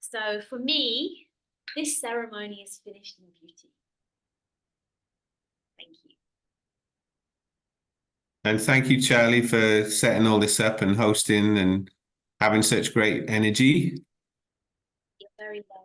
So for me, this ceremony is finished in beauty. Thank you. And thank you, Charlie, for setting all this up and hosting and having such great energy. You're very welcome.